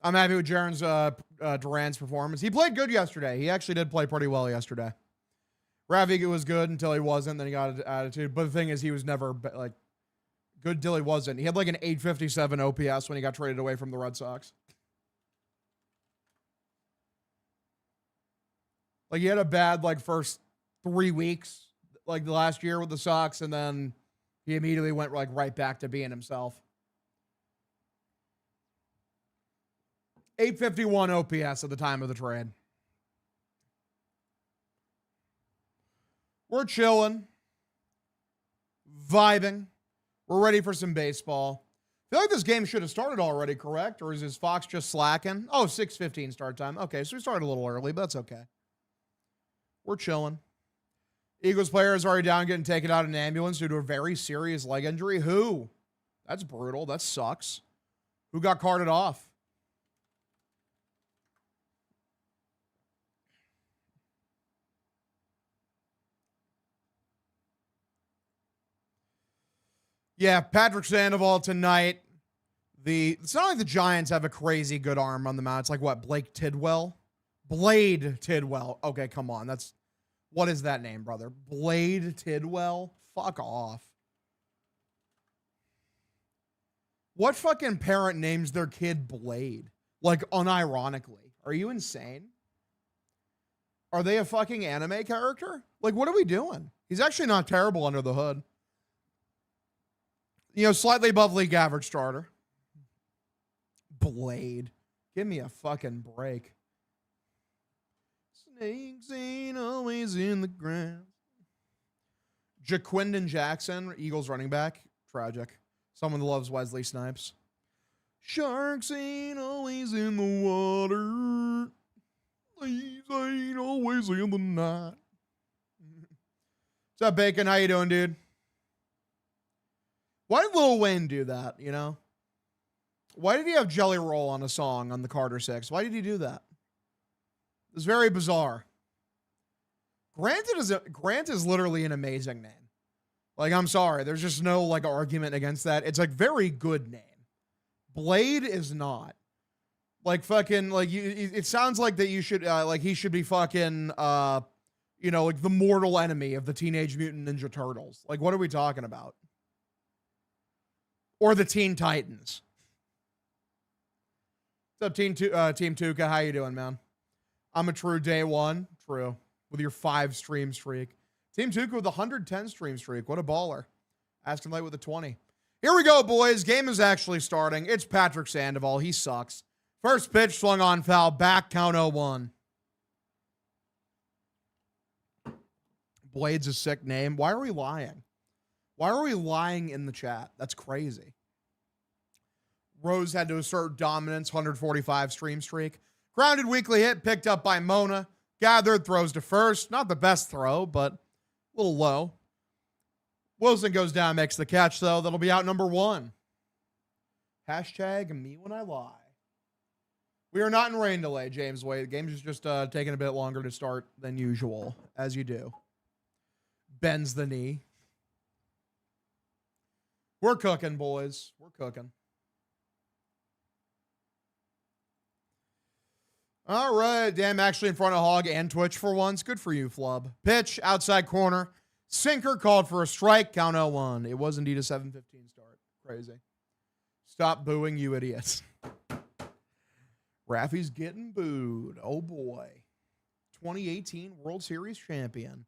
I'm happy with Jaren's Duran's performance. He played good yesterday. He actually did play pretty well yesterday. Raviga was good until he wasn't. Then he got an attitude. But the thing is, he was never like good till he wasn't. He had like an 857 OPS when he got traded away from the Red Sox. Like he had a bad like first 3 weeks, like the last year with the Sox, and then he immediately went like right back to being himself. 851 OPS at the time of the trade. We're chilling, vibing. We're ready for some baseball. I feel like this game should have started already, correct? Or is Fox just slacking? Oh, 6:15 start time. Okay, so we started a little early, but that's okay. We're chilling. Eagles player is already down getting taken out in an ambulance due to a very serious leg injury. Who? That's brutal. That sucks. Who got carted off? Yeah, Patrick Sandoval tonight. It's not like the Giants have a crazy good arm on the mound. It's like what? Blake Tidwell? Blade Tidwell. Okay, come on. What is that name, brother? Blade Tidwell? Fuck off. What fucking parent names their kid Blade? Like, unironically. Are you insane? Are they a fucking anime character? Like, what are we doing? He's actually not terrible under the hood. You know, slightly above league average starter. Blade. Give me a fucking break. Snakes ain't always in the ground. Jaquindon Jackson, Eagles running back. Tragic. Someone that loves Wesley Snipes. Sharks ain't always in the water. Leaves ain't always in the night. What's up, Bacon? How you doing, dude? Why did Lil Wayne do that, you know? Why did he have Jelly Roll on a song on the Carter 6? Why did he do that? It's very bizarre. Grant is literally an amazing name. Like, I'm sorry. There's just no, like, argument against that. It's, like, very good name. Blade is not. Like, fucking, like, it sounds like that you should, like, he should be fucking, you know, like, the mortal enemy of the Teenage Mutant Ninja Turtles. Like, what are we talking about? Or the Teen Titans. What's up, Team Tuca? How you doing, man? I'm a true day one. True. With your 5 stream streak. Team Tuca with a 110 stream streak. What a baller. Aston Light with a 20. Here we go, boys. Game is actually starting. It's Patrick Sandoval. He sucks. First pitch swung on foul. Back count 0-1. Blade's a sick name. Why are we lying? Why are we lying in the chat? That's crazy. Rose had to assert dominance, 145 stream streak. Grounded weekly hit, picked up by Mona. Gathered, throws to first. Not the best throw, but a little low. Wilson goes down, makes the catch, though. That'll be out number 1. Hashtag me when I lie. We are not in rain delay, James Wade. The game's just taking a bit longer to start than usual, as you do. Bends the knee. We're cooking, boys. We're cooking. All right. Damn, actually in front of Hog and Twitch for once. Good for you, Flub. Pitch, outside corner. Sinker called for a strike. Count 0-1. It was indeed a 7:15 start. Crazy. Stop booing, you idiots. Raffy's getting booed. Oh, boy. 2018 World Series champion.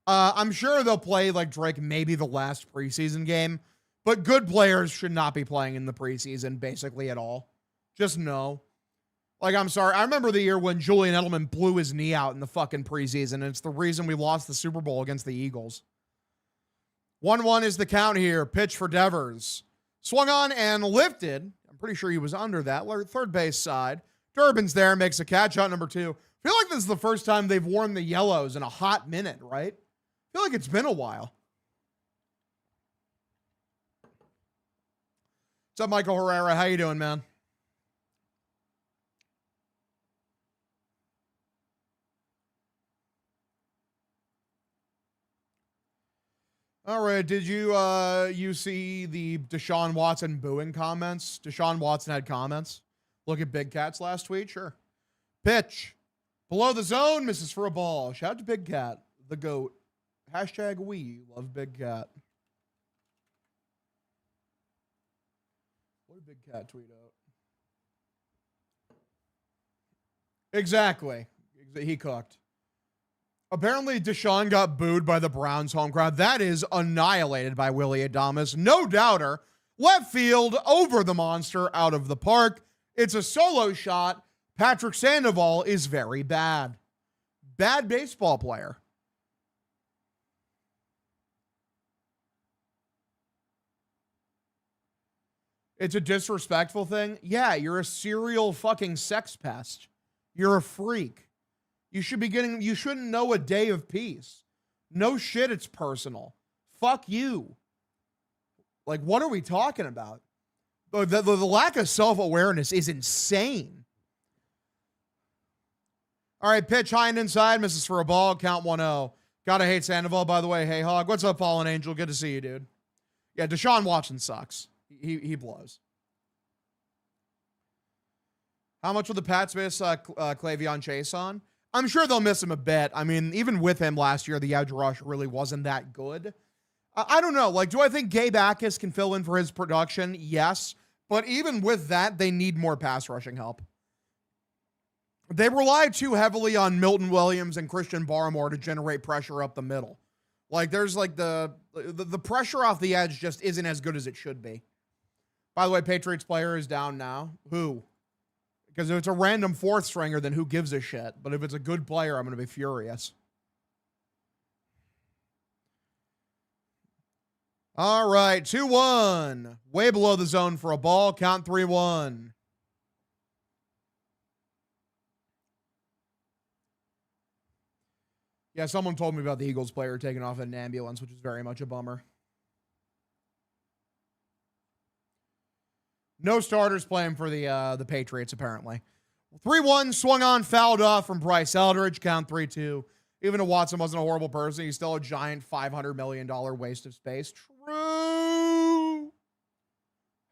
I'm sure they'll play, like, Drake, maybe the last preseason game. But good players should not be playing in the preseason, basically, at all. Just no. Like, I'm sorry. I remember the year when Julian Edelman blew his knee out in the fucking preseason, and it's the reason we lost the Super Bowl against the Eagles. 1-1 is the count here. Pitch for Devers. Swung on and lifted. I'm pretty sure he was under that. Third base side. Durbin's there, makes a catch out number 2. I feel like this is the first time they've worn the yellows in a hot minute, right? I feel like it's been a while. What's up, Michael Herrera? How you doing, man? All right. Did you see the Deshaun Watson booing comments? Deshaun Watson had comments. Look at Big Cat's last tweet. Sure. Pitch. Below the zone, misses for a ball. Shout out to Big Cat, the GOAT. Hashtag we love Big Cat. What did Big Cat tweet out? Exactly. He cooked. Apparently, Deshaun got booed by the Browns home crowd. That is annihilated by Willie Adames. No doubter. Left field, over the monster, out of the park. It's a solo shot. Patrick Sandoval is very bad. Bad baseball player. It's a disrespectful thing. Yeah, you're a serial fucking sex pest. You're a freak. You shouldn't know a day of peace. No shit, it's personal. Fuck you. Like, what are we talking about? The lack of self-awareness is insane. All right, pitch high and inside, misses for a ball, count 1-0. Gotta hate Sandoval, by the way. Hey, Hog. What's up, Fallen Angel? Good to see you, dude. Yeah, Deshaun Watson sucks. He blows. How much will the Pats miss Clavion Chase on? I'm sure they'll miss him a bit. I mean, even with him last year, the edge rush really wasn't that good. I don't know. Like, do I think Gabe Akis can fill in for his production? Yes. But even with that, they need more pass rushing help. They rely too heavily on Milton Williams and Christian Barmore to generate pressure up the middle. Like, there's like the pressure off the edge just isn't as good as it should be. By the way, Patriots player is down now. Who? Because if it's a random fourth stringer, then who gives a shit? But if it's a good player, I'm going to be furious. All right, 2-1. Way below the zone for a ball. Count 3-1. Yeah, someone told me about the Eagles player taking off in an ambulance, which is very much a bummer. No starters playing for the Patriots, apparently. 3-1, swung on, fouled off from Bryce Eldridge. Count 3-2. Even if Watson wasn't a horrible person, he's still a giant $500 million waste of space. True.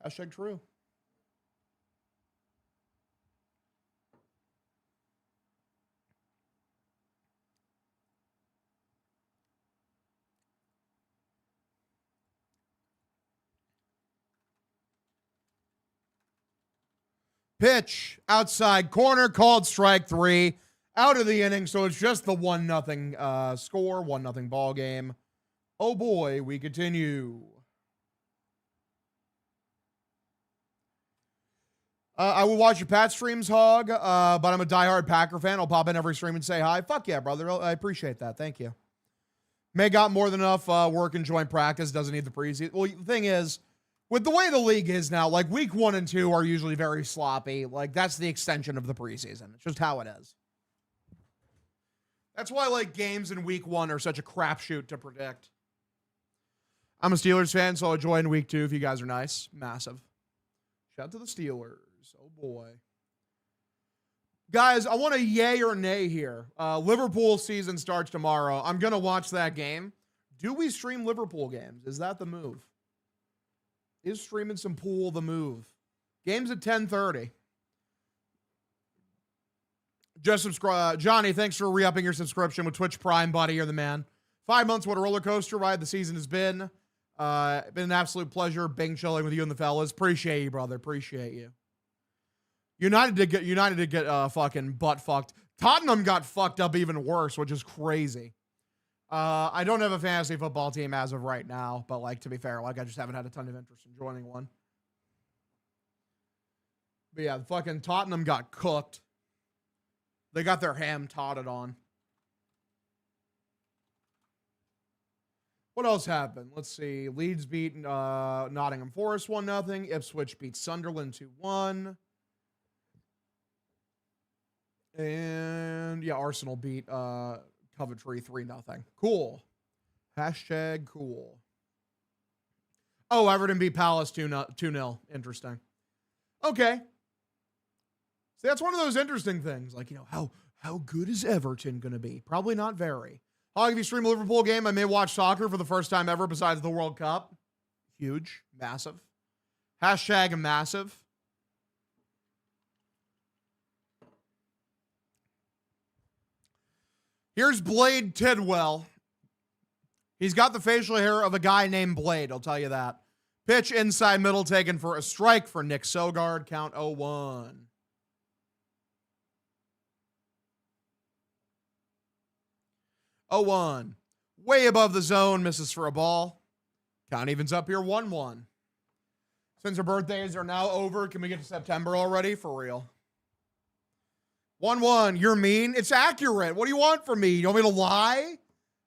Hashtag true. Pitch, outside corner, called strike 3. Out of the inning, so it's just the 1-0 score, 1-0 ball game. Oh boy, we continue. I will watch your Pat streams, Hog, but I'm a diehard Packer fan. I'll pop in every stream and say hi. Fuck yeah, brother. I appreciate that. Thank you. May got more than enough work and joint practice. Doesn't need the preseason. Well, the thing is, with the way the league is now, like week 1 and 2 are usually very sloppy. Like that's the extension of the preseason. It's just how it is. That's why like games in week 1 are such a crapshoot to predict. I'm a Steelers fan, so I'll join week 2 if you guys are nice. Massive. Shout out to the Steelers. Oh boy. Guys, I want a yay or nay here. Liverpool season starts tomorrow. I'm going to watch that game. Do we stream Liverpool games? Is that the move? Is streaming some pool the move? Game's at 10:30. Just subscribe. Johnny, thanks for re-upping your subscription with Twitch Prime, buddy. You're the man. 5 months, what a roller coaster ride the season has been. Been an absolute pleasure Bing chilling with you and the fellas. Appreciate you, brother. Appreciate you. United did get fucking butt fucked. Tottenham got fucked up even worse, which is crazy. I don't have a fantasy football team as of right now, but like to be fair, like I just haven't had a ton of interest in joining one. But yeah, fucking Tottenham got cooked. They got their ham totted on. What else happened? Let's see. Leeds beat Nottingham Forest 1-0. Ipswich beat Sunderland 2-1. And yeah, Arsenal beat Coventry 3-0. Cool. Hashtag cool. Oh, Everton beat Palace 2-0. Interesting. Okay. See, that's one of those interesting things. Like, you know, how good is Everton going to be? Probably not very. Hog, if you stream a Liverpool game, I may watch soccer for the first time ever besides the World Cup. Huge. Massive. Hashtag massive. Here's Blade Tidwell. He's got the facial hair of a guy named Blade, I'll tell you that. Pitch inside middle taken for a strike for Nick Sogard. Count 0-1. 0-1. Way above the zone, misses for a ball. Count evens up here 1-1. Since our birthdays are now over, can we get to September already? For real. 1-1. You're mean. It's accurate. What do you want from me? You want me to lie?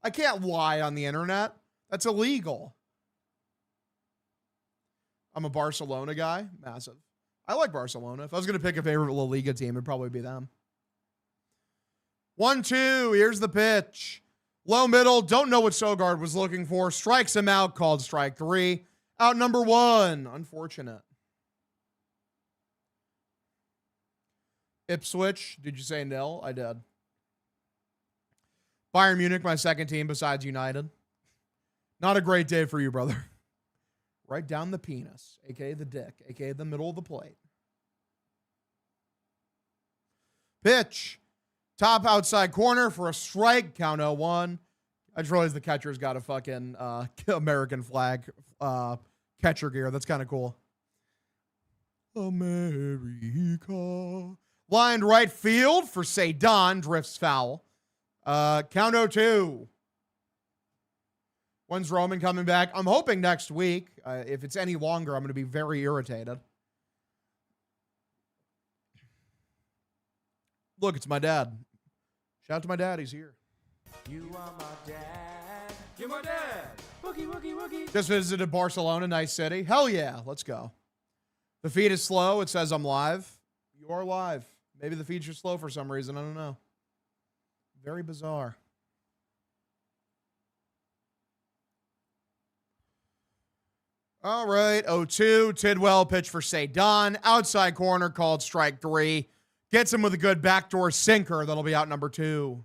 I can't lie on the internet. That's illegal. I'm a Barcelona guy. Massive. I like Barcelona. If I was going to pick a favorite La Liga team, it'd probably be them. 1-2. Here's the pitch. Low middle. Don't know what Sogard was looking for. Strikes him out. Called strike 3. Out number 1. Unfortunate. Ipswich. Did you say nil? I did. Bayern Munich, my second team besides United. Not a great day for you, brother. Right down the penis, a.k.a. the dick, a.k.a. the middle of the plate. Pitch. Top outside corner for a strike. Count 0-1. I just realized the catcher's got a fucking American flag catcher gear. That's kind of cool. America. Lined right field for Sedan. Drifts foul. Count 0-2. When's Roman coming back? I'm hoping next week. If it's any longer, I'm going to be very irritated. Look, it's my dad. Shout out to my dad. He's here. You are my dad. You're my dad. Wookie, wookie, wookie. Just visited Barcelona. Nice city. Hell yeah. Let's go. The feed is slow. It says I'm live. You are live. Maybe the feeds are slow for some reason. I don't know. Very bizarre. All right, 0-2. Tidwell pitch for Sedan. Outside corner called strike 3. Gets him with a good backdoor sinker. That'll be out number 2.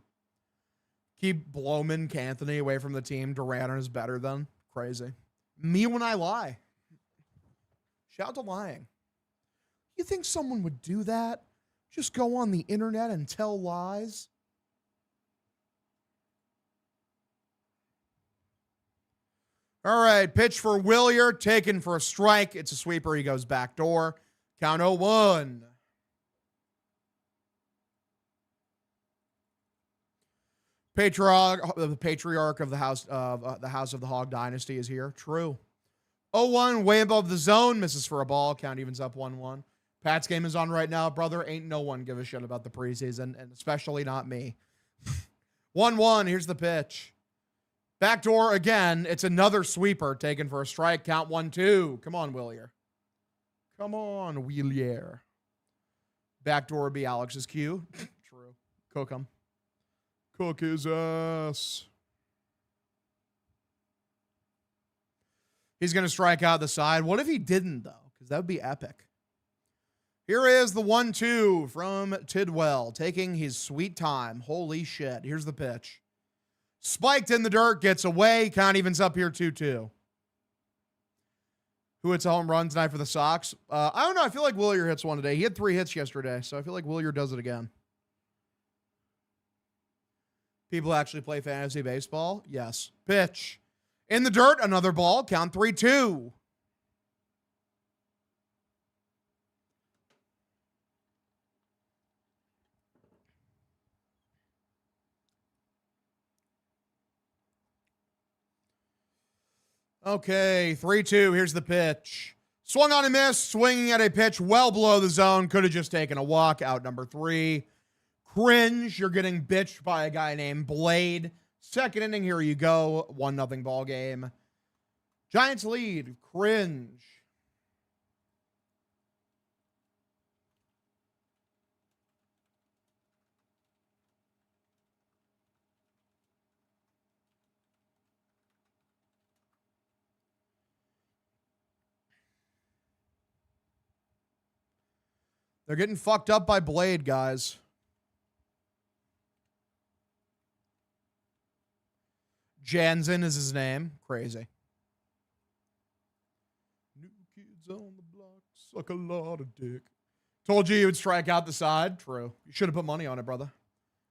Keep Blowman, Canthony away from the team. Durant is better than. Crazy. Me when I lie. Shout out to lying. You think someone would do that? Just go on the internet and tell lies? All right, pitch for Willier, taken for a strike. It's a sweeper. He goes back door. Count 0-1. The patriarch of the house of the Hog Dynasty is here. True. 0-1, way above the zone. Misses for a ball. Count evens up 1-1. Pat's game is on right now, brother. Ain't no one give a shit about the preseason, and especially not me. 1-1. Here's the pitch. Backdoor again. It's another sweeper taken for a strike. Count 1-2. Come on, Willier. Come on, Willier. Backdoor would be Alex's cue. True. Cook him. Cook his ass. He's going to strike out the side. What if he didn't, though? Because that would be epic. Here is the 1-2 from Tidwell, taking his sweet time. Holy shit. Here's the pitch. Spiked in the dirt, gets away. Count evens up here 2-2. Who hits a home run tonight for the Sox? I don't know. I feel like Willier hits one today. He had 3 hits yesterday, so I feel like Willier does it again. People actually play fantasy baseball? Yes. Pitch. In the dirt, another ball. Count 3-2. Okay, 3-2. Here's the pitch. Swung on a miss, swinging at a pitch well below the zone. Could have just taken a walk. Out number 3. Cringe. You're getting bitched by a guy named Blade. Second inning, here you go. 1-0 ball game. Giants lead. Cringe. They're getting fucked up by Blade, guys. Jansen is his name. Crazy. New kids on the block suck a lot of dick. Told you would strike out the side. True. You should have put money on it, brother.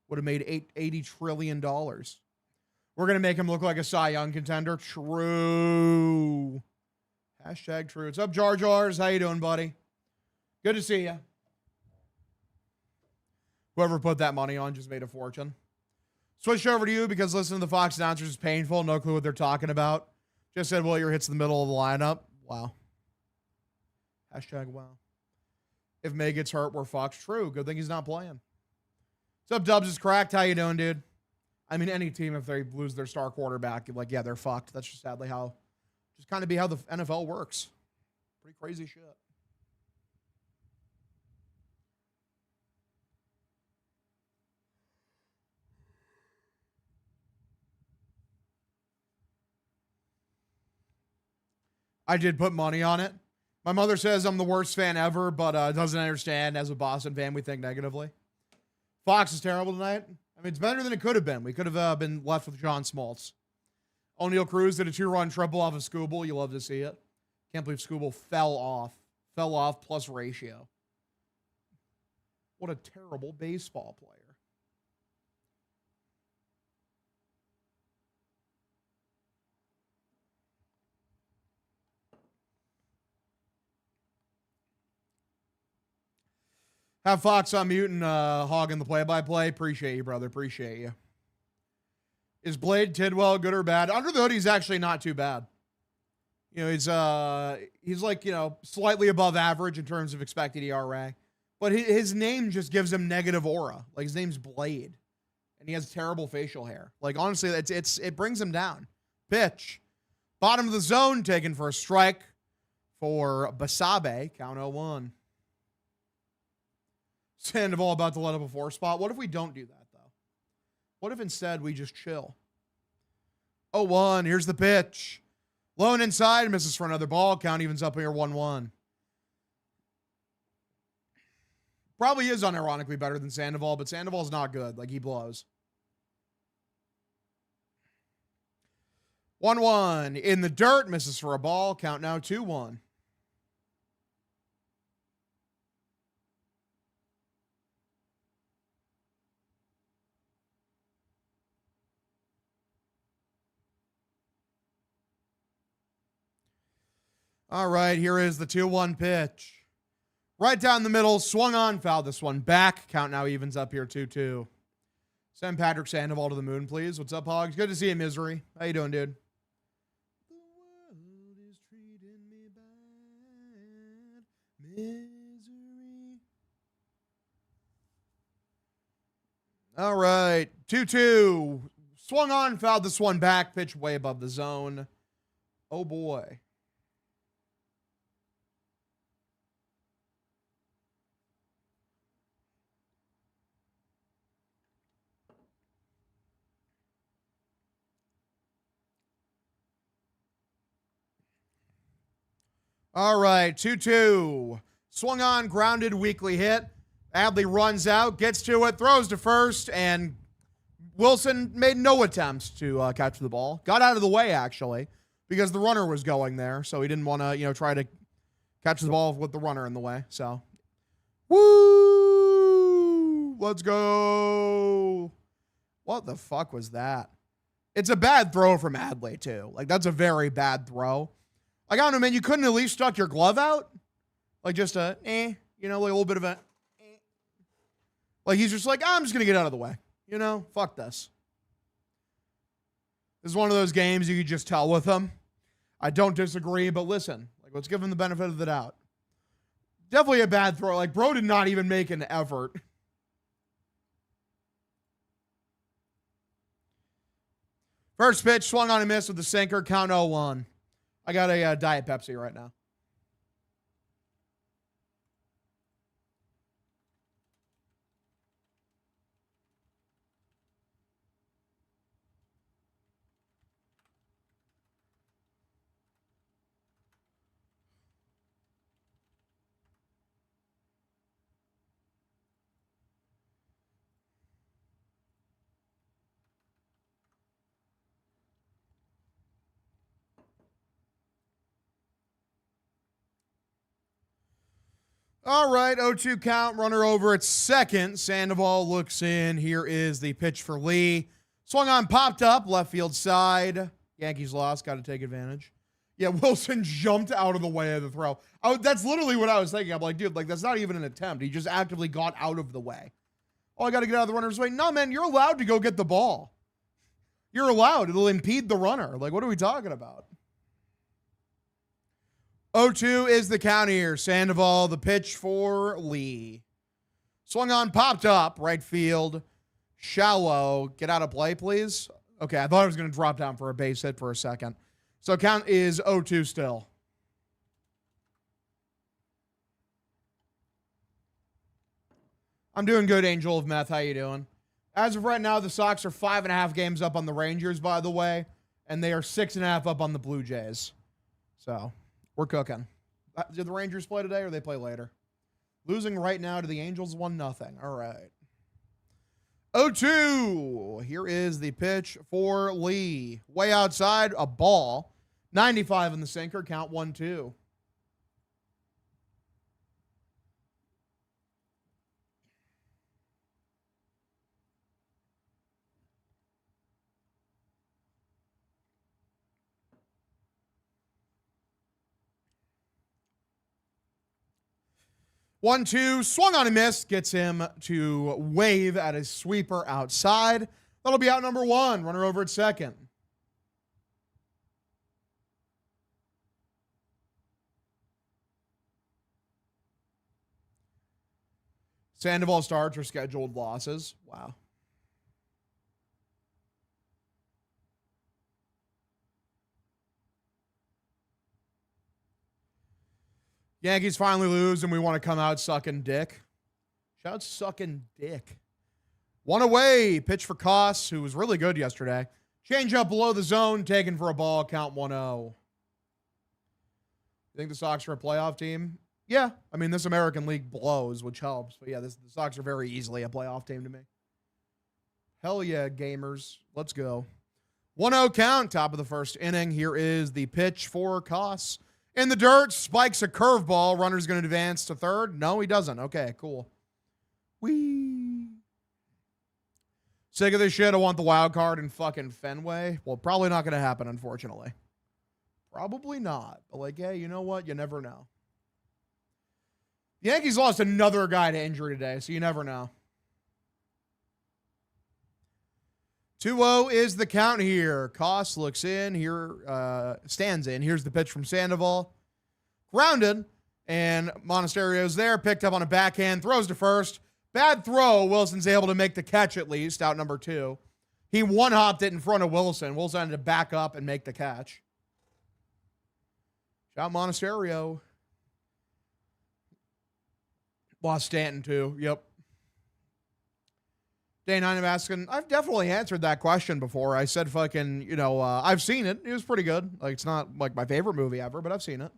Would have made $80 trillion. We're going to make him look like a Cy Young contender. True. Hashtag true. What's up, Jar Jars? How you doing, buddy? Good to see you. Whoever put that money on just made a fortune. Switch over to you because listening to the Fox announcers is painful. No clue what they're talking about. Just said, well, your hit's in the middle of the lineup. Wow. Hashtag wow. If May gets hurt, we're Fox. True. Good thing he's not playing. What's up, Dubs? Is cracked. How you doing, dude? I mean, any team, if they lose their star quarterback, you're like, yeah, they're fucked. That's just sadly how, just kind of be how the NFL works. Pretty crazy shit. I did put money on it. My mother says I'm the worst fan ever, but doesn't understand. As a Boston fan, we think negatively. Fox is terrible tonight. I mean, it's better than it could have been. We could have been left with John Smoltz. O'Neal Cruz did a 2-run triple off of Scooble. You love to see it. Can't believe Scooble fell off plus ratio. What a terrible baseball player. Have Fox on mute and hogging the play-by-play. Appreciate you, brother. Appreciate you. Is Blade Tidwell good or bad? Under the hood, he's actually not too bad. You know, he's like, you know, slightly above average in terms of expected ERA. But his name just gives him negative aura. Like, his name's Blade. And he has terrible facial hair. Like, honestly, it brings him down. Pitch. Bottom of the zone, taken for a strike for Basabe. Count 0-1. Sandoval about to let up a 4 spot. What if we don't do that, though? What if instead we just chill? 0-1. Here's the pitch. Lone inside. Misses for another ball. Count evens up here 1-1. Probably is unironically better than Sandoval, but Sandoval's not good. Like, he blows. 1-1. In the dirt. Misses for a ball. Count now 2-1. All right, here is the 2-1 pitch. Right down the middle, swung on, fouled this one back. Count now evens up here 2-2. Send Patrick Sandoval to the moon, please. What's up, Hogs? Good to see you, Misery. How you doing, dude? The world is treating me bad. Misery. All right, 2-2. Swung on, fouled this one back. Pitch way above the zone. Oh, boy. All right, 2-2. Swung on, grounded, weakly hit. Adley runs out, gets to it, throws to first, and Wilson made no attempts to catch the ball. Got out of the way, actually, because the runner was going there, so he didn't want to, try to catch the ball with the runner in the way. So, woo! Let's go. What the fuck was that? It's a bad throw from Adley, too. Like, that's a very bad throw. Like, I don't know, man, you couldn't at least stuck your glove out? Like, just like a little bit of a Like, he's just like, I'm just going to get out of the way. Fuck this. This is one of those games you could just tell with him. I don't disagree, but listen, like, let's give him the benefit of the doubt. Definitely a bad throw. Like, bro did not even make an effort. First pitch, swung on and missed with the sinker, count 0-1. I got a Diet Pepsi right now. All right, 0-2 count, runner over at second. Sandoval looks in. Here is the pitch for Lee. Swung on, popped up, left field side. Yankees lost, got to take advantage. Yeah, Wilson jumped out of the way of the throw. That's literally what I was thinking. I'm like, dude, like that's not even an attempt. He just actively got out of the way. Oh, I got to get out of the runner's way. No, man, you're allowed to go get the ball. You're allowed. It'll impede the runner. Like, what are we talking about? 0-2 is the count here. Sandoval, the pitch for Lee. Swung on, popped up, right field. Shallow. Get out of play, please. Okay, I thought I was going to drop down for a base hit for a second. So count is 0-2 still. I'm doing good, Angel of Meth. How you doing? As of right now, the Sox are 5.5 games up on the Rangers, by the way, and they are 6.5 up on the Blue Jays. So we're cooking. Did the Rangers play today or they play later? Losing right now to the Angels 1-0. All right. 0-2. Here is the pitch for Lee. Way outside, a ball. 95 in the sinker. Count 1-2. One, two, swung on a miss, gets him to wave at his sweeper outside. That'll be out number one. Runner over at second. Sandoval starts or scheduled losses. Wow. Yankees finally lose, and we want to come out sucking dick. Shout out sucking dick. One away. Pitch for Koss, who was really good yesterday. Change up below the zone, taken for a ball. Count 1-0. You think the Sox are a playoff team? Yeah. I mean, this American League blows, which helps. But yeah, the Sox are very easily a playoff team to me. Hell yeah, gamers. Let's go. 1-0 count, top of the first inning. Here is the pitch for Koss. In the dirt, spikes a curveball. Runner's going to advance to third. No, he doesn't. Okay, cool. Whee. Sick of this shit. I want the wild card in fucking Fenway. Well, probably not going to happen, unfortunately. Probably not. But like, yeah, you know what? You never know. The Yankees lost another guy to injury today, so you never know. 2-0 is the count here. Koss looks in. Here, stands in. Here's the pitch from Sandoval. Grounded. And Monasterio's there. Picked up on a backhand. Throws to first. Bad throw. Wilson's able to make the catch at least. Out number 2. He one-hopped it in front of Wilson. Wilson had to back up and make the catch. Shout Monasterio. Lost Stanton too. Yep. Day 9 of asking, I've definitely answered that question before. I said fucking, I've seen it. It was pretty good. Like, it's not like my favorite movie ever, but I've seen it.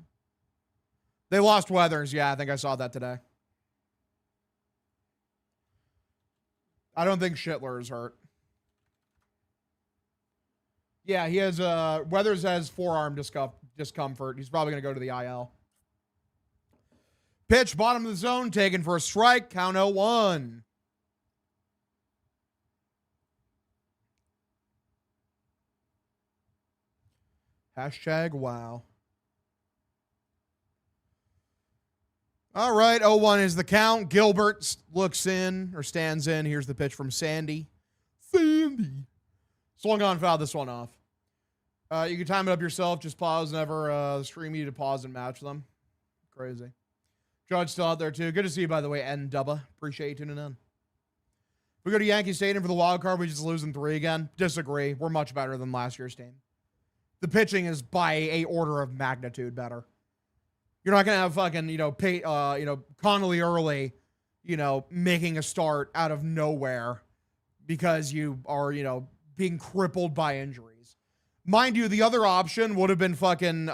They lost Weathers. Yeah, I think I saw that today. I don't think Schitler is hurt. Yeah, he has, Weathers has forearm discomfort. He's probably going to go to the IL. Pitch, bottom of the zone, taken for a strike. Count 0-1. Hashtag wow. All right, 0-1 is the count. Gilbert looks in or stands in. Here's the pitch from Sandy. Sandy. Swung on, fouled this one off. You can time it up yourself. Just pause whenever stream you to pause and match them. Crazy. Judge still out there too. Good to see you, by the way, N-Dubba. Appreciate you tuning in. We go to Yankee Stadium for the wild card. We just losing 3 again. Disagree. We're much better than last year's team. The pitching is by a order of magnitude better. You're not going to have fucking, Connolly early, making a start out of nowhere because you are, being crippled by injuries. Mind you, the other option would have been fucking,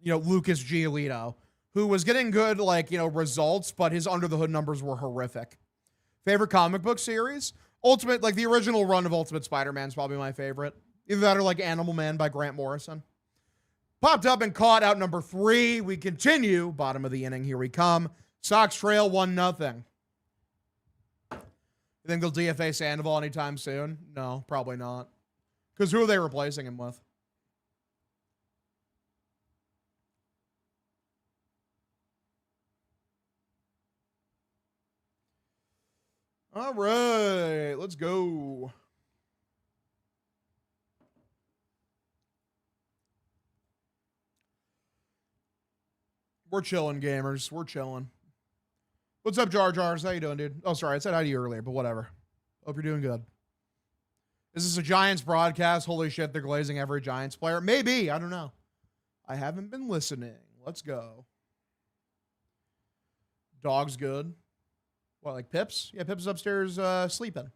Lucas Giolito, who was getting good, results, but his under the hood numbers were horrific. Favorite comic book series? Ultimate, the original run of Ultimate Spider-Man is probably my favorite. Either that or Animal Man by Grant Morrison. Popped up and caught out number 3. We continue. Bottom of the inning. Here we come. Sox trail 1-0. You think they'll DFA Sandoval anytime soon? No, probably not. Because who are they replacing him with? All right, let's go. We're chilling, gamers. We're chilling. What's up, Jar Jars? How you doing, dude? Oh, sorry. I said hi to you earlier, but whatever. Hope you're doing good. Is this a Giants broadcast? Holy shit, they're glazing every Giants player. Maybe. I don't know. I haven't been listening. Let's go. Dog's good. What, like Pips? Yeah, Pips is upstairs sleeping.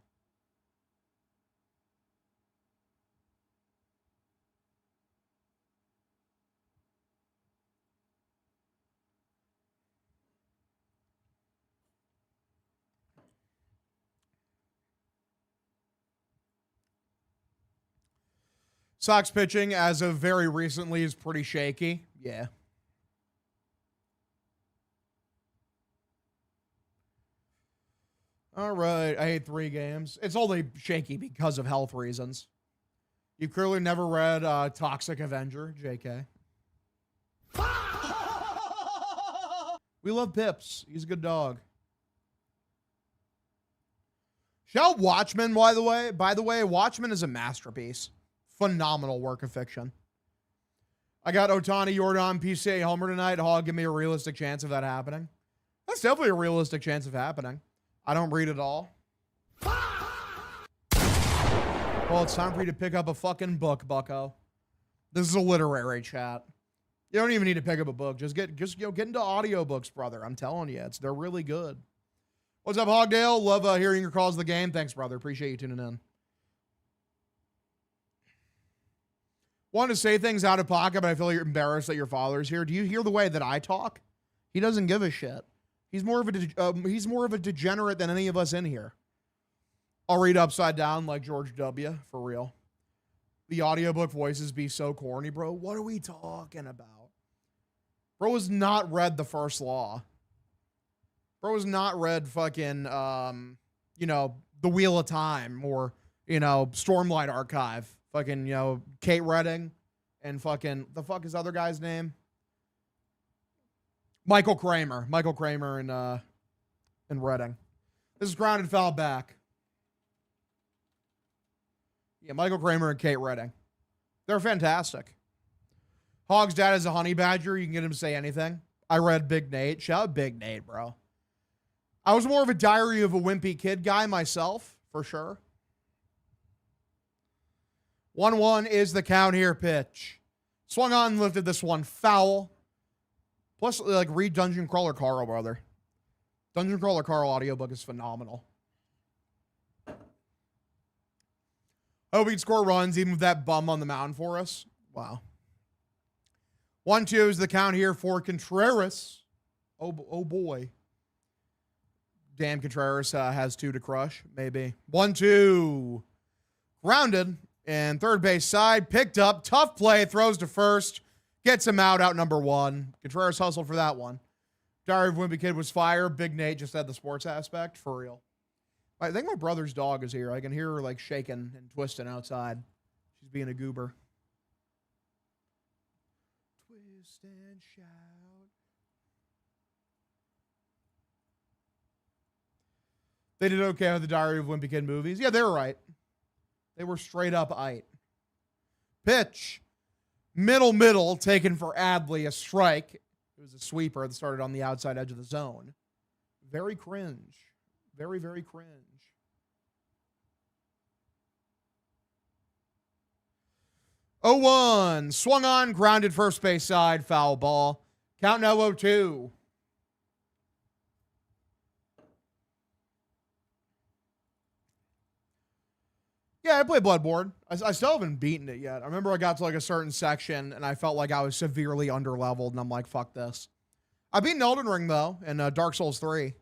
Sox pitching, as of very recently, is pretty shaky. Yeah. All right. I hate 3 games. It's only shaky because of health reasons. You've clearly never read Toxic Avenger, JK. We love Pips. He's a good dog. Shout Watchmen, by the way. Watchmen is a masterpiece. Phenomenal work of fiction. I got Otani, Jordan, PCA homer tonight. Hog, give me a realistic chance of that happening. That's definitely a realistic chance of happening. I don't read it all. Well, it's time for you to pick up a fucking book, bucko. This is a literary chat. You don't even need to pick up a book. Just get into audiobooks, brother. I'm telling you, they're really good. What's up, Hogdale? Love hearing your calls of the game. Thanks, brother. Appreciate you tuning in. Want to say things out of pocket, but I feel like you're embarrassed that your father's here. Do you hear the way that I talk? He doesn't give a shit. He's more of a degenerate than any of us in here. I'll read upside down like George W. For real. The audiobook voices be so corny, bro. What are we talking about? Bro has not read The First Law. Bro has not read fucking, The Wheel of Time or, Stormlight Archive. Fucking, Kate Redding and fucking, the fuck is the other guy's name? Michael Kramer and Redding. This is grounded foul back. Yeah, Michael Kramer and Kate Redding. They're fantastic. Hog's dad is a honey badger. You can get him to say anything. I read Big Nate. Shout out Big Nate, bro. I was more of a Diary of a Wimpy Kid guy myself, for sure. 1-1 is the count here. Pitch. Swung on and lifted this one. Foul. Plus, read Dungeon Crawler Carl, brother. Dungeon Crawler Carl audiobook is phenomenal. I hope we can score runs even with that bum on the mound for us. Wow. 1-2 is the count here for Contreras. Oh boy. Damn, Contreras has 2 to crush. Maybe. 1-2. Grounded. And third base side. Picked up. Tough play. Throws to first. Gets him out number 1. Contreras hustled for that one. Diary of Wimpy Kid was fire. Big Nate just had the sports aspect. For real. I think my brother's dog is here. I can hear her shaking and twisting outside. She's being a goober. Twist and shout. They did okay with the Diary of Wimpy Kid movies. Yeah, they were right. They were straight up aight. Pitch. Middle, taken for Adley, a strike. It was a sweeper that started on the outside edge of the zone. Very cringe. Very, very cringe. 0-1. Swung on, grounded first base side, foul ball. Count now 0-2. Yeah, I played Bloodborne. I still haven't beaten it yet. I remember I got to a certain section and I felt like I was severely underleveled and I'm like, fuck this. I've beaten Elden Ring though and Dark Souls 3.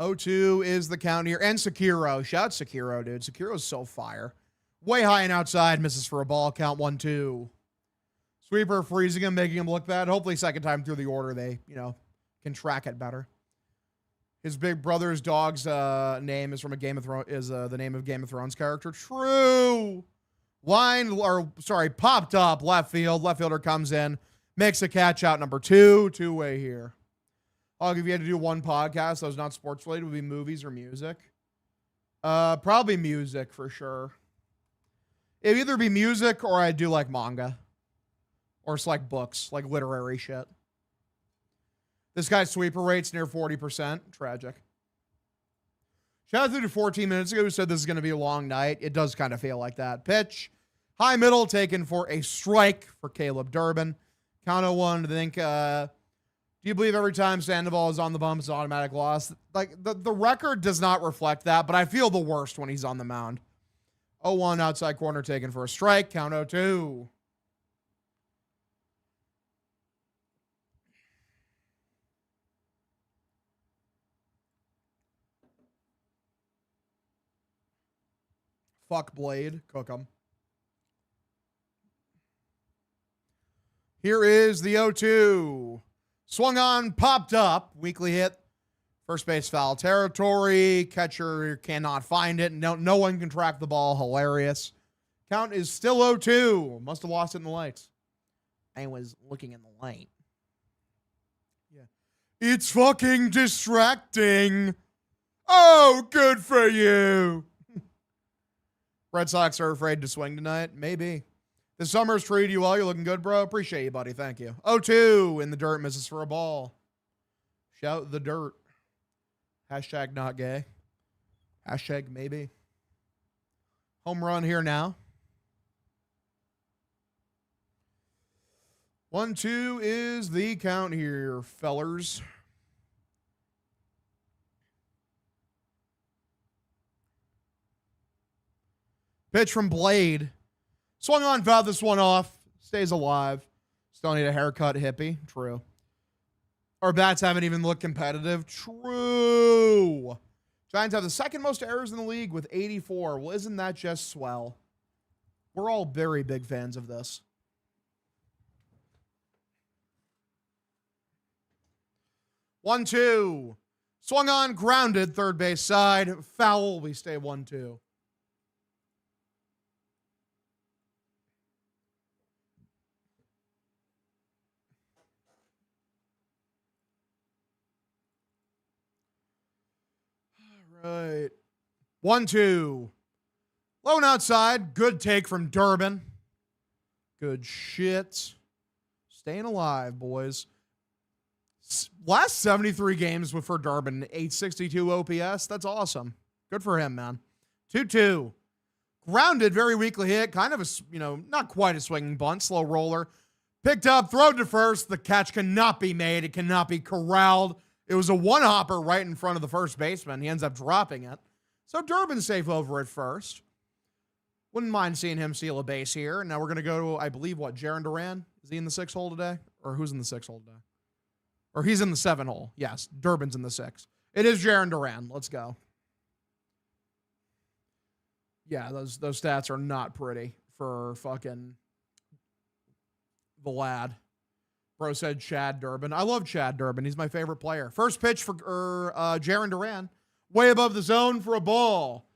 0-2 is the count here. And Sekiro. Shout out Sekiro, dude. Sekiro's so fire. Way high and outside. Misses for a ball. Count 1-2. Sweeper freezing him, making him look bad. Hopefully, second time through the order, they, can track it better. His big brother's dog's name is from a Game of Thrones, is the name of Game of Thrones character. True. Popped up left field. Left fielder comes in, makes a catch out number 2. Two-way here. If you had to do one podcast that was not sports related, would be movies or music. Probably music for sure. It'd either be music or I'd do like manga. Or it's like books, like literary shit. This guy's sweeper rate's near 40%. Tragic. Shout out to 14 minutes ago who said this is going to be a long night. It does kind of feel like that. Pitch. High middle taken for a strike for Caleb Durbin. Count 0-1 to think, do you believe every time Sandoval is on the bump, it's automatic loss? Like, the record does not reflect that, but I feel the worst when he's on the mound. 0-1 outside corner taken for a strike. Count 0-2. Fuck Blade. Cook him. Here is the 0-2. Swung on, popped up. Weakly hit. First base foul territory. Catcher cannot find it. No one can track the ball. Hilarious. Count is still 0-2. Must have lost it in the lights. I was looking in the light. Yeah. It's fucking distracting. Oh, good for you. Red Sox are afraid to swing tonight? Maybe. The summer's treated you well. You're looking good, bro. Appreciate you, buddy. Thank you. 0-2 in the dirt. Misses for a ball. Shout the dirt. Hashtag not gay. Hashtag maybe. Home run here now. 1-2 is the count here, fellers. Pitch from Blade. Swung on, fouled this one off. Stays alive. Still need a haircut, hippie. True. Our bats haven't even looked competitive. True. Giants have the second most errors in the league with 84. Well, isn't that just swell? We're all very big fans of this. 1-2. Swung on, grounded, third base side. Foul. We stay 1-2. Right. 1-2. Lone outside. Good take from Durbin. Good shit. Staying alive, boys. Last 73 games for Durbin. 862 OPS. That's awesome. Good for him, man. 2-2. Grounded, very weakly hit. Kind of a, not quite a swinging bunt. Slow roller. Picked up, thrown to first. The catch cannot be made. It cannot be corralled. It was a one-hopper right in front of the first baseman. He ends up dropping it. So Durbin's safe over at first. Wouldn't mind seeing him steal a base here. Now we're going to go to, I believe, Jaron Duran? Is he in the 6 hole today? Or who's in the 6 hole today? Or he's in the 7 hole. Yes, Durbin's in the 6. It is Jaron Duran. Let's go. Yeah, those stats are not pretty for fucking the lad. Bro said Chad Durbin. I love Chad Durbin. He's my favorite player. First pitch for Jaron Duran. Way above the zone for a ball.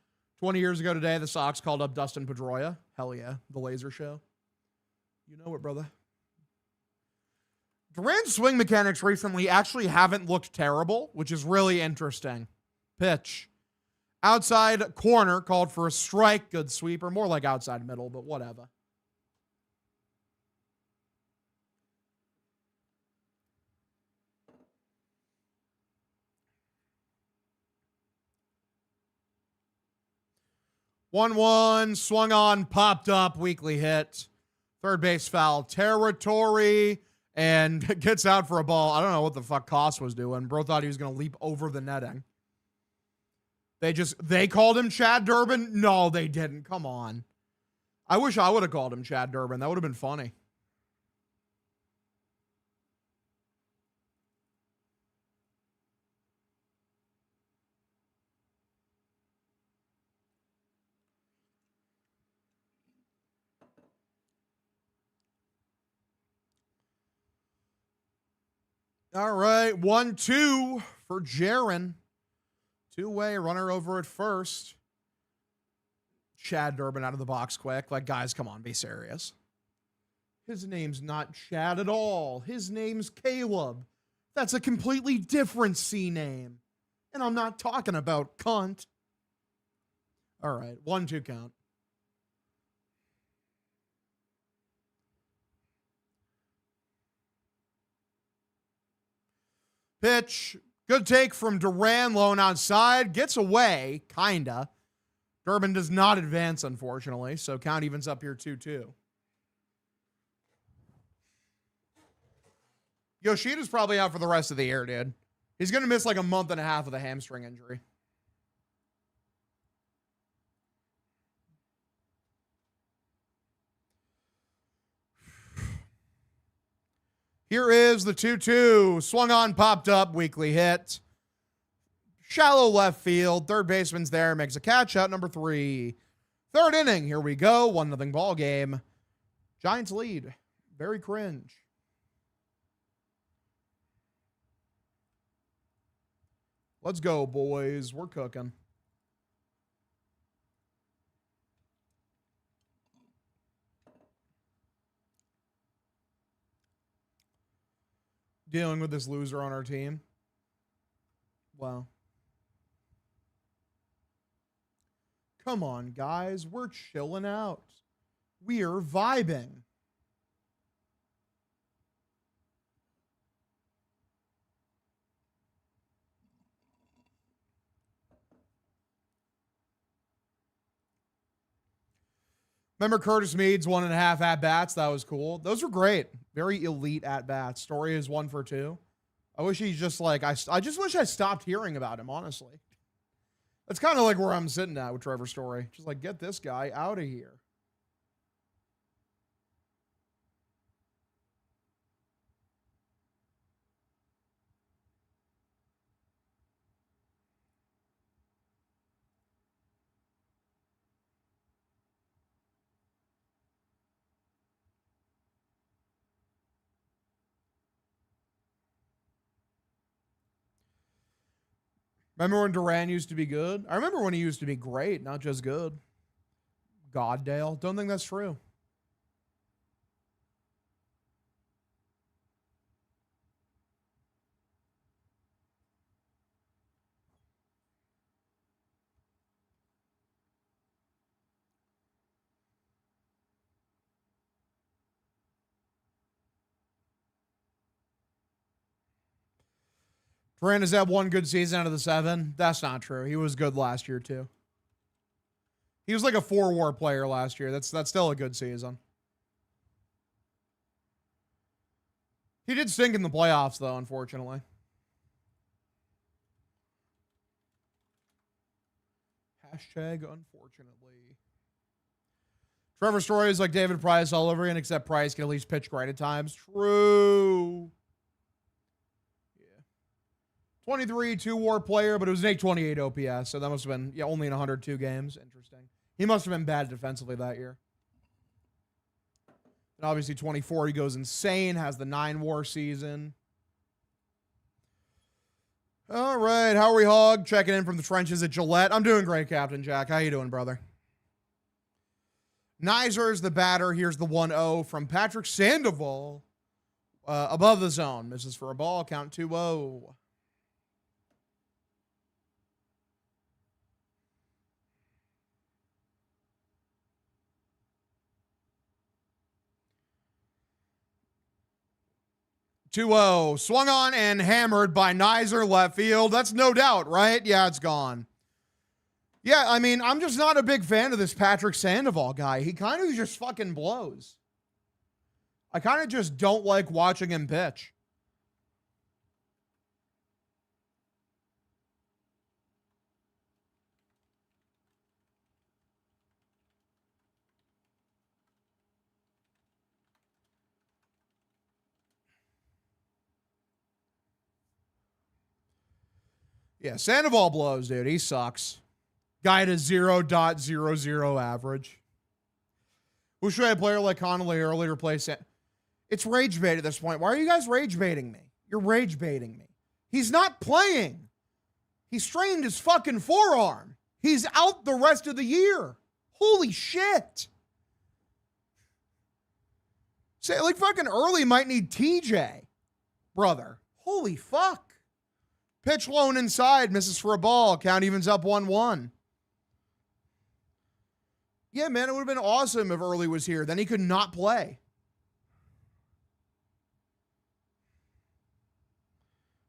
20 years ago today, the Sox called up Dustin Pedroia. Hell yeah. The laser show. You know it, brother. Duran's swing mechanics recently actually haven't looked terrible, which is really interesting. Pitch. Outside corner, called for a strike. Good sweeper. More like outside middle, but whatever. One, swung on, popped up, weakly hit. Third base foul territory, and gets out for a ball. I don't know what the fuck Koss was doing. Bro thought he was going to leap over the netting. They called him Chad Durbin? No, they didn't. Come on. I wish I would have called him Chad Durbin. That would have been funny. All right, 1-2 for Jaron. Two-way runner over at first. Chad Durbin out of the box quick. Like, guys, come on, be serious. His name's not Chad at all. His name's Caleb. That's a completely different C name. And I'm not talking about cunt. All right, 1-2 count. Pitch. Good take from Duran. Lone outside. Gets away, kinda. Durbin does not advance, unfortunately. So count evens up here 2-2. Yoshida's probably out for the rest of the year, dude. He's going to miss like a month and a half with a hamstring injury. Here is the 2-2. Swung on, popped up, weakly hit. Shallow left field. Third baseman's there, makes a catch out, number 3. Third inning, here we go. 1-0 ball game. Giants lead. Very cringe. Let's go, boys. We're cooking. Dealing with this loser on our team. Wow. Come on, guys. We're chilling out. We're vibing. Remember Curtis Meade's 1.5 at-bats? That was cool. Those were great. Very elite at-bats. Story is 1 for 2. I wish he's just like, I just wish I stopped hearing about him, honestly. That's kind of like where I'm sitting at with Trevor Story. Just like, get this guy out of here. Remember when Duran used to be good? I remember when he used to be great, not just good. Goddale. Don't think that's true. Duran has had 1 good season out of the 7. That's not true. He was good last year, too. He was like a 4-WAR player last year. That's still a good season. He did stink in the playoffs, though, unfortunately. Hashtag unfortunately. Trevor Story is like David Price all over again, except Price can at least pitch great at times. True. 23, 2-WAR player, but it was an 828 OPS, so that must have been only in 102 games. Interesting. He must have been bad defensively that year. And obviously 24, he goes insane, has the 9-WAR season. All right, how are we, Hog? Checking in from the trenches at Gillette. I'm doing great, Captain Jack. How you doing, brother? Niser's the batter. Here's the 1-0 from Patrick Sandoval. Above the zone. Misses for a ball. Count 2-0. 2-0. Swung on and hammered by Nizer left field. That's no doubt, right? Yeah, it's gone. Yeah, I mean, I'm just not a big fan of this Patrick Sandoval guy. He kind of just fucking blows. I kind of just don't like watching him pitch. Yeah, Sandoval blows, dude. He sucks. Guy at a 0.00 average. Who should I a player like Connolly earlier play? It's rage bait at this point. Why are you guys rage baiting me? You're rage baiting me. He's not playing. He strained his fucking forearm. He's out the rest of the year. Holy shit. Say, like fucking early might need TJ, brother. Holy fuck. Pitch lone inside, misses for a ball. Count evens up 1-1. Yeah, man, it would have been awesome if Early was here. Then he could not play.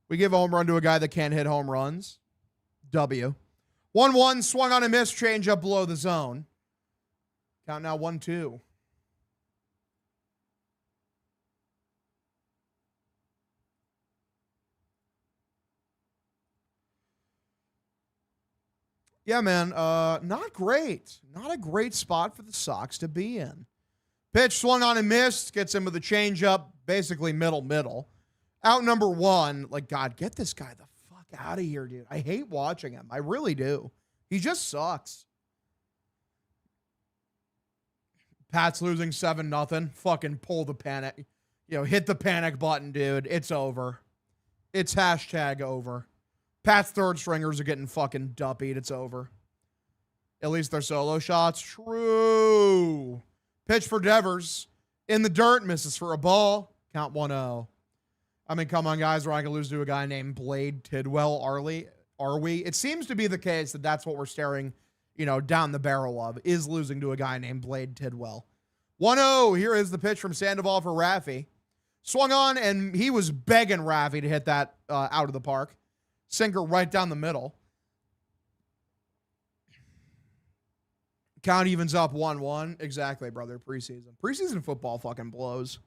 We give a home run to a guy that can't hit home runs. W. 1-1, swung on a miss, change up below the zone. Count now 1-2. Yeah, man, not great. Not a great spot for the Sox to be in. Pitch swung on and missed, gets him with a changeup, basically middle. Out number one, like, God, get this guy the fuck out of here, dude. I hate watching him. I really do. He just sucks. Pat's losing 7-0. Fucking pull the panic. Hit the panic button, dude. It's over. It's hashtag over. Pat's third stringers are getting fucking duppied. It's over. At least their solo shots. True. Pitch for Devers. In the dirt. Misses for a ball. Count 1-0. I mean, come on, guys. We're not going to lose to a guy named Blade Tidwell, are we? It seems to be the case that that's what we're staring, down the barrel of, is losing to a guy named Blade Tidwell. 1-0. Here is the pitch from Sandoval for Raffy. Swung on, and he was begging Raffy to hit that out of the park. Sinker right down the middle. Count evens up 1-1. Exactly, brother. Preseason. Preseason football fucking blows.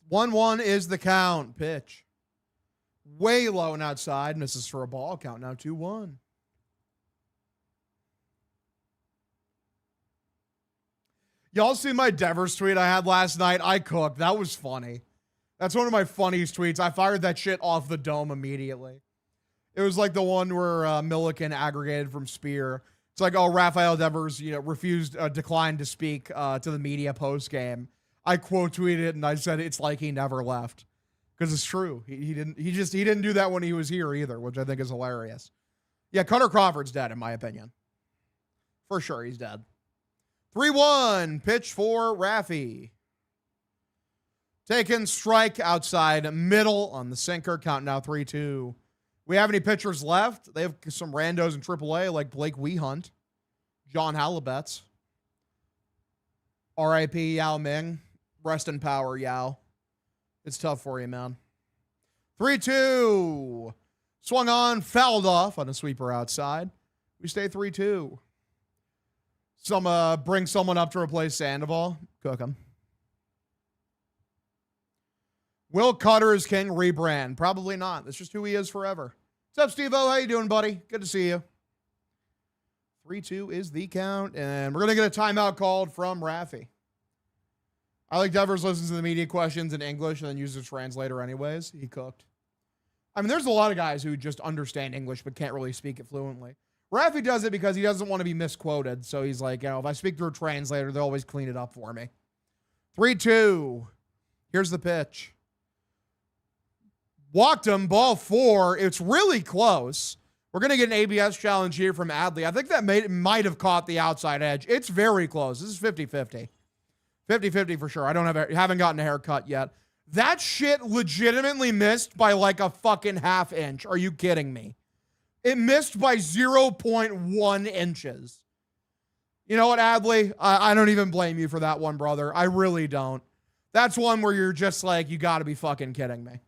One is the count. Pitch. Way low and outside. Misses for a ball. Count now 2-1. Y'all see my Devers tweet I had last night? I cooked. That was funny. That's one of my funniest tweets. I fired that shit off the dome immediately. It was like the one where Milliken aggregated from Spear. It's like, oh, Rafael Devers, declined to speak to the media post game. I quote tweeted it and I said it's like he never left, because it's true. He didn't do that when he was here either, which I think is hilarious. Yeah, Cutter Crawford's dead in my opinion. For sure, he's dead. 3-1, pitch for Raffy. Taken, strike outside middle on the sinker. Count now 3-2. We have any pitchers left? They have some randos in AAA like Blake Wehunt, John Halibets, R.I.P. Yao Ming. Rest in power, Yao. It's tough for you, man. 3-2. Swung on, fouled off on a sweeper outside. We stay 3-2. Bring someone up to replace Sandoval. Cook him. Will Cutter is king rebrand? Probably not. That's just who he is forever. What's up, Steve-O? How you doing, buddy? Good to see you. 3-2 is the count, and we're going to get a timeout called from Raffy. I like Devers listens to the media questions in English and then uses a translator anyways. He cooked. I mean, there's a lot of guys who just understand English but can't really speak it fluently. Raffy does it because he doesn't want to be misquoted. So he's like, if I speak through a translator, they'll always clean it up for me. 3-2. Here's the pitch. Walked him, ball 4. It's really close. We're going to get an ABS challenge here from Adley. I think that might have caught the outside edge. It's very close. This is 50-50. 50-50 for sure. I haven't gotten a haircut yet. That shit legitimately missed by like a fucking half inch. Are you kidding me? It missed by 0.1 inches. You know what, Adley? I don't even blame you for that one, brother. I really don't. That's one where you're just like, you got to be fucking kidding me.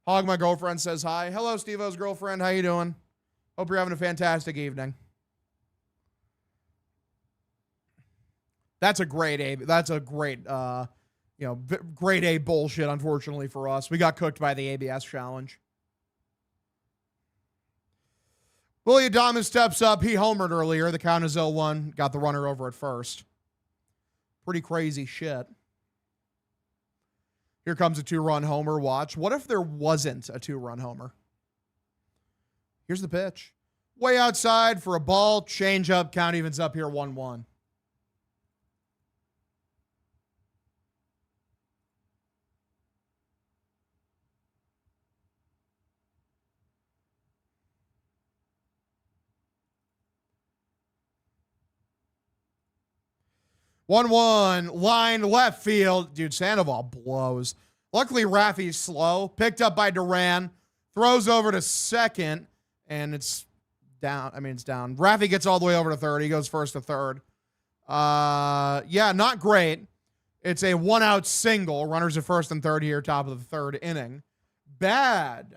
Hog, my girlfriend, says hi. Hello, Steve-O's girlfriend. How you doing? Hope you're having a fantastic evening. That's a great A. That's a great, grade A bullshit, unfortunately for us. We got cooked by the ABS challenge. Willie Adames steps up. He homered earlier. The count is 0-1. Got the runner over at first. Pretty crazy shit. Here comes a 2-run homer. Watch. What if there wasn't a 2-run homer? Here's the pitch. Way outside for a ball. Change up. Count evens up here 1-1. 1-1, line left field. Dude, Sandoval blows. Luckily, Raffy's slow. Picked up by Duran. Throws over to second, and it's down. I mean, it's down. Raffy gets all the way over to third. He goes first to third. Yeah, not great. It's a one-out single. Runners at first and third here, top of the third inning. Bad.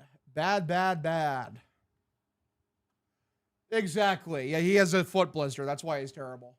Exactly. Yeah, he has a foot blister. That's why he's terrible.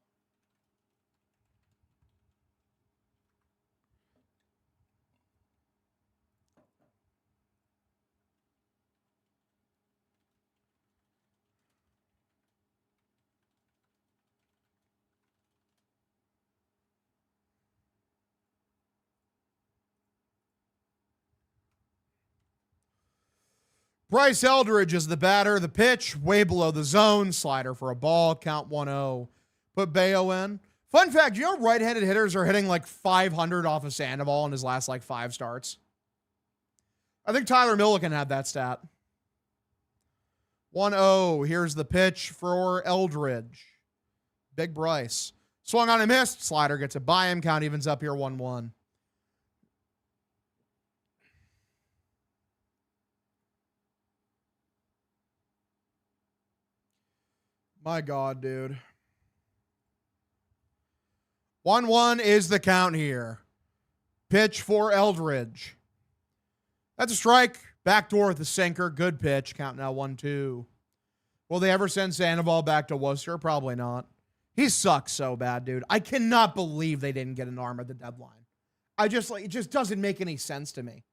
Bryce Eldridge is the batter. The pitch, way below the zone. Slider for a ball. Count 1-0. Put Bayo in. Fun fact, you know right-handed hitters are hitting like 500 off of Sandoval in his last like 5 starts? I think Tyler Milliken had that stat. 1-0. Here's the pitch for Eldridge. Big Bryce. Swung on and missed. Slider gets it by him. Count evens up here 1-1. My God, dude. 1-1 is the count here. Pitch for Eldridge. That's a strike. Backdoor with the sinker. Good pitch. Count now 1-2. Will they ever send Sandoval back to Worcester? Probably not. He sucks so bad, dude. I cannot believe they didn't get an arm at the deadline. It just doesn't make any sense to me.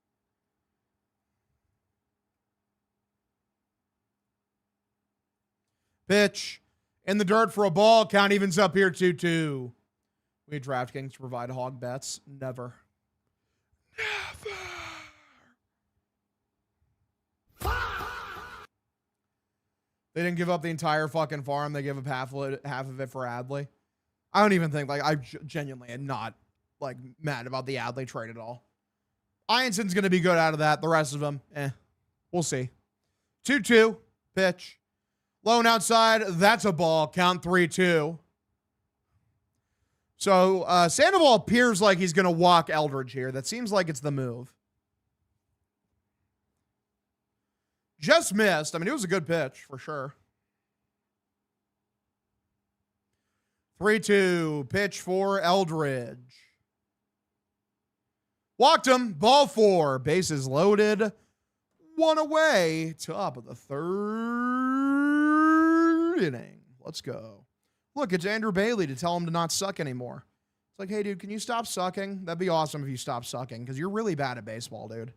Pitch in the dirt for a ball. Count evens up here 2-2. We DraftKings provide hog bets. Never. They didn't give up the entire fucking farm. They gave up half of it for Adley. I don't even think, like, I genuinely am not, like, mad about the Adley trade at all. Ianson's going to be good out of that. The rest of them, we'll see. 2-2. Pitch. Low and outside. That's a ball. Count 3-2. So Sandoval appears like he's going to walk Eldridge here. That seems like it's the move. Just missed. I mean, it was a good pitch for sure. 3-2. Pitch for Eldridge. Walked him. Ball 4. Bases loaded. 1 away. Top of the 3rd inning. Let's go. Look, it's Andrew Bailey to tell him to not suck anymore. It's like, hey, dude, can you stop sucking? That'd be awesome if you stop sucking because you're really bad at baseball, dude.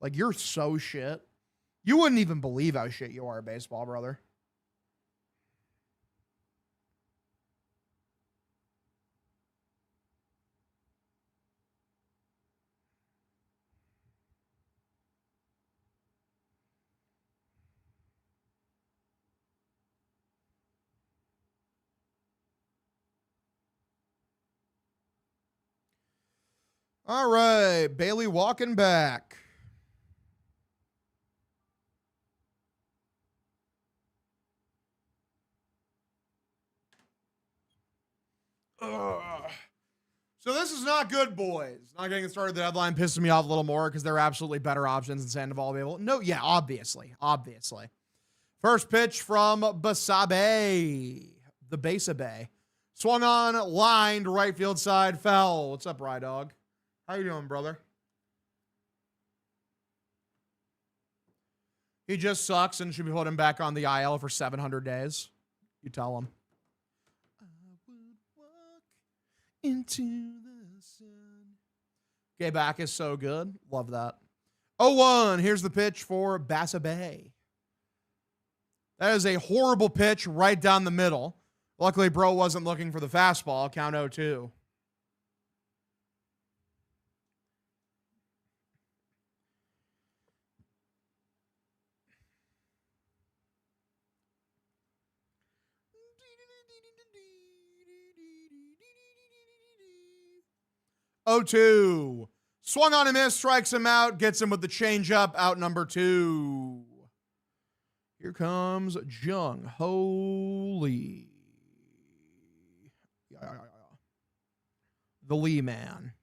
Like, you're so shit. You wouldn't even believe how shit you are at baseball, brother. All right, Bailey walking back. So this is not good, boys. Not getting started the deadline pisses me off a little more because there are absolutely better options than Sandoval available. No, yeah, obviously. First pitch from Basabe, the Basabe. Swung on, lined, right field side, foul. What's up, Rye Dog? How you doing, brother? He just sucks and should be put him back on the IL for 700 days. You tell him. I would walk into the sun. Gay back is so good. Love that. 0-1. Here's the pitch for Basabe. That is a horrible pitch right down the middle. Luckily, bro wasn't looking for the fastball. Count 0-2. Oh, 2. Swung on and missed, strikes him out, gets him with the changeup, out number 2. Here comes Jung Ho Lee. the Lee man.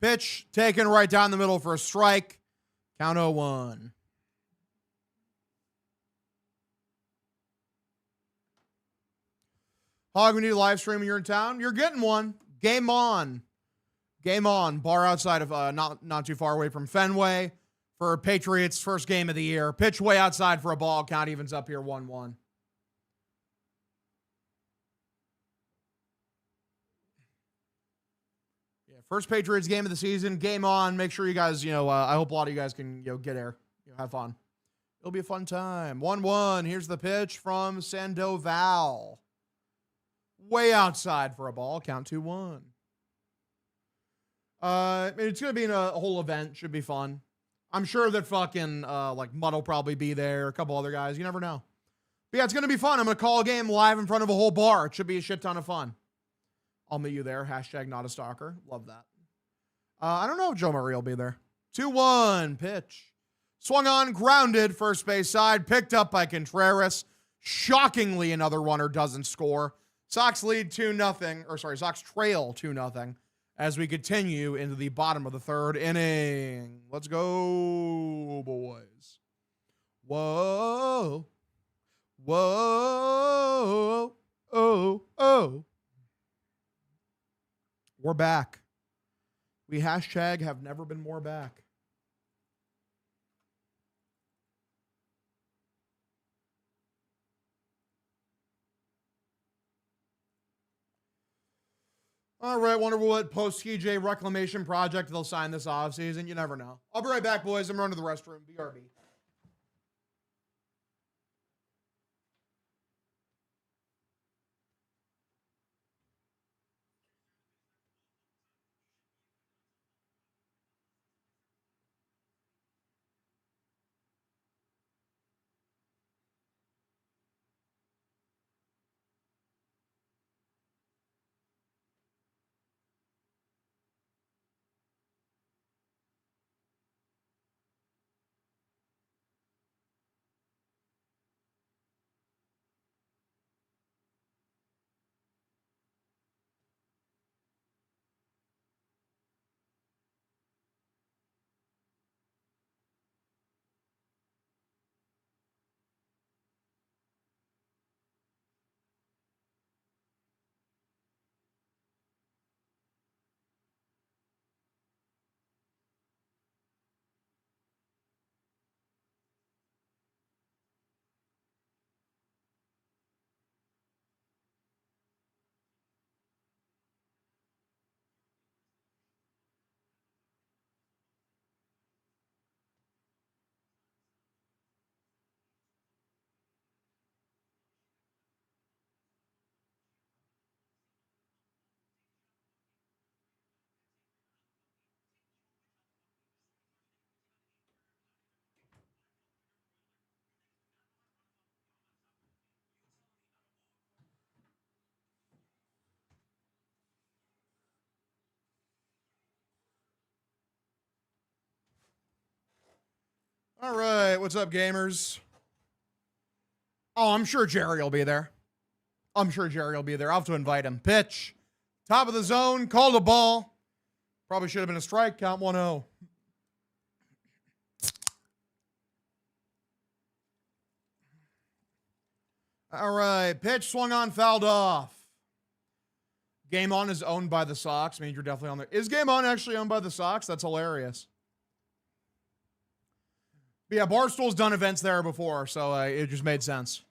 Pitch taken right down the middle for a strike. Count 0-1. Hog, we need a live stream when you're in town. You're getting one. Game on. Game on. Bar outside of not too far away from Fenway for Patriots' first game of the year. Pitch way outside for a ball. Count evens up here 1-1. First Patriots game of the season. Game on. Make sure you guys, I hope a lot of you guys can, get there. Have fun. It'll be a fun time. 1-1. Here's the pitch from Sandoval. Way outside for a ball. Count 2-1. It's going to be a whole event. Should be fun. I'm sure that fucking, Mudd will probably be there. A couple other guys. You never know. But yeah, it's going to be fun. I'm going to call a game live in front of a whole bar. It should be a shit ton of fun. I'll meet you there. Hashtag not a stalker. Love that. I don't know if Joe Murray will be there. 2-1 pitch. Swung on, grounded, first base side. Picked up by Contreras. Shockingly, another runner doesn't score. Sox lead 2-0. Sox trail 2-0 as we continue into the bottom of the third inning. Let's go, boys. Whoa. Whoa. Oh. We're back. We hashtag have never been more back. All right, wonder what post-TJ reclamation project they'll sign this offseason. You never know. I'll be right back, boys. I'm running to the restroom. BRB. All right, what's up, gamers? Oh, I'm sure Jerry will be there. I'll have to invite him. Pitch. Top of the zone. Called a ball. Probably should have been a strike. Count 1-0. All right. Pitch swung on, fouled off. Game On is owned by the Sox. Means you're definitely on there. Is Game On actually owned by the Sox? That's hilarious. But yeah, Barstool's done events there before, so it just made sense.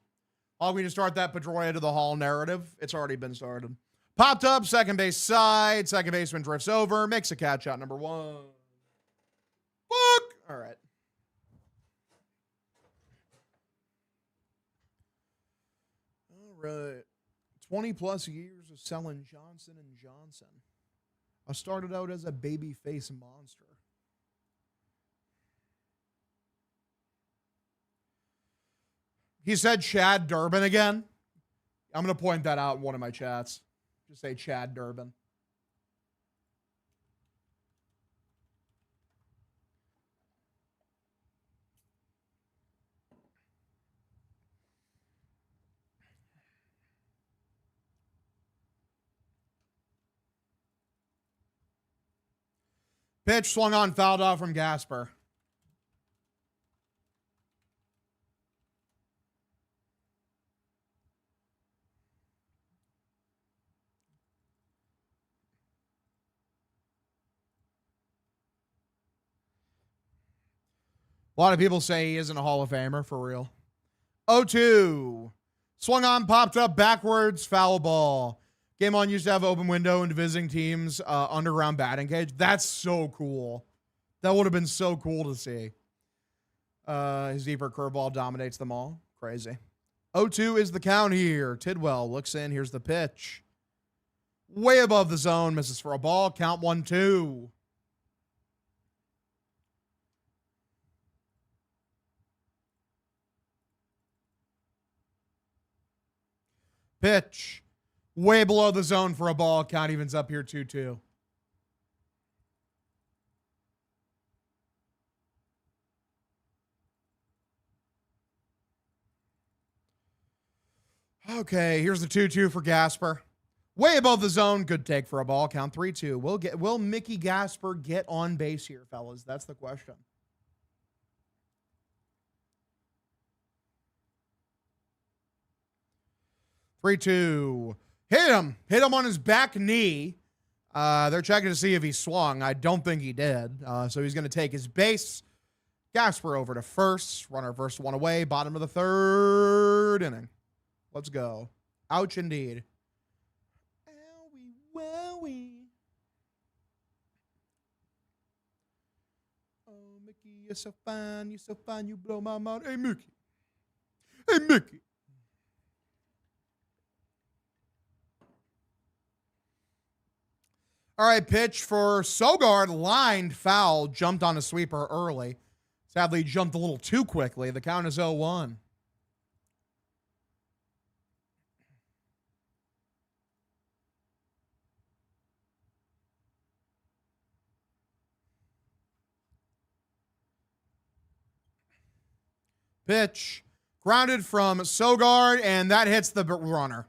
All we need to start that Pedroia to the Hall narrative. It's already been started. Popped up, second base side. Second baseman drifts over, makes a catch out, number 1. Fuck! All right. All right. 20 plus years of selling Johnson & Johnson. I started out as a baby face monster. He said Chad Durbin again. I'm going to point that out in one of my chats. Just say Chad Durbin. Pitch swung on, fouled off from Gasper. A lot of people say he isn't a Hall of Famer, for real. 0-2. Swung on, popped up, backwards, foul ball. Game on used to have open window into visiting teams' underground batting cage. That's so cool. That would have been so cool to see. His deeper curveball dominates them all. Crazy. 0-2 is the count here. Tidwell looks in. Here's the pitch. Way above the zone. Misses for a ball. Count 1-2. Pitch. Way below the zone for a ball. Count evens up here 2-2. Okay, here's the 2-2 for Gasper. Way above the zone. Good take for a ball. Count 3-2. Will Mickey Gasper get on base here, fellas? That's the question. Three, two. Hit him. Hit him on his back knee. They're checking to see if he swung. I don't think he did. So he's going to take his base. Gasper over to first. Runner first one away. Bottom of the third inning. Let's go. Ouch indeed. Owie, wowie. Oh, Mickey, you're so fine. You're so fine. You blow my mind. Hey, Mickey. Hey, Mickey. All right, pitch for Sogard, lined foul, jumped on a sweeper early. Sadly, jumped a little too quickly. The count is 0-1. Pitch, grounded from Sogard, and that hits the runner.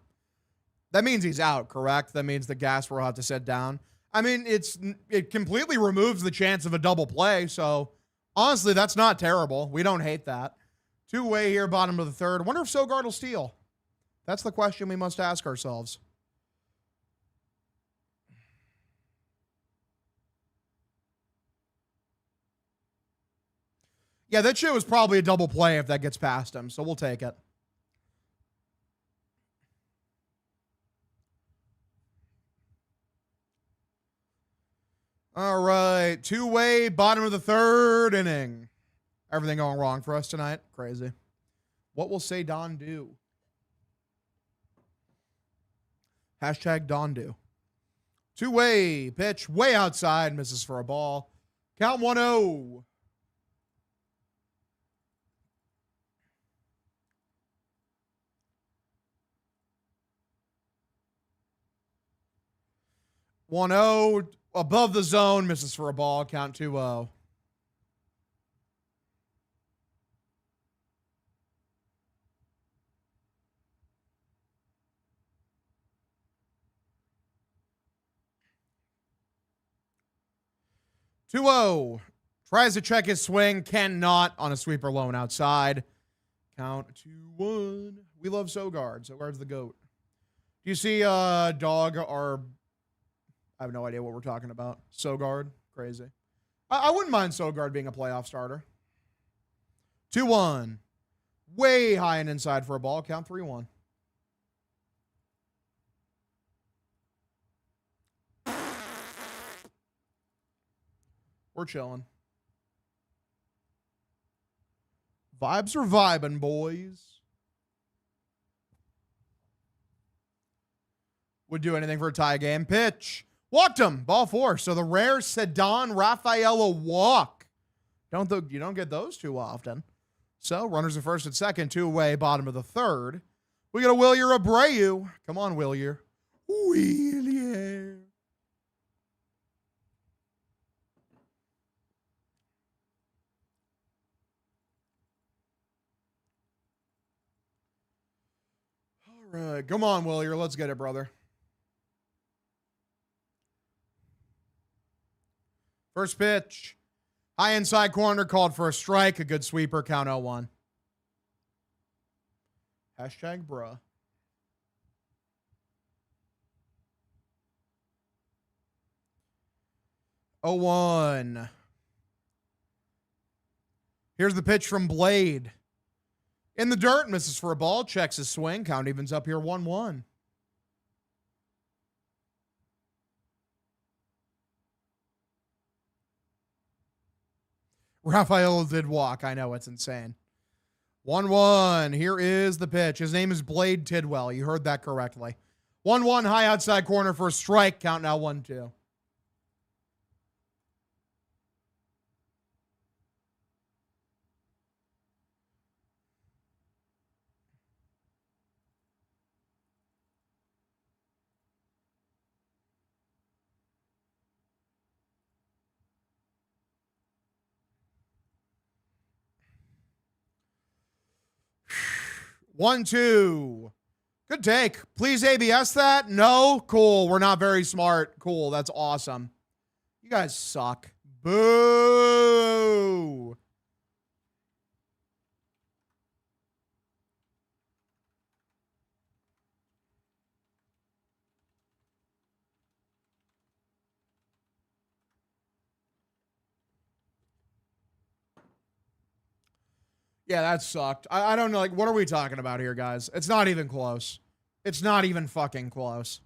That means he's out, correct? That means the Gasper will have to sit down. I mean, it completely removes the chance of a double play, so honestly, that's not terrible. We don't hate that. Two-way here, bottom of the third. Wonder if Sogard will steal. That's the question we must ask ourselves. Yeah, that shit was probably a double play if that gets past him, so we'll take it. All right, two-way, bottom of the third inning. Everything going wrong for us tonight. Crazy. What will say Don do? Hashtag Don do. Two-way, pitch way outside, misses for a ball. Count 1-0. Above the zone, misses for a ball. Count 2-0. Tries to check his swing. Cannot on a sweeper lone outside. Count 2-1. We love Sogard. Sogard's the GOAT. Do you see Dog or... I have no idea what we're talking about. Sogard. Crazy. I wouldn't mind Sogard being a playoff starter. 2-1. Way high and inside for a ball. Count 3-1. We're chilling. Vibes are vibing, boys. Would do anything for a tie game. Pitch. Walked him. Ball 4. So the rare Cedon Rafaela walk. You don't get those too often. So runners at first and second. Two away. Bottom of the third. We got a Wilyer Abreu. Come on, Wilyer. William. All right, come on, Willier. Let's get it, brother. First pitch. High inside corner, called for a strike. A good sweeper, count 0-1. Hashtag bruh. Oh, 1. Here's the pitch from Blade. In the dirt, misses for a ball, checks his swing. Count evens up here 1-1. Rafael did walk. I know, it's insane. 1-1. Here is the pitch. His name is Blade Tidwell. You heard that correctly. 1-1, high outside corner for a strike. Count now 1-2. One, two. Good take. Please ABS that. No? Cool. We're not very smart. Cool. That's awesome. You guys suck. Boo. Yeah, that sucked. I don't know. Like, what are we talking about here, guys? It's not even close. It's not even fucking close.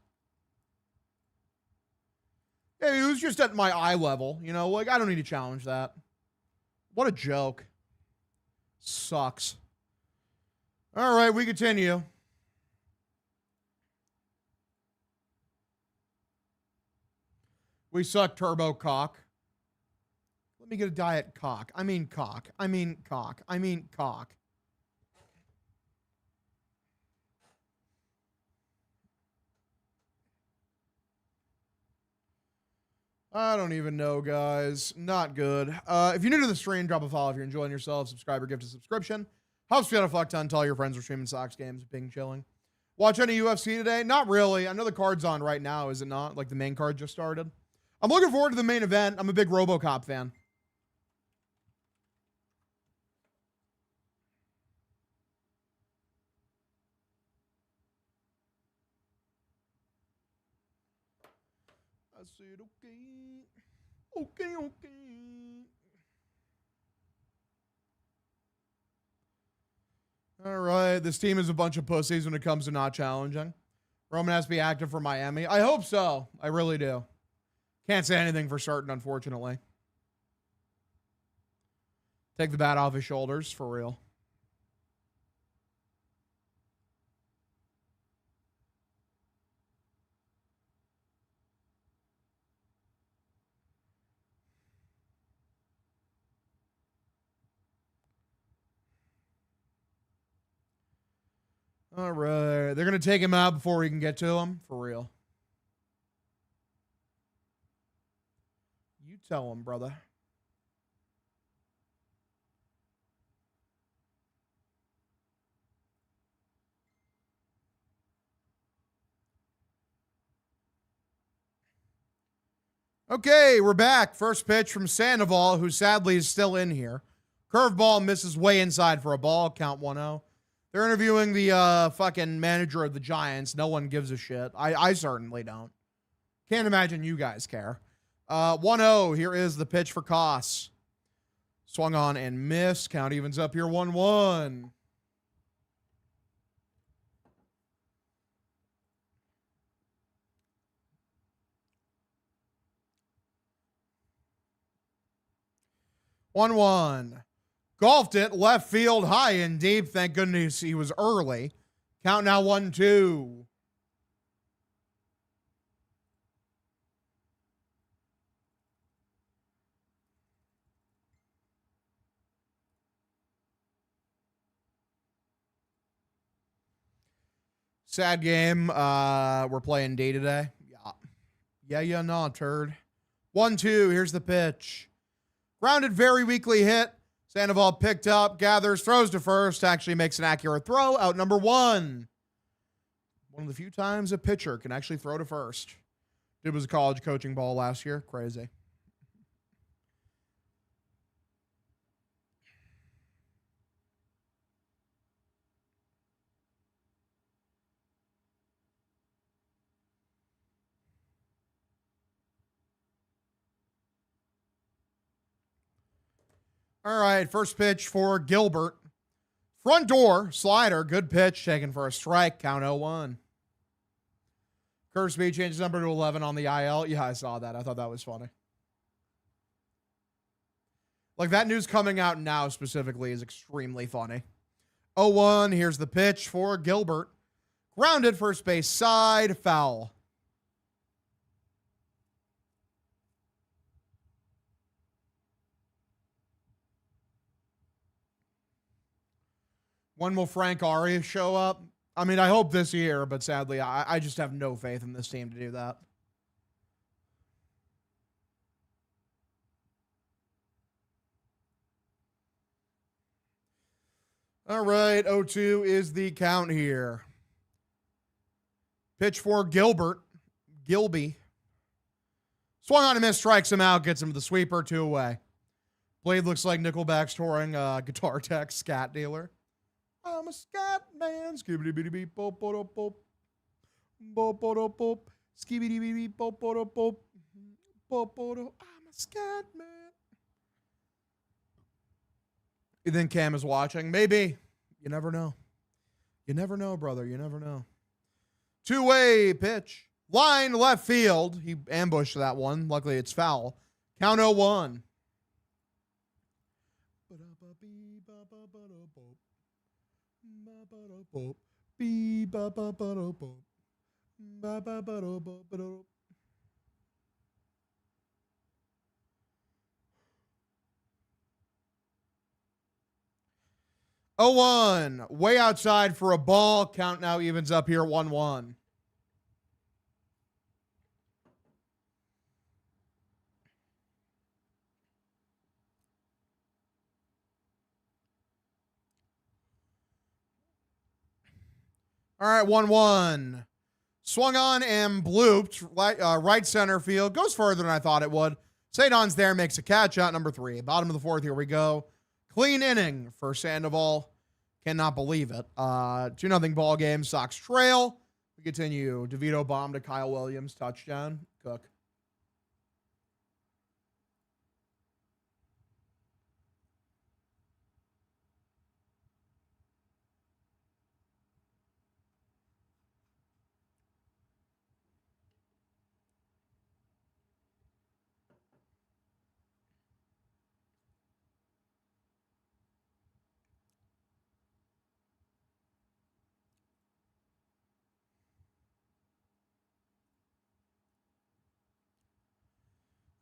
Hey, it was just at my eye level. You know, like, I don't need to challenge that. What a joke. Sucks. All right, we continue. We suck, Turbo Cock. Let me get a diet cock. I mean cock. I mean cock. I mean cock. I don't even know, guys. Not good. If you're new to the stream, drop a follow if you're enjoying yourself. Subscribe or gift a subscription. Helps me out a fuck ton. Tell your friends we're streaming Sox games, being chilling. Watch any UFC today? Not really. I know the card's on right now, is it not? Like the main card just started. I'm looking forward to the main event. I'm a big RoboCop fan. I said, okay. Okay. All right. This team is a bunch of pussies when it comes to not challenging. Roman has to be active for Miami. I hope so. I really do. Can't say anything for certain, unfortunately. Take the bat off his shoulders, for real. All right. They're going to take him out before we can get to him, for real. You tell him, brother. Okay, we're back. First pitch from Sandoval, who sadly is still in here. Curveball misses way inside for a ball. Count 1-0. They're interviewing the fucking manager of the Giants. No one gives a shit. I certainly don't. Can't imagine you guys care. 1-0. Here is the pitch for Koss. Swung on and missed. Count evens up here 1-1. Golfed it left field high and deep. Thank goodness he was early. Count now 1-2. Sad game. We're playing D today. Yeah, no, turd. 1-2. Here's the pitch. Grounded, very weakly hit. Sandoval picked up, gathers, throws to first, actually makes an accurate throw. Out number 1. One of the few times a pitcher can actually throw to first. It was a college coaching ball last year. Crazy. All right, first pitch for Gilbert. Front door, slider, good pitch, taken for a strike, count 0-1. Kirby changes number to 11 on the IL. Yeah, I saw that. I thought that was funny. Like, that news coming out now specifically is extremely funny. 0-1, here's the pitch for Gilbert. Grounded, first base side, foul. When will Frank Arias show up? I mean, I hope this year, but sadly, I just have no faith in this team to do that. All right, 0-2 is the count here. Pitch for Gilbert. Gilby. Swung on and missed, strikes him out, gets him to the sweeper, 2 away. Blade looks like Nickelback's touring guitar tech scat dealer. I'm a scat man. Skibidi bitty beep bop bop bop. Bop bop bop. Skibidi beep bop bop bop. Bop bop. I'm a scat man. You think Cam is watching? Maybe. You never know. You never know, brother. You never know. 2-way pitch. Line left field. He ambushed that one. Luckily, it's foul. Count 0-1. Oh, 1. Way outside for a ball. Count now evens up here 1-1. All right, 1-1. Swung on and blooped. Right center field. Goes further than I thought it would. Sadon's there, makes a catch out. Number 3. Bottom of the 4th, here we go. Clean inning for Sandoval. Cannot believe it. 2-0 ball game. Sox trail. We continue. DeVito bomb to Kyle Williams. Touchdown. Cook.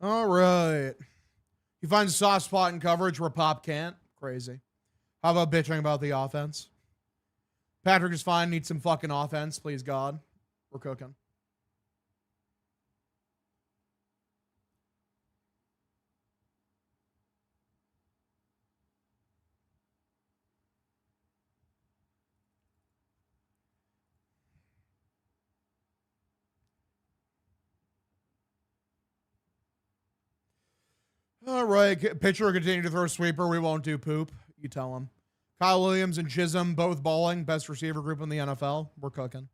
All right. He finds a soft spot in coverage where Pop can't. Crazy. How about bitching about the offense? Patrick is fine. Needs some fucking offense. Please, God. We're cooking. All right. Pitcher will continue to throw sweeper. We won't do poop. You tell him. Kyle Williams and Chisholm both balling. Best receiver group in the NFL. We're cooking.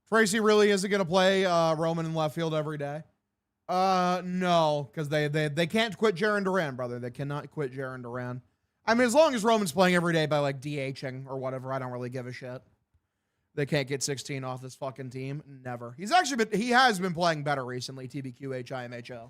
Tracy really isn't going to play Roman in left field every day. No, because they can't quit Jaron Duran, brother. They cannot quit Jaron Duran. I mean, as long as Roman's playing every day by like DHing or whatever, I don't really give a shit. They can't get 16 off this fucking team. Never. He has been playing better recently. TBQH IMHO.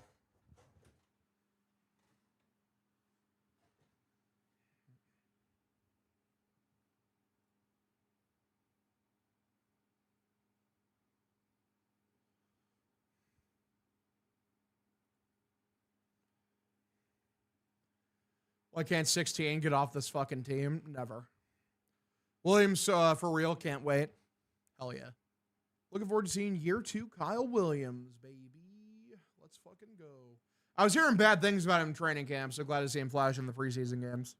Why can't 16 get off this fucking team? Never. Williams, for real, can't wait. Hell yeah. Looking forward to seeing year 2 Kyle Williams, baby. Let's fucking go. I was hearing bad things about him in training camp, so glad to see him flash in the preseason games.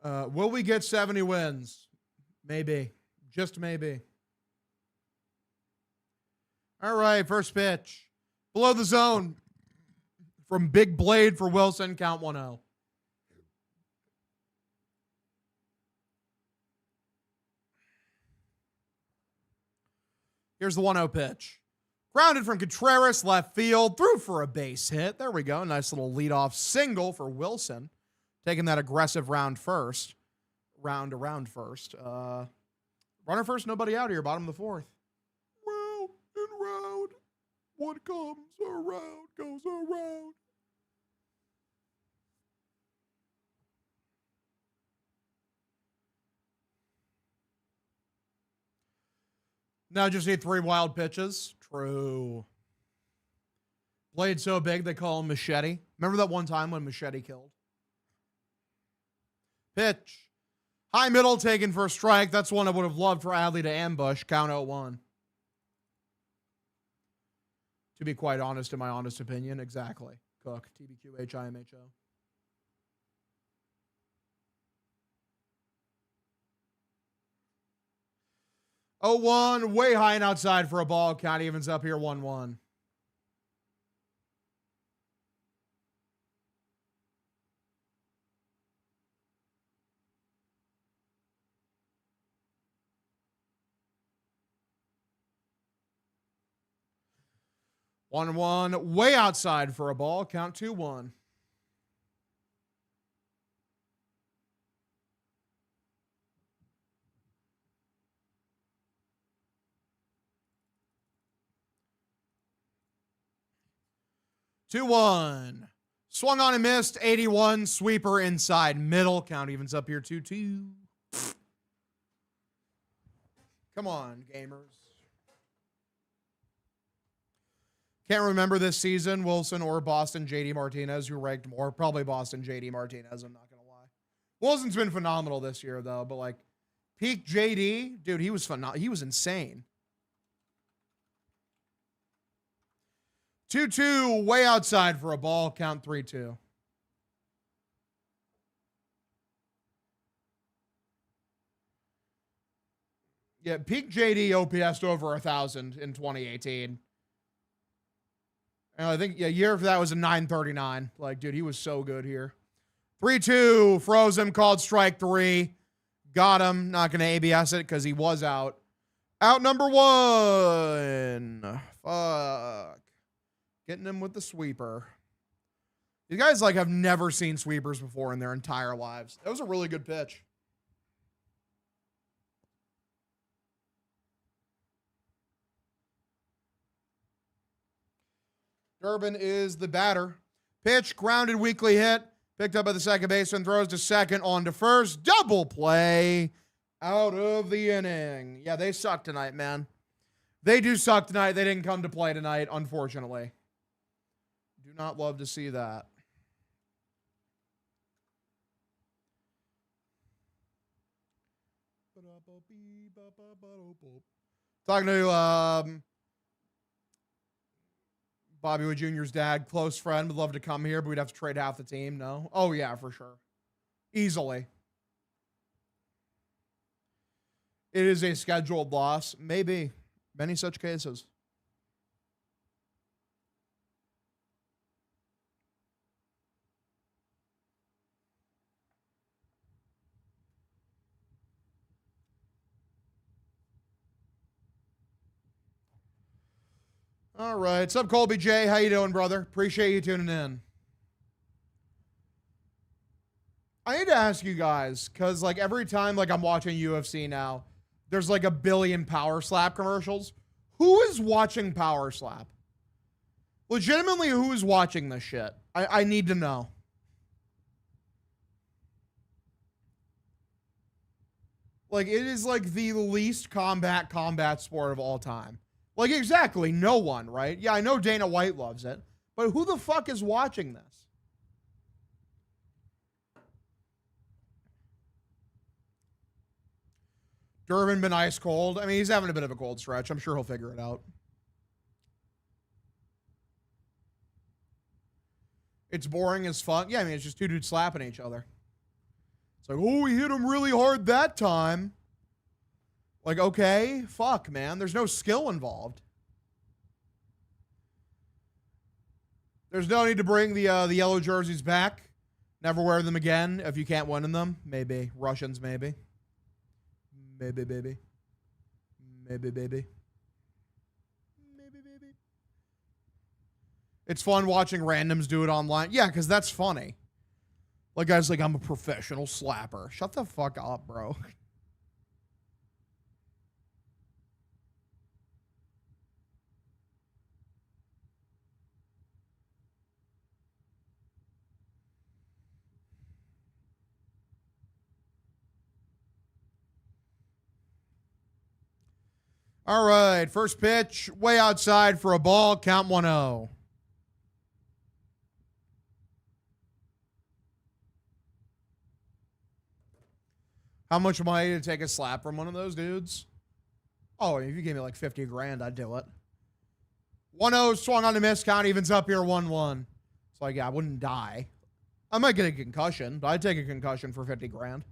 Will we get 70 wins? Maybe. Just maybe. All right, first pitch. Below the zone. From Big Blade for Wilson, count 1-0. Here's the 1-0 pitch. Grounded from Contreras, left field, threw for a base hit. There we go. Nice little leadoff single for Wilson. Taking that aggressive round first. Round around first. Runner first, nobody out here. Bottom of the 4th. Round and round. What comes around goes around. Now just need 3 wild pitches. True. Blade so big they call him Machete. Remember that one time when Machete killed? Pitch. High middle taken for a strike. That's one I would have loved for Adley to ambush. Count 0-1. To be quite honest, in my honest opinion, exactly. Cook. TBQ HIMHO. Oh, 1, way high and outside for a ball. Count evens up here, 1-1. One, way outside for a ball. Count 2-1. Two, 1. Swung on and missed. 81. Sweeper inside middle. Count evens up here, 2-2. Come on, gamers. Can't remember this season, Wilson or Boston JD Martinez, who ranked more. Probably Boston JD Martinez, I'm not going to lie. Wilson's been phenomenal this year, though. But, like, peak JD, dude, he was phenomenal. He was insane. 2-2, way outside for a ball. Count 3-2. Yeah, peak JD OPS over 1,000 in 2018. And I think, yeah, year for that was a 939. Like, dude, he was so good here. 3-2, froze him, called strike 3. Got him. Not going to ABS it because he was out. Out number 1. Fuck. Getting him with the sweeper. These guys, like, have never seen sweepers before in their entire lives. That was a really good pitch. Durbin is the batter. Pitch, grounded, weakly hit. Picked up by the second baseman, throws to second, on to first. Double play out of the inning. Yeah, they suck tonight, man. They do suck tonight. They didn't come to play tonight, unfortunately. Do not love to see that. Talking to Bobby Wood Jr.'s dad, close friend, would love to come here, but we'd have to trade half the team. No? Oh, yeah, for sure. Easily. It is a scheduled loss. Maybe. Many such cases. All right. What's up, Colby J? How you doing, brother? Appreciate you tuning in. I need to ask you guys, because, like, every time, like, I'm watching UFC now, there's, like, a billion Power Slap commercials. Who is watching Power Slap? Legitimately, who is watching this shit? I need to know. Like, it is, like, the least combat sport of all time. Like, exactly, no one, right? Yeah, I know Dana White loves it, But who the fuck is watching this? Durbin been ice cold. I mean, he's having a bit of a cold stretch. I'm sure he'll figure it out. It's boring as fuck. Yeah, I mean, it's just two dudes slapping each other. It's like, oh, we hit him really hard that time. Like, okay, fuck, man. There's no skill involved. There's no need to bring the yellow jerseys back. Never wear them again if you can't win in them. Maybe. Russians, maybe. Maybe, baby. Maybe, baby. Maybe, baby. It's fun watching randoms do it online. Yeah, because that's funny. Like, guys, like, I'm a professional slapper. Shut the fuck up, bro. All right, first pitch, way outside for a ball, count 1-0. How much money to take a slap from one of those dudes? Oh, if you gave me like 50 grand, I'd do it. 1-0, swung on the miss, count evens up here, 1-1. It's like, yeah, I wouldn't die. I might get a concussion, but I'd take a concussion for 50 grand.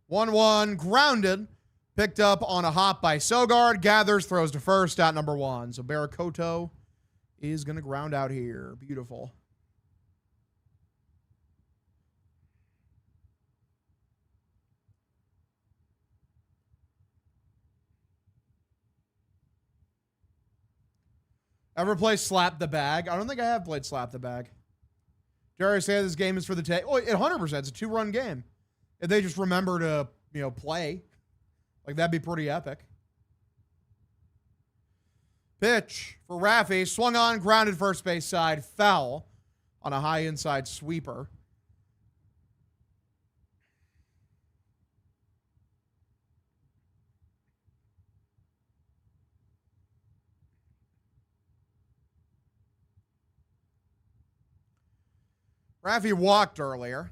One, grounded. Picked up on a hop by Sogard. Gathers, throws to first, out number 1. So Barakoto is going to ground out here. Beautiful. Ever play Slap the Bag? I don't think I have played Slap the Bag. Jerry said this game is for the take. Oh, 100%. It's a 2-run game. If they just remember to, play, like, that'd be pretty epic. Pitch for Raffy. Swung on, grounded first base side. Foul on a high inside sweeper. Raffy walked earlier.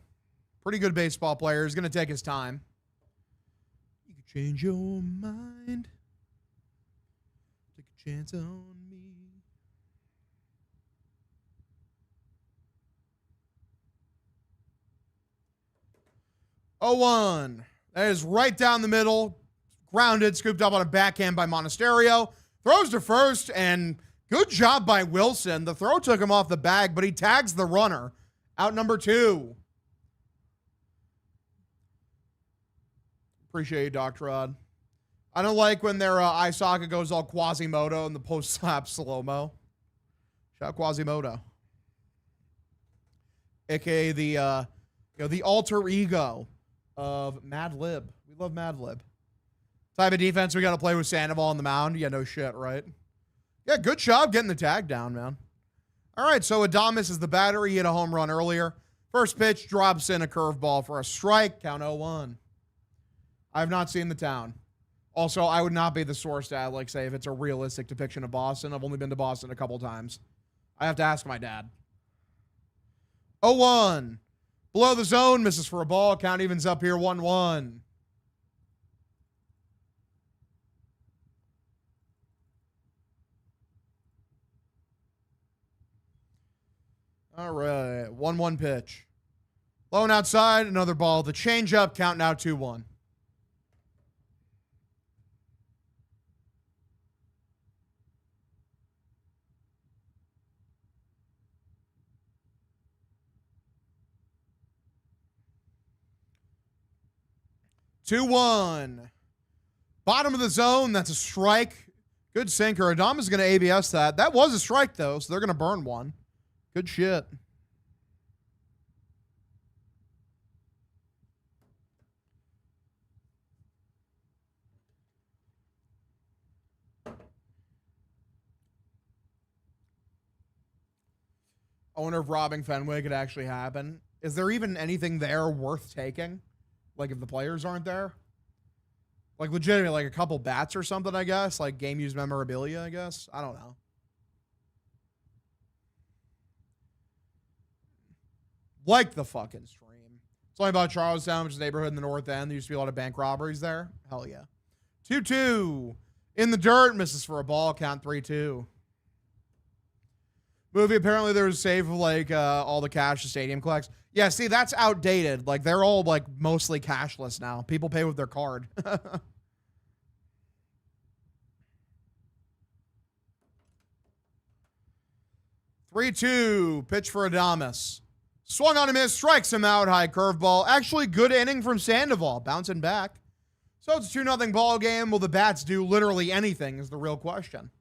Pretty good baseball player. He's going to take his time. You can change your mind. Take a chance on me. 0-1. That is right down the middle. Grounded, scooped up on a backhand by Monasterio. Throws to first, and good job by Wilson. The throw took him off the bag, but he tags the runner. Out number 2. Appreciate you, Dr. Rod. I don't like when their eye socket goes all Quasimodo in the post-slap slow-mo. Shout out Quasimodo. AKA the alter ego of Mad Lib. We love Mad Lib. Type of defense we got to play with Sandoval on the mound. Yeah, no shit, right? Yeah, good job getting the tag down, man. All right, so Adames is the batter. He hit a home run earlier. First pitch drops in a curveball for a strike. Count 0-1. I have not seen the town. Also, I would not be the source to say if it's a realistic depiction of Boston. I've only been to Boston a couple times. I have to ask my dad. 0-1. Below the zone, misses for a ball. Count evens up here, 1-1. All right, 1-1 pitch. Low and outside, another ball. The changeup, count now 2-1. Bottom of the zone, that's a strike. Good sinker. Adama's going to ABS that. That was a strike, though, so they're going to burn one. Good shit. I wonder if robbing Fenway could actually happen. Is there even anything there worth taking? Like, if the players aren't there? Like legitimately, like a couple bats or something, I guess. Like game used memorabilia, I guess. I don't know. Like the fucking stream. It's only about Charlestown, which is a neighborhood in the North End. There used to be a lot of bank robberies there. Hell yeah. 2-2. In the dirt, misses for a ball. Count 3-2. Movie, apparently there was a save of like all the cash the stadium collects. Yeah, see, that's outdated. Like they're all like mostly cashless now. People pay with their card. 3-2. Pitch for Adames. Swung on a miss, strikes him out. High curveball. Actually, good inning from Sandoval. Bouncing back. So it's a 2-0 ball game. Will the bats do literally anything is the real question.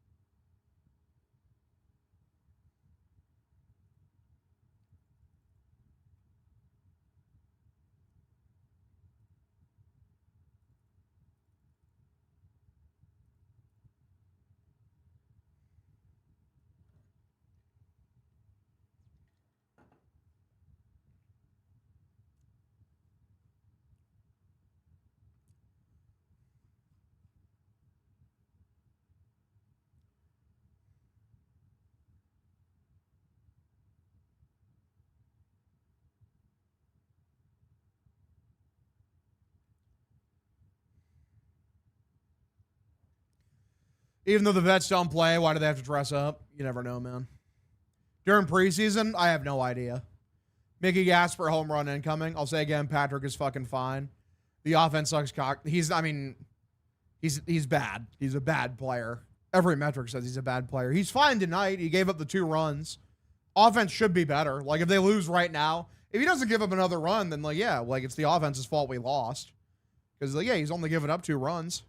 Even though the vets don't play, why do they have to dress up? You never know, man. During preseason, I have no idea. Mickey Gasper, home run incoming. I'll say again, Patrick is fucking fine. The offense sucks cock. He's bad. He's a bad player. Every metric says he's a bad player. He's fine tonight. He gave up the 2 runs. Offense should be better. Like, if they lose right now, if he doesn't give up another run, then, like, yeah, like, it's the offense's fault we lost. Because, like, yeah, he's only given up 2 runs.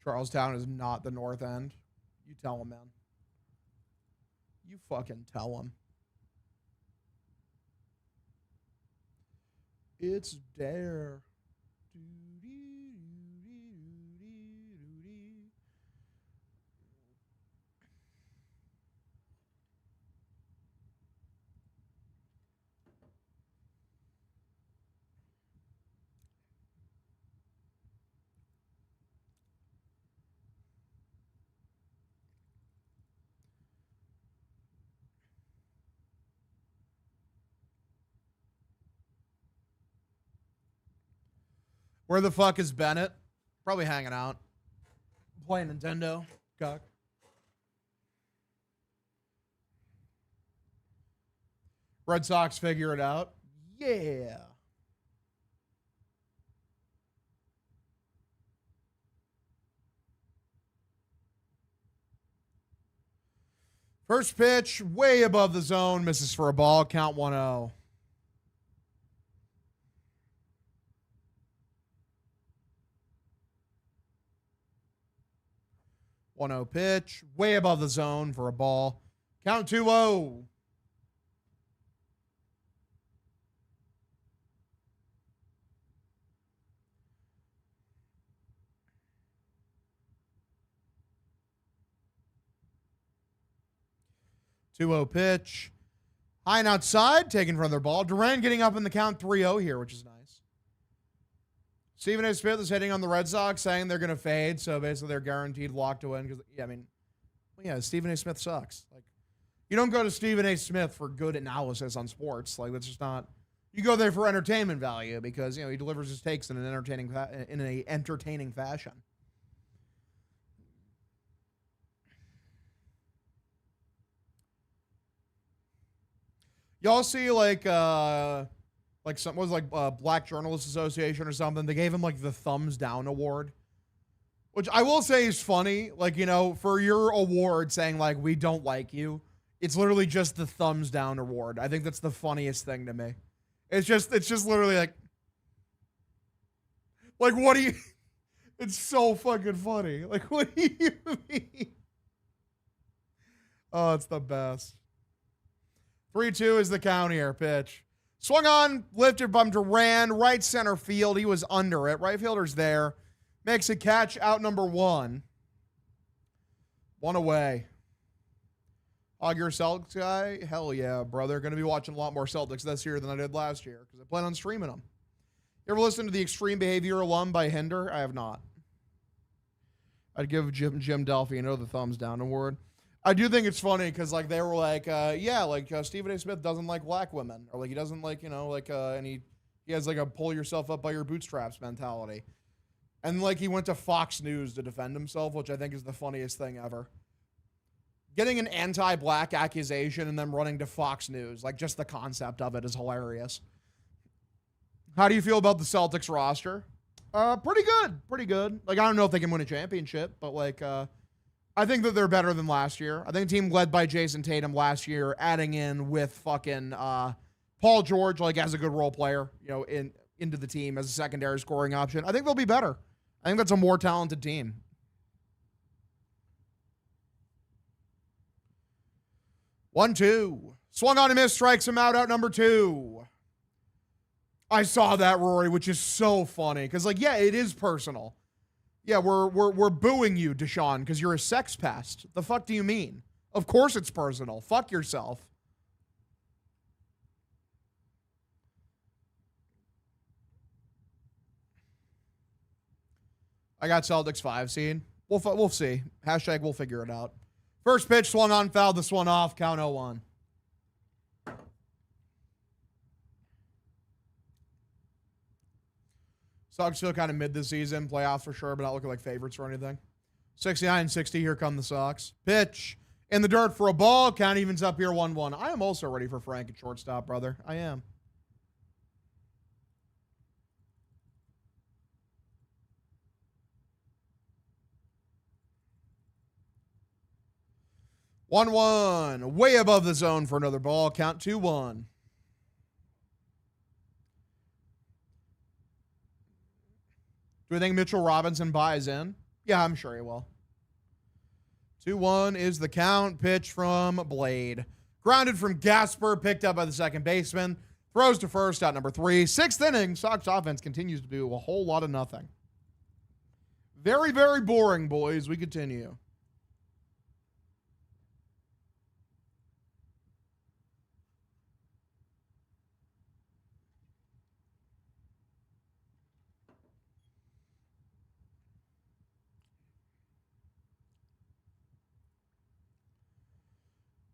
Charlestown is not the North End. You tell him, man. You fucking tell him. It's there. Where the fuck is Bennett? Probably hanging out. Playing Nintendo. Cock. Red Sox figure it out. Yeah. First pitch, way above the zone. Misses for a ball. Count 1-0. 1-0 pitch, way above the zone for a ball. Count 2-0. Pitch. High and outside, taken from their ball. Duran getting up in the count 3-0 here, which is nice. Stephen A. Smith is hitting on the Red Sox, saying they're going to fade, so basically they're guaranteed locked to win. Because, yeah, I mean, well, yeah, Stephen A. Smith sucks. Like, you don't go to Stephen A. Smith for good analysis on sports. Like, that's just not. You go there for entertainment value because, you know, he delivers his takes in an entertaining fashion. Y'all see like some was like Black Journalists Association or something. They gave him like the thumbs down award, which I will say is funny. Like, you know, for your award saying like we don't like you, it's literally just the thumbs down award. I think that's the funniest thing to me. It's just literally like what do you? It's so fucking funny. Like, what do you mean? Oh, it's the best. 3-2 is the count here. Pitch. Swung on, lifted by Duran, right center field. He was under it. Right fielder's there. Makes a catch, out number 1. One away. Hog, you're a Celtics guy? Hell yeah, brother. Going to be watching a lot more Celtics this year than I did last year because I plan on streaming them. You ever listen to the Extreme Behavior Alum by Hinder? I have not. I'd give Jim Delphino the thumbs down award. I do think it's funny because like they were like, Stephen A. Smith doesn't like black women, or like he doesn't like, and he has like a pull yourself up by your bootstraps mentality. And like he went to Fox News to defend himself, which I think is the funniest thing ever. Getting an anti-black accusation and then running to Fox News, like just the concept of it is hilarious. How do you feel about the Celtics roster? Pretty good. Like I don't know if they can win a championship, but like I think that they're better than last year. I think the team led by Jason Tatum last year, adding in with fucking Paul George like as a good role player, into the team as a secondary scoring option. I think they'll be better. I think that's a more talented team. 1-2. Swung on and missed, strikes him out number 2. I saw that, Rory, which is so funny. Because, like, yeah, it is personal. Yeah, we're booing you, Deshaun, because you're a sex pest. The fuck do you mean? Of course it's personal. Fuck yourself. I got Celtics 5 seed. We'll see. Hashtag we'll figure it out. First pitch, swung on, fouled this one off. Count 0-1. Sox still kind of mid this season. Playoffs for sure, but not looking like favorites or anything. 69-60. Here come the Sox. Pitch in the dirt for a ball. Count evens up here 1-1. I am also ready for Frank at shortstop, brother. I am. One, way above the zone for another ball. Count 2-1. Do we think Mitchell Robinson buys in? Yeah, I'm sure he will. 2-1 is the count. Pitch from Blade. Grounded from Gasper, picked up by the second baseman. Throws to first, out number 3. 6th inning, Sox offense continues to do a whole lot of nothing. Very, very boring, boys. We continue.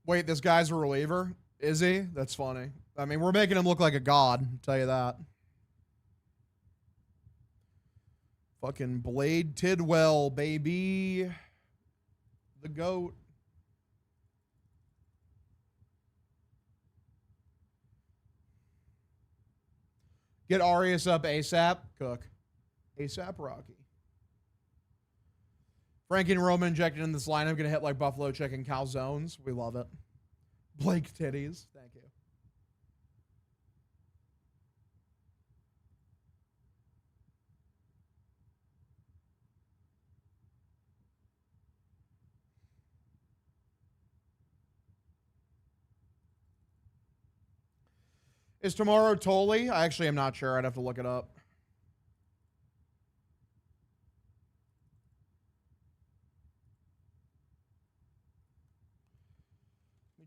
Wait, this guy's a reliever? Is he? That's funny. I mean, we're making him look like a god, I'll tell you that. Fucking Blade Tidwell, baby. The GOAT. Get Arias up ASAP. Cook. ASAP Rocky. Frankie and Roman injected in this lineup. Going to hit like buffalo chicken calzones. We love it. Blake titties. Thank you. Is tomorrow Tolly? I actually am not sure. I'd have to look it up.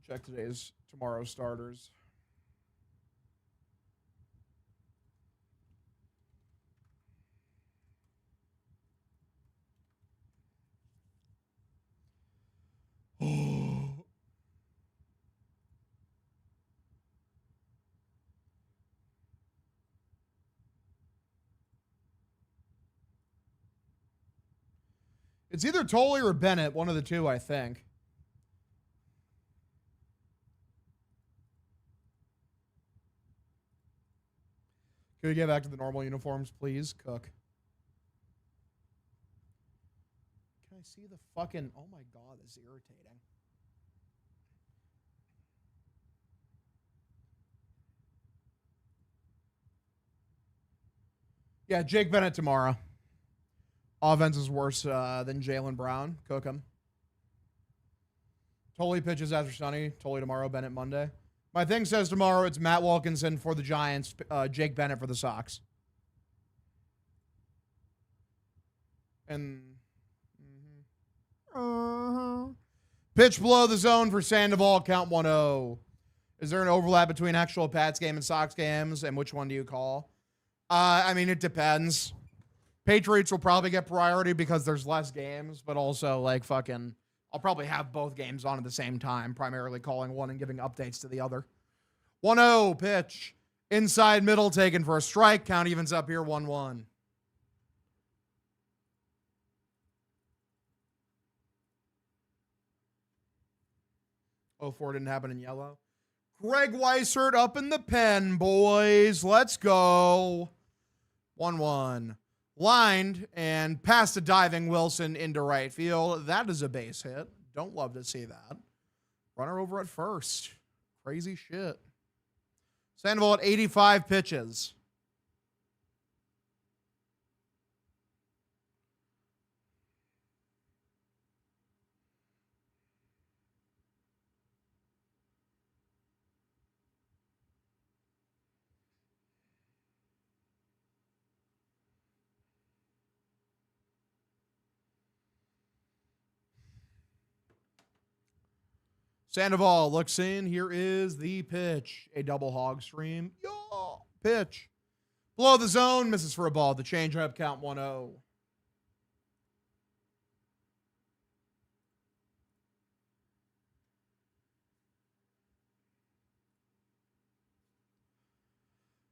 Check tomorrow's starters. It's either Tolly or Bennett, one of the two, I think. Can we get back to the normal uniforms, please? Cook. Can I see the fucking... Oh my god, this is irritating. Yeah, Jake Bennett tomorrow. Offense is worse than Jaylen Brown. Cook him. Tolly pitches after Sunny. Tolly tomorrow. Bennett Monday. My thing says tomorrow it's Matt Wilkinson for the Giants. Jake Bennett for the Sox. And Pitch below the zone for Sandoval, count 1-0. Is there an overlap between actual Pats game and Sox games, and which one do you call? I mean, it depends. Patriots will probably get priority because there's less games, but also, like, fucking, I'll probably have both games on at the same time, primarily calling one and giving updates to the other. 1-0, pitch. Inside middle, taken for a strike. Count evens up here, 1-1. Oh, 4 didn't happen in yellow. Greg Weissert up in the pen, boys. Let's go. 1-1. Lined and past a diving Wilson into right field. That is a base hit. Don't love to see that. Runner over at first. Crazy shit. Sandoval at 85 pitches. Sandoval looks in. Here is the pitch. A double Hogstream. Yo, pitch. Below the zone. Misses for a ball. The changeup, count 1-0.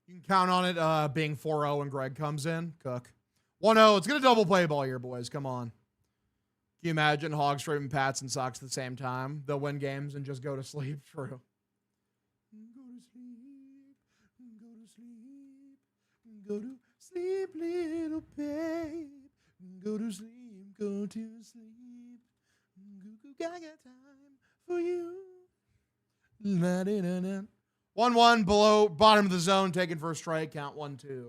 You can count on it being 4-0 when Greg comes in. Cook. 1-0. It's going to double play ball here, boys. Come on. Can you imagine Hogstream and Pats and Sox at the same time? They'll win games and just go to sleep. True. Go to sleep, little babe. Go to sleep, go to sleep. I got time for you. 1-1 below, bottom of the zone, taken for a strike, count 1-2.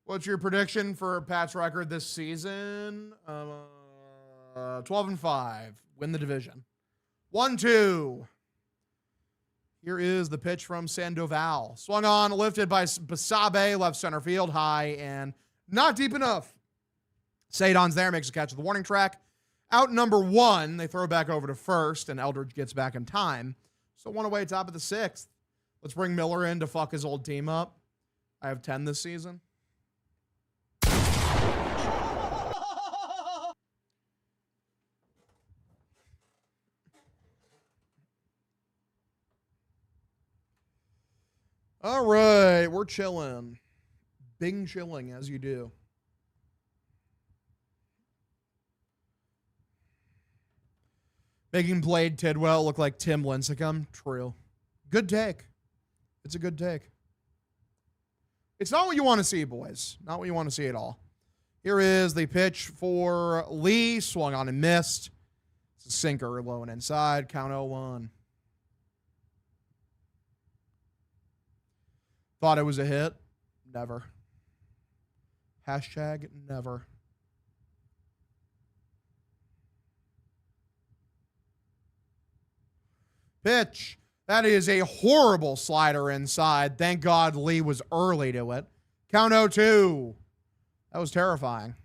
What's your prediction for Pat's record this season? 12-5. Win the division. 1-2. Here is the pitch from Sandoval. Swung on, lifted by Basabe, left center field, high and not deep enough. Sadon's there, makes a catch at the warning track. Out number 1, they throw back over to first, and Eldridge gets back in time. So 1 away, top of the 6th. Let's bring Miller in to fuck his old team up. I have 10 this season. All right, we're chilling. Bing chilling, as you do. Making Blade Tidwell look like Tim Lincecum. True. Good take. It's a good take. It's not what you want to see, boys. Not what you want to see at all. Here is the pitch for Lee. Swung on and missed. It's a sinker, low and inside. Count 0-1. Thought it was a hit. Never. Hashtag never. Pitch. That is a horrible slider inside. Thank God Lee was early to it. Count 0-2. That was terrifying.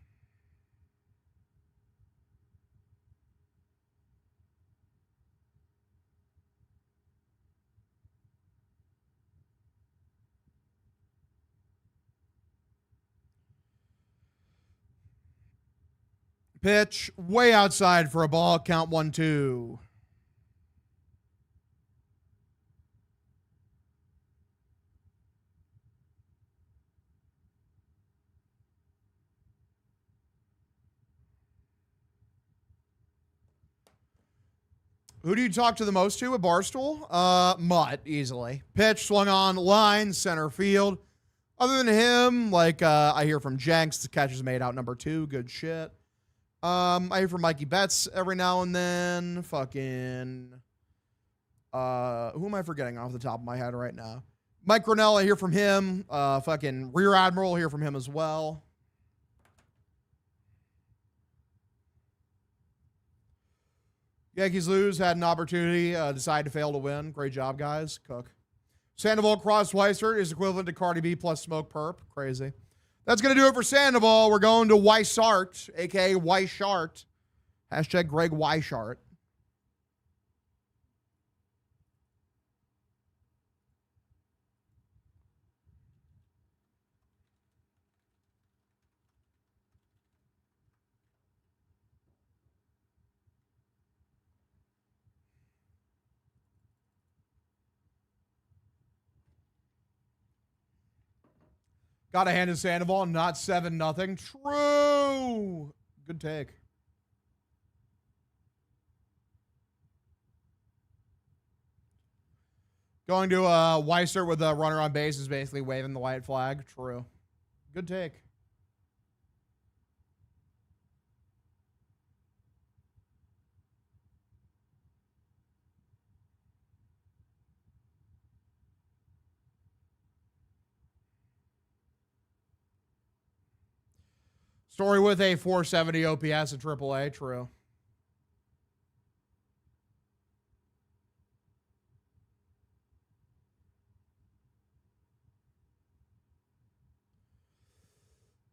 Pitch way outside for a ball. Count 1-2. Who do you talk to the most to at Barstool? Mutt, easily. Pitch swung on, line, center field. Other than him, like, I hear from Jenks, the catch is made out number 2. Good shit. I hear from Mikey Betts every now and then. Fucking, who am I forgetting off the top of my head right now? Mike Grinnell, I hear from him. Fucking Rear Admiral, I hear from him as well. Yankees lose, had an opportunity, decided to fail to win. Great job, guys. Cook. Sandoval cross Weissert is equivalent to Cardi B plus Smoke Perp. Crazy. That's going to do it for Sandoval. We're going to Weishart, a.k.a. Weishart. Hashtag Greg Weishart. Got to hand to Sandoval, not 7-0. True. Good take. Going to Weiser with a runner on base is basically waving the white flag. True. Good take. Story with a 470 OPS at AAA. True.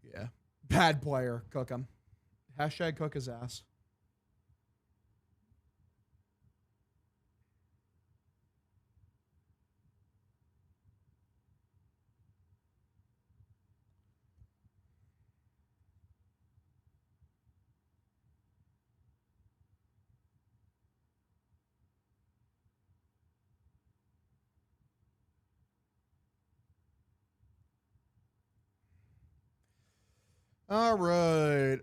Yeah. Bad player. Cook him. Hashtag cook his ass. All right.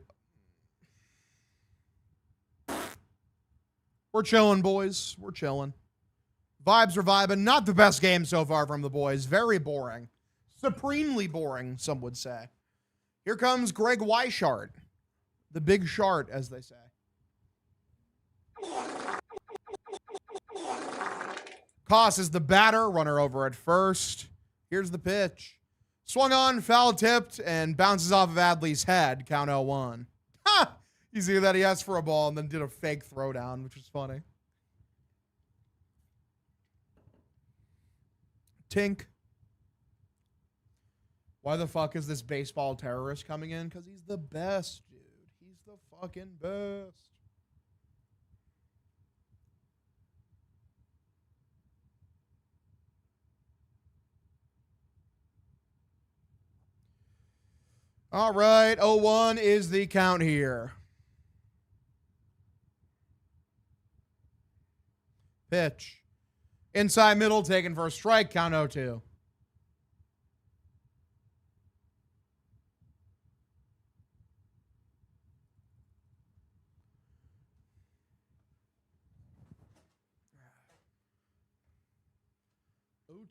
We're chilling, boys. We're chilling. Vibes are vibing. Not the best game so far from the boys. Very boring. Supremely boring, some would say. Here comes Greg Weishart. The big shart, as they say. Koss is the batter. Runner over at first. Here's the pitch. Swung on, foul tipped, and bounces off of Adley's head. Count 0-1. Ha! You see that he asked for a ball and then did a fake throwdown, which was funny. Tink. Why the fuck is this baseball terrorist coming in? Because he's the best, dude. He's the fucking best. All right, 0-1 is the count here. Pitch. Inside middle, taken for a strike, count 0-2.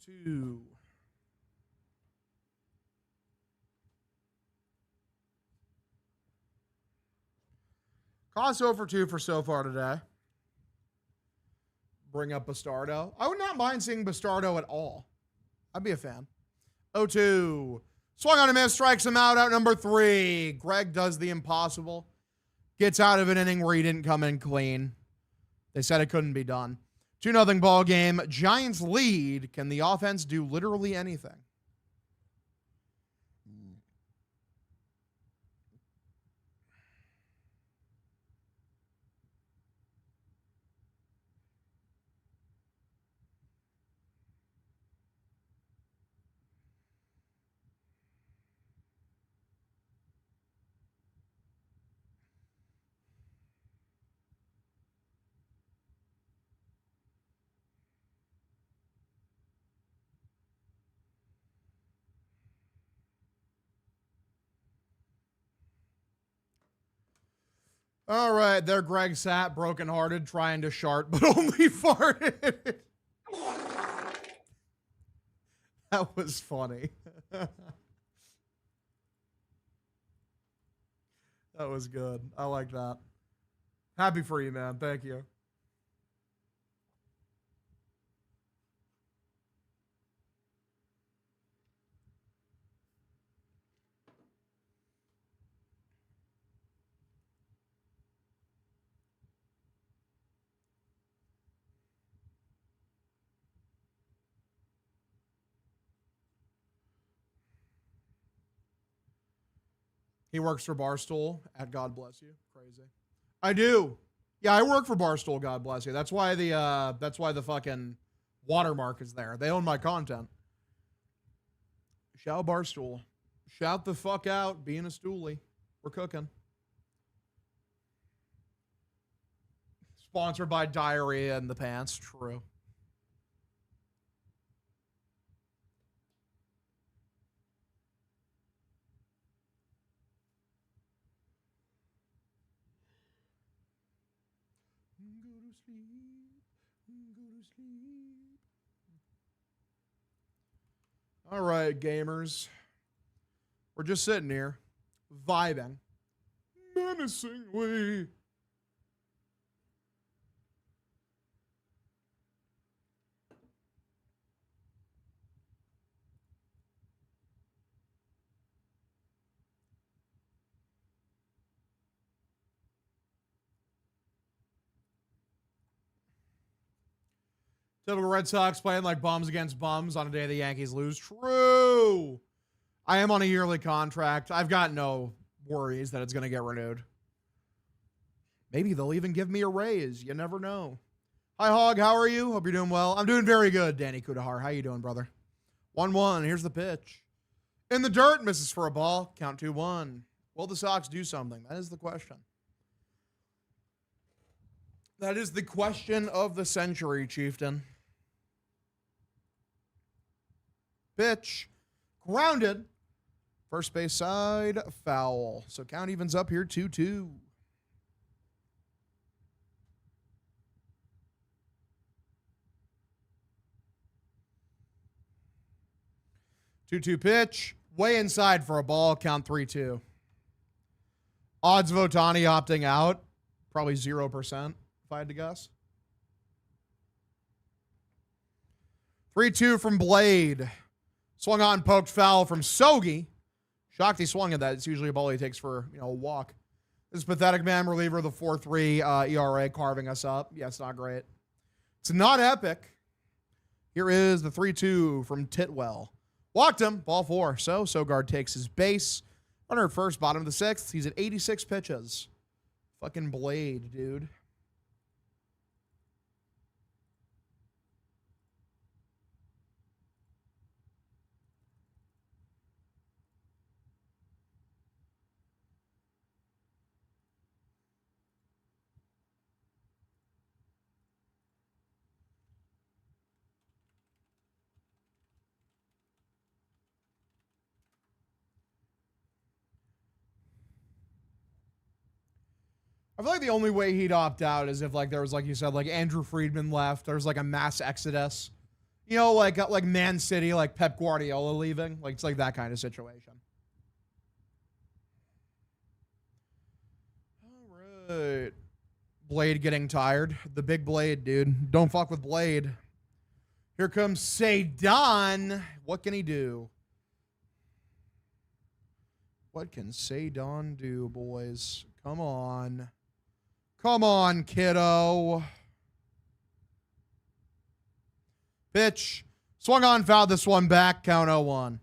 Two. Cost 0 for 2 for so far today. Bring up Bastardo. I would not mind seeing Bastardo at all. I'd be a fan. 0-2. Swung on a miss, strikes him out number 3. Greg does the impossible. Gets out of an inning where he didn't come in clean. They said it couldn't be done. 2-0 ball game. Giants lead. Can the offense do literally anything? All right, there Greg sat, brokenhearted, trying to shart, but only farted. That was funny. That was good. I like that. Happy for you, man. Thank you. He works for Barstool at God Bless You. Crazy. I do. Yeah, I work for Barstool, God bless you. That's why the fucking watermark is there. They own my content. Shout Barstool. Shout the fuck out, being a stoolie. We're cooking. Sponsored by Diarrhea in the Pants. True. Go to sleep. Go to sleep. All right, gamers. We're just sitting here, vibing, menacingly. Typical Red Sox playing like bums against bums on a day the Yankees lose. True. I am on a yearly contract. I've got no worries that it's going to get renewed. Maybe they'll even give me a raise. You never know. Hi, Hog. How are you? Hope you're doing well. I'm doing very good, Danny Kudahar. How you doing, brother? 1-1. Here's the pitch. In the dirt, misses for a ball. Count 2-1. Will the Sox do something? That is the question. That is the question of the century, Chieftain. Pitch. Grounded. First base side, foul. So count evens up here, 2-2. 2-2 pitch. Way inside for a ball, count 3-2. Odds of Ohtani opting out, probably 0%, if I had to guess. 3-2 from Blade. Swung on, poked foul from Sogi. Shocked he swung at that. It's usually a ball he takes for, a walk. This pathetic man reliever, the 4.3 ERA, carving us up. Yeah, it's not great. It's not epic. Here is the 3-2 from Titwell. Walked him, ball 4. So Sogard takes his base. Runner at first, bottom of the 6th. He's at 86 pitches. Fucking Blade, dude. I feel like the only way he'd opt out is if, there was, like you said, Andrew Friedman left. There's, a mass exodus. Like Man City, like Pep Guardiola leaving. It's like that kind of situation. All right. Blade getting tired. The big Blade, dude. Don't fuck with Blade. Here comes Seidon. What can he do? What can Seidon do, boys? Come on. Come on, kiddo. Pitch. Swung on, fouled this one back. Count 0-1.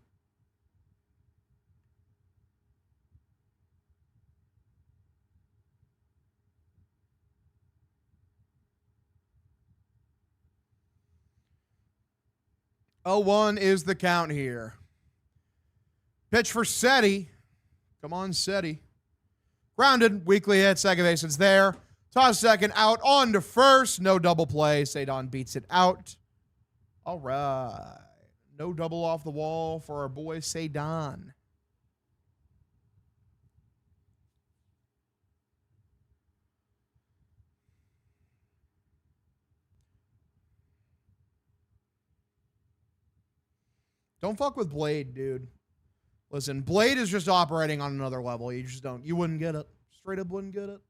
Oh, 1 is the count here. Pitch for Seti. Come on, Seti. Grounded. Weakly hit. Second base. It's there. Toss second. Out. On to first. No double play. Seidon beats it out. All right. No double off the wall for our boy Seidon. Don't fuck with Blade, dude. Listen, Blade is just operating on another level. You wouldn't get it. Straight up wouldn't get it.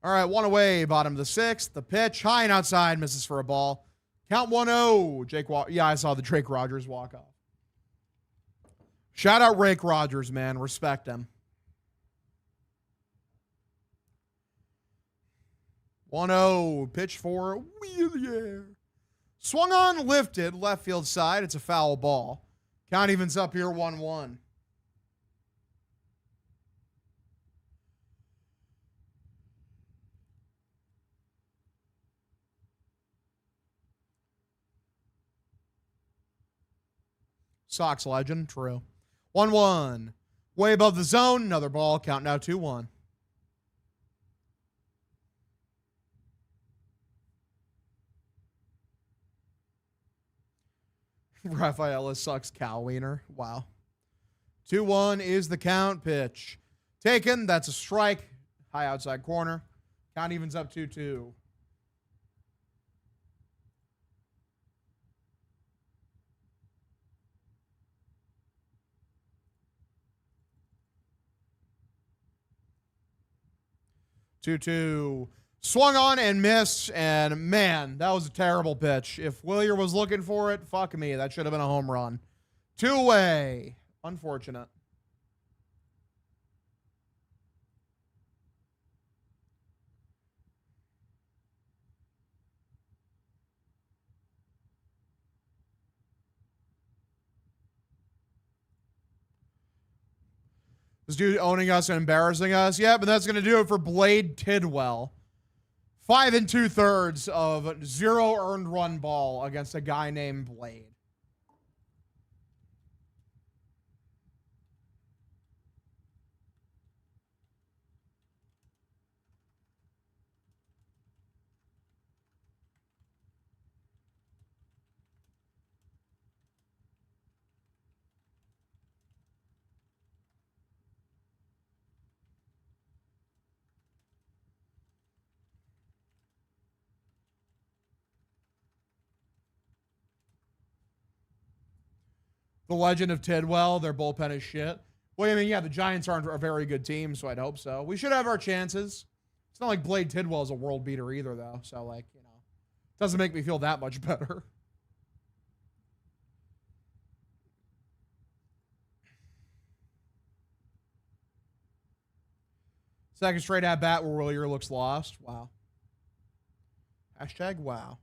All right, 1 away, bottom of the 6th. The pitch, high and outside, misses for a ball. Count 1-0. Yeah, I saw the Drake Rogers walk-off. Shout out Rake Rogers, man. Respect him. 1-0. Pitch for Wheelier. Swung on, lifted, left field side. It's a foul ball. Count evens up here 1-1. Sox legend, true. 1-1. Way above the zone, another ball. Count now 2-1. Rafaela sucks cow wiener. Wow. 2-1 is the count. Pitch taken. That's a strike. High outside corner. Count evens up 2-2. Two. Swung on and missed, and man, that was a terrible pitch. If Willier was looking for it, fuck me. That should have been a home run. Two-way. Unfortunate. This dude owning us and embarrassing us. Yeah, but that's going to do it for Blade Tidwell. 5 2/3 of 0 earned run ball against a guy named Blade. The legend of Tidwell, their bullpen is shit. Well, I mean, yeah, the Giants aren't a very good team, so I'd hope so. We should have our chances. It's not like Blade Tidwell is a world beater either, though. So, like, you know, doesn't make me feel that much better. Second straight at bat where Willier looks lost. Wow. Hashtag wow.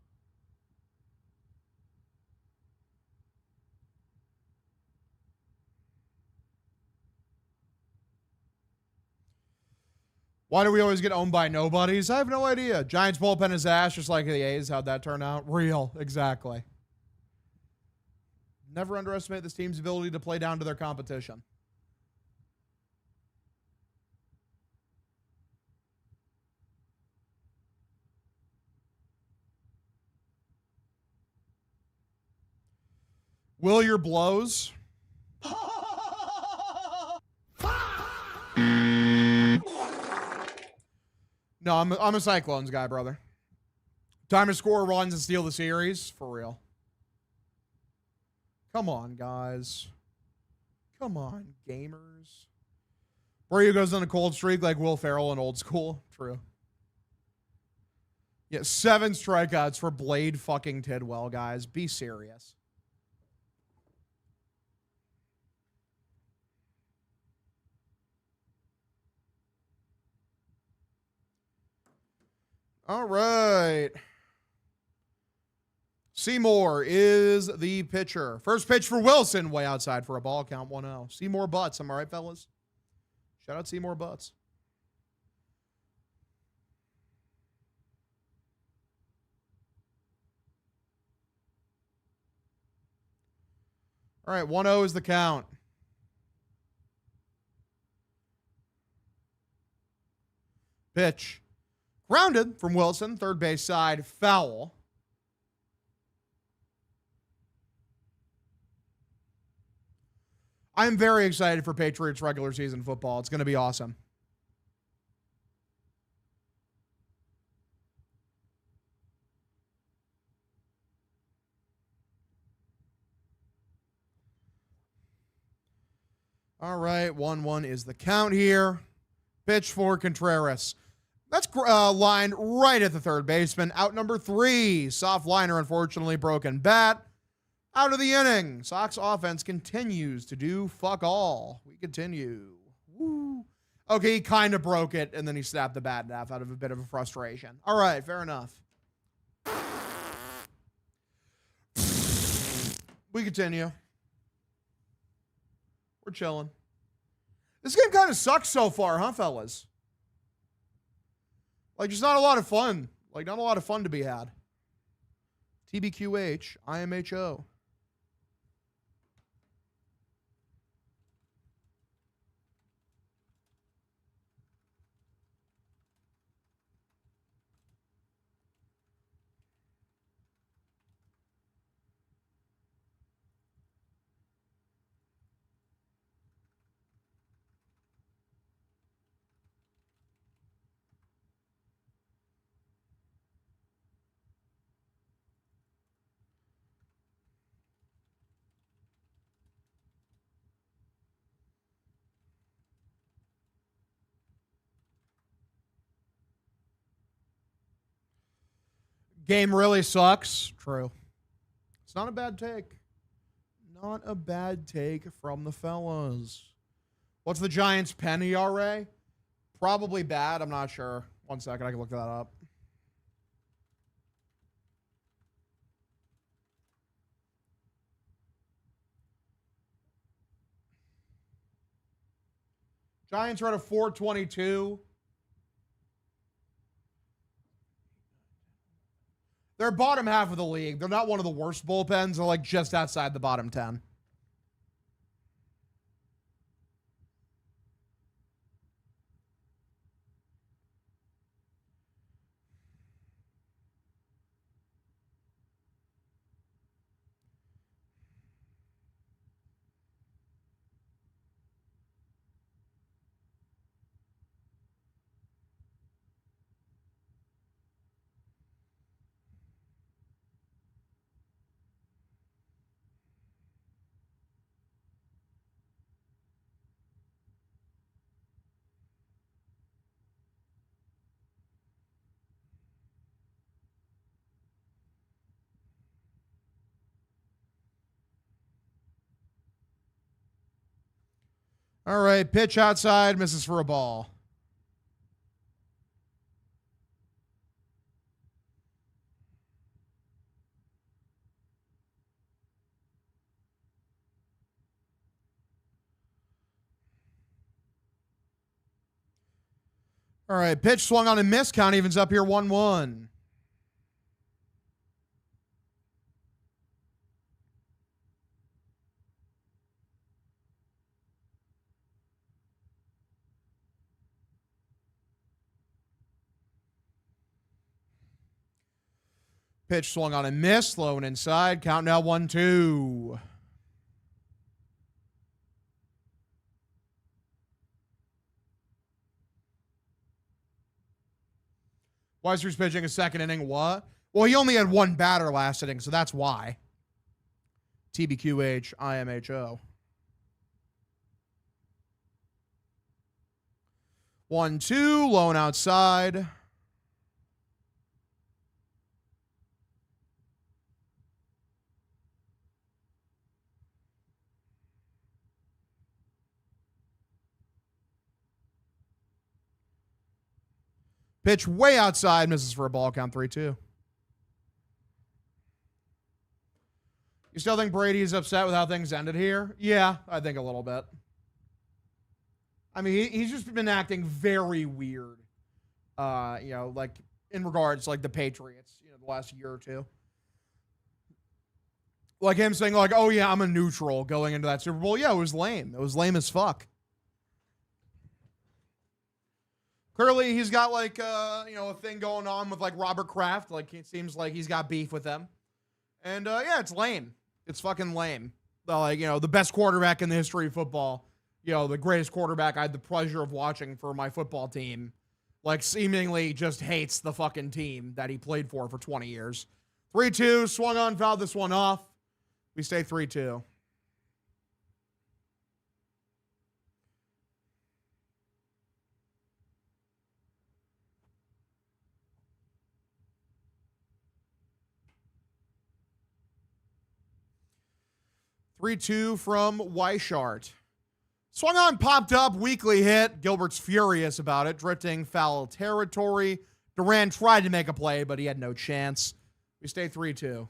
Why do we always get owned by nobodies? I have no idea. Giants bullpen is ass, just like the A's. How'd that turn out? Real. Exactly. Never underestimate this team's ability to play down to their competition. Willier blows. No, I'm a Cyclones guy, brother. Time to score runs and steal the series. For real. Come on, guys. Come on, gamers. Brio goes on a cold streak like Will Ferrell in Old School. True. Yeah, 7 strikeouts for Blade fucking Tidwell, guys. Be serious. All right. Seymour is the pitcher. First pitch for Wilson, way outside for a ball, count 1-0. Seymour Butts, am I right, fellas? Shout out Seymour Butts. All right, 1-0 is the count. Pitch. Grounded from Wilson, third base side, foul. I'm very excited for Patriots regular season football. It's going to be awesome. All right, 1-1 is the count here. Pitch for Contreras. That's lined right at the third baseman. Out number 3. Soft liner, unfortunately, broken bat. Out of the inning. Sox offense continues to do fuck all. We continue. Woo. Okay, he kind of broke it, and then he snapped the bat in half out of a bit of a frustration. All right, fair enough. We continue. We're chilling. This game kind of sucks so far, huh, fellas? Like, just not a lot of fun. Like, not a lot of fun to be had. TBQH, IMHO. Game really sucks. True. It's not a bad take. Not a bad take from the fellas. What's the Giants' pen ERA? Probably bad. I'm not sure. 1 second. I can look that up. Giants are at a 4.22. They're bottom half of the league. They're not one of the worst bullpens. They're like just outside the bottom 10. All right, pitch outside, misses for a ball. All right, pitch swung on and missed. Count evens up here 1-1. Pitch swung on and missed. Low and inside. Count now 1-2. Weiser's pitching a second inning. What? Well, he only had one batter last inning, so that's why. TBQH, IMHO. 1-2. Low and outside. Pitch way outside, misses for a ball. Count 3-2. You still think Brady's upset with how things ended here? Yeah, I think a little bit. I mean, he's just been acting very weird. Like in regards to, like, the Patriots, the last year or two. Like him saying, like, oh yeah, I'm a neutral going into that Super Bowl. Yeah, it was lame. It was lame as fuck. Clearly, he's got, like, a thing going on with, like, Robert Kraft. Like, it seems like he's got beef with them. And, yeah, it's lame. It's fucking lame. Like, the best quarterback in the history of football, the greatest quarterback I had the pleasure of watching for my football team, like, seemingly just hates the fucking team that he played for 20 years. 3-2, swung on, fouled this one off. We stay 3-2. 3-2 from Weichart. Swung on, popped up, weakly hit. Gilbert's furious about it, drifting foul territory. Duran tried to make a play, but he had no chance. We stay 3-2.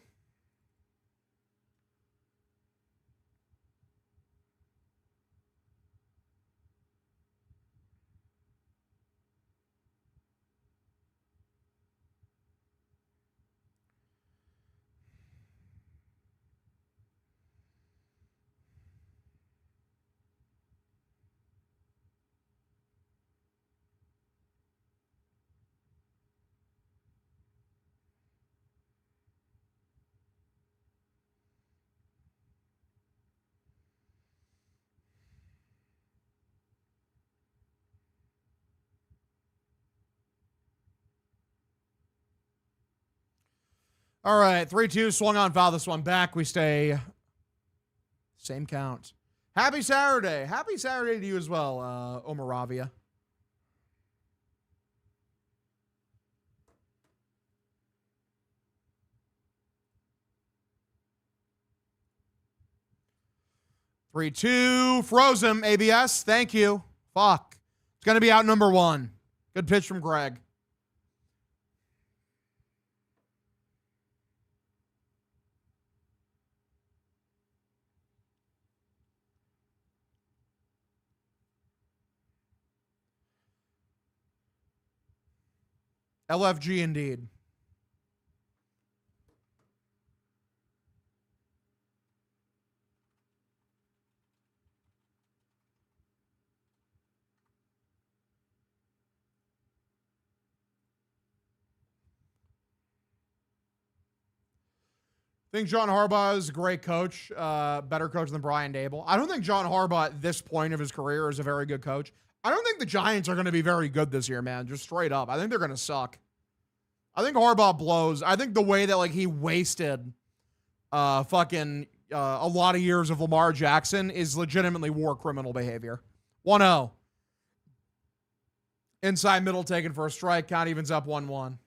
All right, 3-2, swung on, foul this one back. We stay same count. Happy Saturday. Happy Saturday to you as well, Omaravia. Three, two, Frozen, ABS. Thank you. Fuck. It's going to be out number one. Good pitch from Greg. LFG indeed. I think John Harbaugh is a great coach, better coach than Brian Dable. I don't think John Harbaugh at this point of his career is a very good coach. I don't think the Giants are going to be very good this year, man. Just straight up. I think they're going to suck. I think Harbaugh blows. I think the way that like he wasted a lot of years of Lamar Jackson is legitimately war criminal behavior. 1-0. Inside middle taken for a strike. Count evens up 1-1.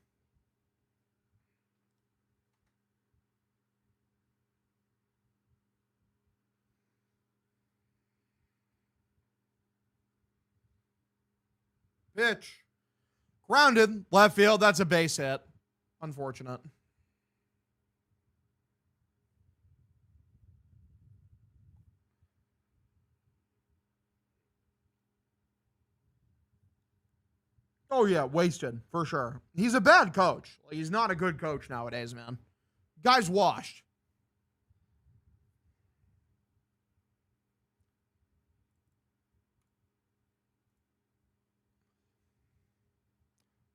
Pitch. Grounded. Left field. That's a base hit. Unfortunate. Oh, yeah. Wasted. For sure. He's a bad coach. He's not a good coach nowadays, man. Guy's washed.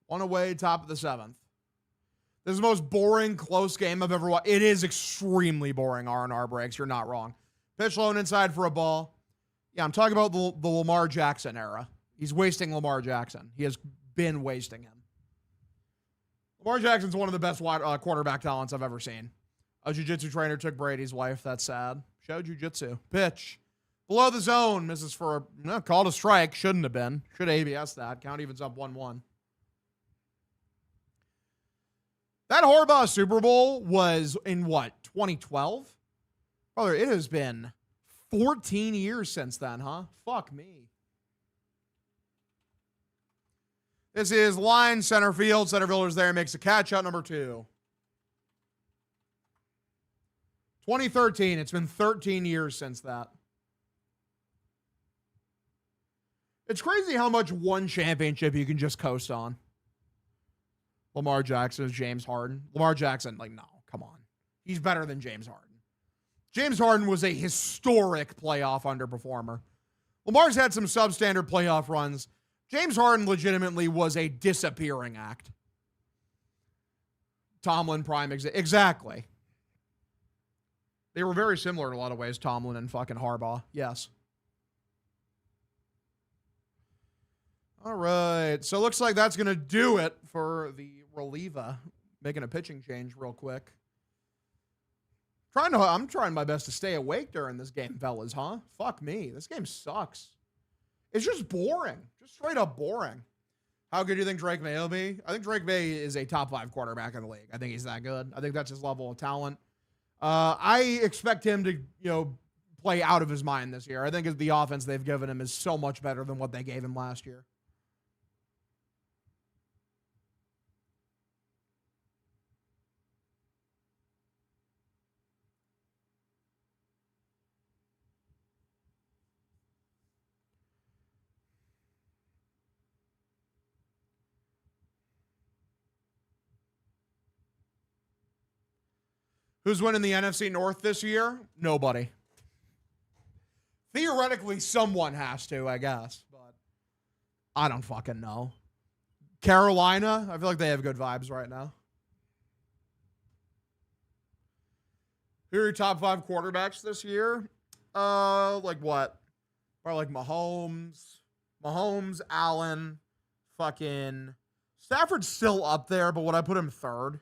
One away, top of the seventh. This is the most boring, close game I've ever watched. It is extremely boring, R&R breaks. You're not wrong. Pitch low and inside for a ball. Yeah, I'm talking about the Lamar Jackson era. He's wasting Lamar Jackson. He has been wasting him. Lamar Jackson's one of the best quarterback talents I've ever seen. A jiu-jitsu trainer took Brady's wife. That's sad. Show jiu-jitsu. Pitch. Below the zone. Misses for a called a strike. Shouldn't have been. Should ABS that. Count evens up 1-1. That Harbaugh Super Bowl was in what, 2012? Brother, it has been 14 years since then, huh? Fuck me. This is line center field. Center fielder's there. Makes a catch out number 2. 2013. It's been 13 years since that. It's crazy how much one championship you can just coast on. Lamar Jackson is James Harden. Lamar Jackson, no, come on. He's better than James Harden. James Harden was a historic playoff underperformer. Lamar's had some substandard playoff runs. James Harden legitimately was a disappearing act. Tomlin prime exactly. They were very similar in a lot of ways, Tomlin and fucking Harbaugh. Yes. All right. So it looks like that's going to do it for the reliever. Making a pitching change real quick. I'm trying my best to stay awake during this game, fellas, huh? Fuck me. This game sucks. It's just boring. Just straight up boring. How good do you think Drake May will be? I think Drake May is a top 5 quarterback in the league. I think he's that good. I think that's his level of talent. I expect him to, play out of his mind this year. I think the offense they've given him is so much better than what they gave him last year. Who's winning the NFC North this year? Nobody. Theoretically, someone has to, I guess, but I don't fucking know. Carolina, I feel like they have good vibes right now. Who are your top 5 quarterbacks this year? Like what? Probably like Mahomes, Allen, fucking Stafford's still up there, but would I put him 3rd?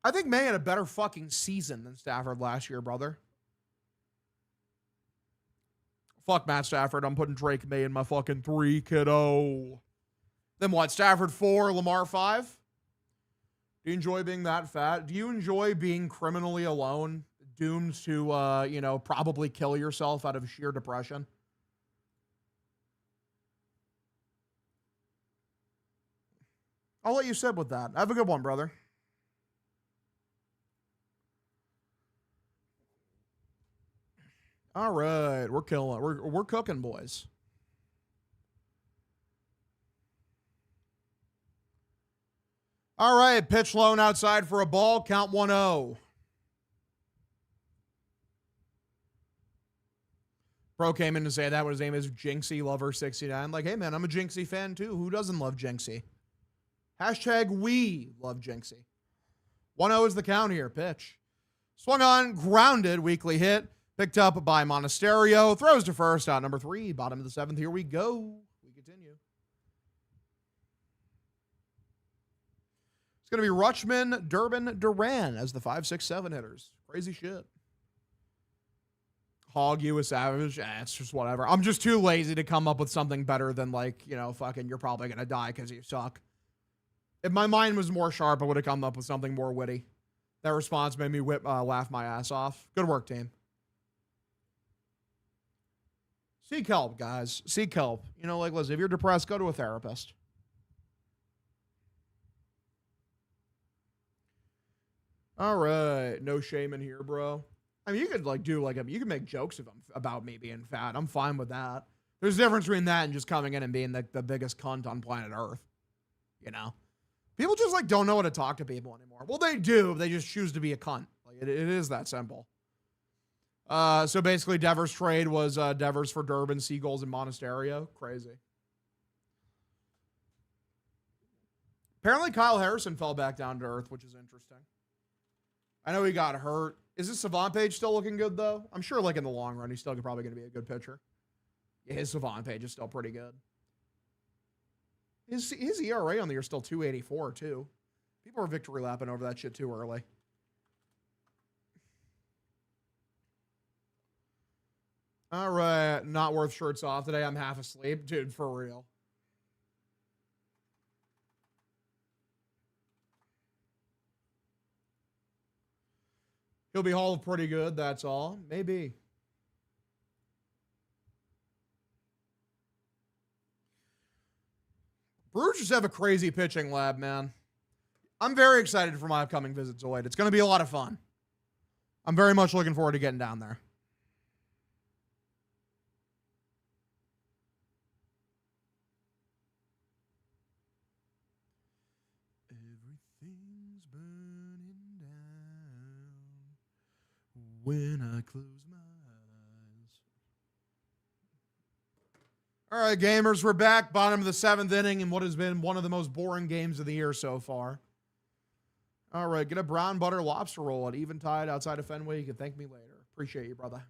I think May had a better fucking season than Stafford last year, brother. Fuck Matt Stafford. I'm putting Drake May in my fucking 3, kiddo. Then what? Stafford 4, Lamar 5? Do you enjoy being that fat? Do you enjoy being criminally alone, doomed to, probably kill yourself out of sheer depression? I'll let you sit with that. Have a good one, brother. All right, we're killing. We're cooking, boys. All right, pitch lone outside for a ball. Count 1-0. Pro came in to say that what his name is, Jinxie Lover 69. Like, hey man, I'm a Jinxie fan too. Who doesn't love Jinxie? Hashtag we love Jinxie. 1-0 is the count here. Pitch. Swung on, grounded, weakly hit. Picked up by Monasterio. Throws to first, out number 3. Bottom of the 7th. Here we go. We continue. It's going to be Rutschman, Durbin, Duran as the 5, 6, 7 hitters. Crazy shit. Hog you a savage. It's just whatever. I'm just too lazy to come up with something better than fucking you're probably going to die because you suck. If my mind was more sharp, I would have come up with something more witty. That response made me laugh my ass off. Good work, team. Seek help, guys. Seek help. Listen, if you're depressed, go to a therapist. All right. No shame in here, bro. I mean, you could you can make jokes about me being fat. I'm fine with that. There's a difference between that and just coming in and being the biggest cunt on planet Earth. People just don't know how to talk to people anymore. Well, they do. They just choose to be a cunt. It is that simple. So basically, Devers' trade was Devers for Durbin, Seagulls, and Monasterio. Crazy. Apparently, Kyle Harrison fell back down to earth, which is interesting. I know he got hurt. Is this Savant page still looking good, though? I'm sure, in the long run, he's still probably going to be a good pitcher. Yeah, his Savant page is still pretty good. His ERA on the year is still 2.84, too. People are victory lapping over that shit too early. All right, not worth shirts off today. I'm half asleep. Dude, for real. He'll be hauled pretty good, that's all. Maybe. Brewers just have a crazy pitching lab, man. I'm very excited for my upcoming visit, Zoid. It's going to be a lot of fun. I'm very much looking forward to getting down there. Everything's burning down when I close my eyes. All right, gamers, we're back. Bottom of the 7th inning in what has been one of the most boring games of the year so far. All right, get a brown butter lobster roll at Eventide outside of Fenway. You can thank me later. Appreciate you, brother.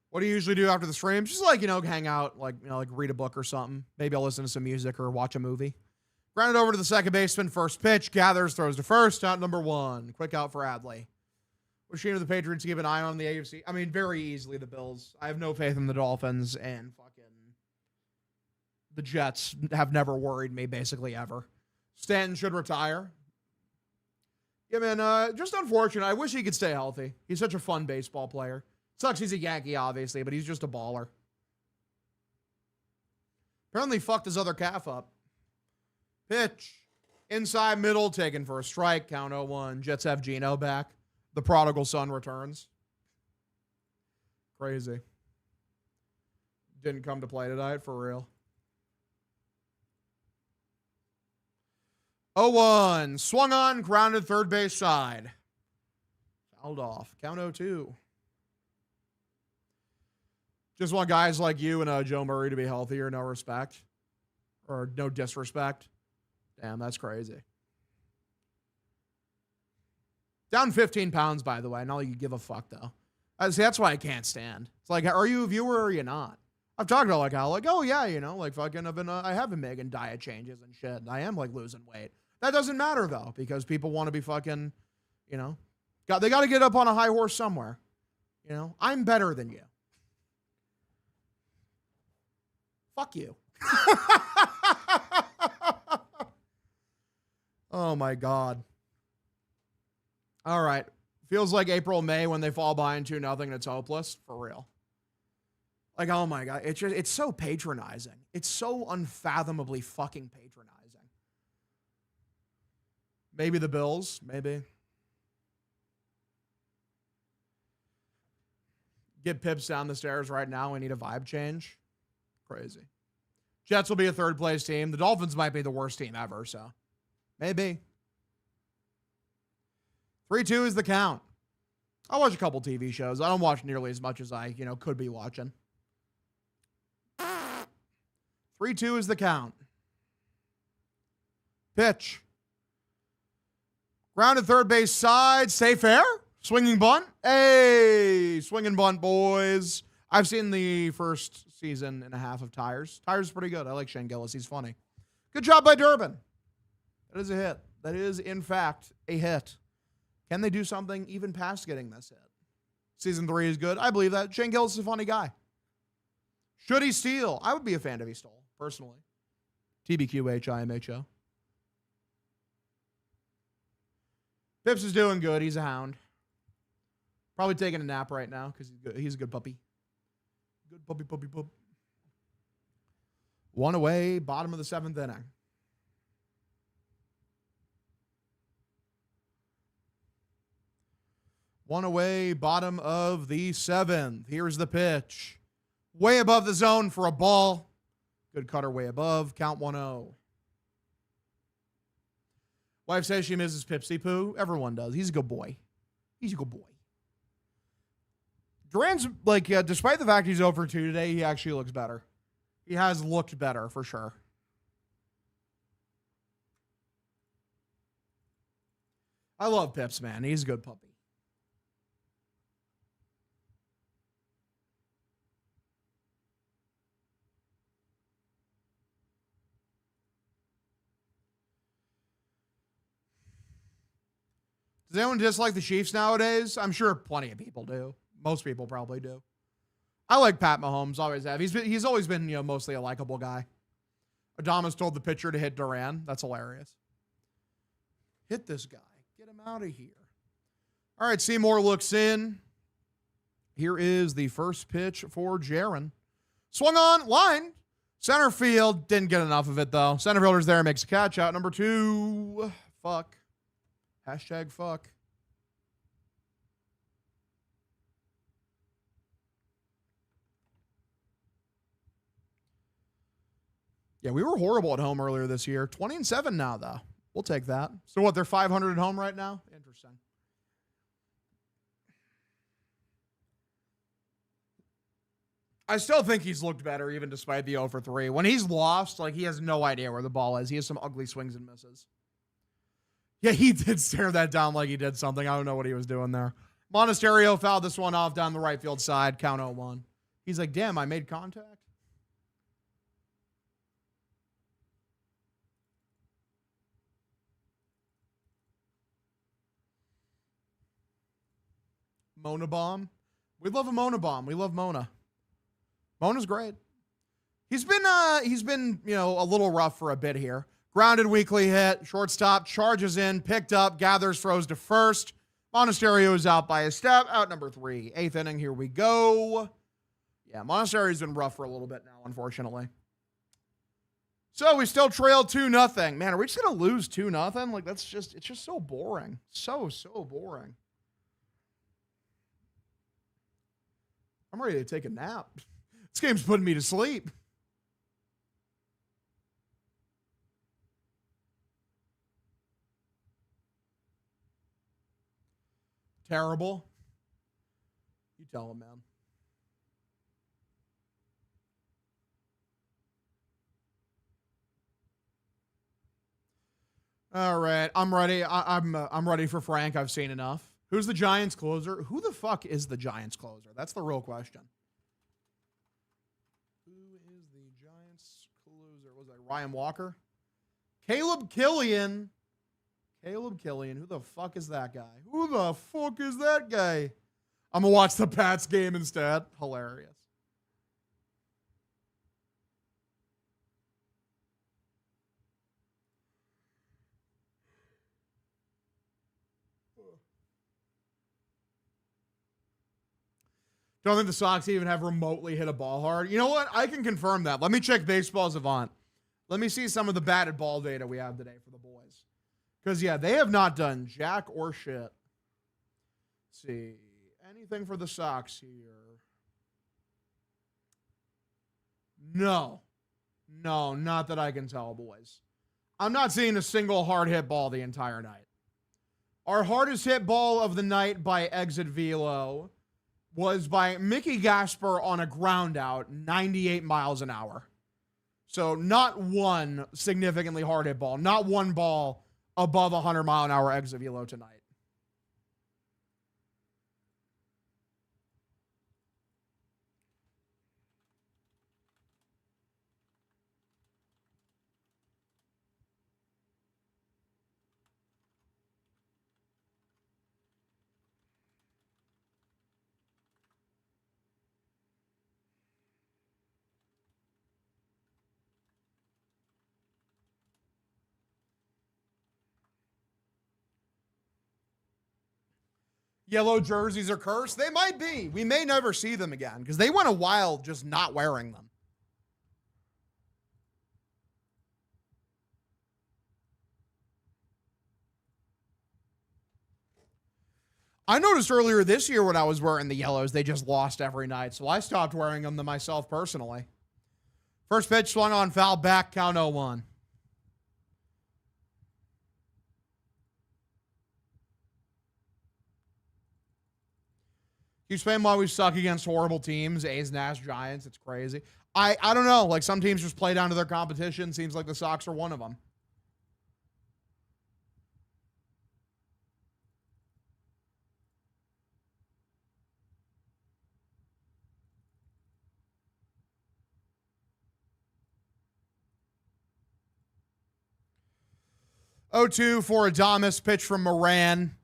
What do you usually do after the stream? Just hang out, read a book or something. Maybe I'll listen to some music or watch a movie. Grounded over to the second baseman. First pitch. Gathers, throws to first. Out number 1. Quick out for Adley. Which team of the Patriots keep an eye on the AFC? I mean, very easily the Bills. I have no faith in the Dolphins, and fucking the Jets have never worried me basically ever. Stanton should retire. Yeah, man, just unfortunate. I wish he could stay healthy. He's such a fun baseball player. Sucks he's a Yankee, obviously, but he's just a baller. Apparently fucked his other calf up. Pitch. Inside middle, taken for a strike. Count 0-1. Jets have Geno back. The prodigal son returns. Crazy. Didn't come to play tonight, for real. 0-1. Swung on, grounded third base side. Fouled off. Count 0-2. Just want guys like you and Joe Murray to be healthier. No respect. Or no disrespect. Damn, that's crazy. Down 15 pounds, by the way. Not like you give a fuck, though. See, that's why I can't stand. It's like, are you a viewer or are you not? I've talked about like how like, oh yeah, you know, like fucking I have been making diet changes and shit. And I am like losing weight. That doesn't matter though, because people want to be fucking, you know, they got to get up on a high horse somewhere. You know, I'm better than you. Fuck you. Oh my God. All right. Feels like April, May when they fall behind 2-0 and it's hopeless. For real. Like, oh my God. It's so patronizing. It's so unfathomably fucking patronizing. Maybe the Bills. Maybe. Get Pips down the stairs right now. We need a vibe change. Crazy. Jets will be a third place team. The Dolphins might be the worst team ever, so maybe. 3-2 is the count. I watch a couple TV shows. I don't watch nearly as much as I, could be watching. 3-2 is the count. Pitch. Grounded third base side. Safe air. Swinging bunt. Hey, swinging bunt, boys. I've seen the first season and a half of Tires. Tires is pretty good. I like Shane Gillis. He's funny. Good job by Durbin. That is a hit. That is, in fact, a hit. Can they do something even past getting this hit? Season 3 is good. I believe that. Shane Gillis is a funny guy. Should he steal? I would be a fan if he stole, personally. TBQHIMHO. Pips is doing good. He's a hound. Probably taking a nap right now because he's a good puppy. Good puppy. One away, bottom of the 7th inning. One away, bottom of the 7th. Here's the pitch. Way above the zone for a ball. Good cutter way above. Count 1-0. Wife says she misses Pipsy Poo. Everyone does. He's a good boy. He's a good boy. Duran's, despite the fact he's over 2 today, he actually looks better. He has looked better, for sure. I love Pips, man. He's a good puppy. Does anyone dislike the Chiefs nowadays? I'm sure plenty of people do. Most people probably do. I like Pat Mahomes, always have. He's always been, mostly a likable guy. Adamas told the pitcher to hit Duran. That's hilarious. Hit this guy. Get him out of here. All right, Seymour looks in. Here is the first pitch for Jaron. Swung on, line. Center field. Didn't get enough of it, though. Center fielder's there, makes a catch out. Number 2. Fuck. Hashtag fuck. Yeah, we were horrible at home earlier this year. 20-7 now, though. We'll take that. So what, they're 500 at home right now? Interesting. I still think he's looked better, even despite the 0 for 3. When he's lost, he has no idea where the ball is. He has some ugly swings and misses. Yeah, he did stare that down like he did something. I don't know what he was doing there. Monasterio fouled this one off down the right field side. Count 0-1. He's like, damn, I made contact. Mona Bomb. We love a Mona Bomb. We love Mona. Mona's great. He's been a little rough for a bit here. Grounded weekly hit. Shortstop charges in, picked up, gathers, throws to first. Monasterio is out by a step. Out number 3. 8th inning. Here we go. Yeah, Monasterio's been rough for a little bit now, unfortunately. So we still trail 2-0. Man, are we just gonna lose 2-0? It's just so boring. So boring. I'm ready to take a nap. This game's putting me to sleep. Terrible. You tell him, man. All right, I'm ready. I'm ready for Frank. I've seen enough. Who's the Giants closer? Who the fuck is the Giants closer? That's the real question. Who was that Ryan Walker? Caleb Killian. Caleb Killian. Who the fuck is that guy? Who the fuck is that guy? I'm going to watch the Pats game instead. Hilarious. Don't think the Sox even have remotely hit a ball hard. You know what? I can confirm that. Let me check Baseball Savant. Let me see some of the batted ball data we have today for the boys. Because, yeah, they have not done jack or shit. Let's see. Anything for the Sox here? No. No, not that I can tell, boys. I'm not seeing a single hard hit ball the entire night. Our hardest hit ball of the night by exit velo was by Mickey Gasper on a ground out, 98 miles an hour. So not one significantly hard hit ball, not one ball above 100 mile an hour exit velo tonight. Yellow jerseys are cursed? They might be. We may never see them again because they went a while just not wearing them. I noticed earlier this year when I was wearing the yellows, they just lost every night. So I stopped wearing them to myself personally. First pitch swung on, foul back, count 0-1. You explain why we suck against horrible teams, A's, Nash, Giants. It's crazy. I don't know. Like, some teams just play down to their competition. Seems like the Sox are one of them. Oh, 2 for Adames. Pitch from Moran.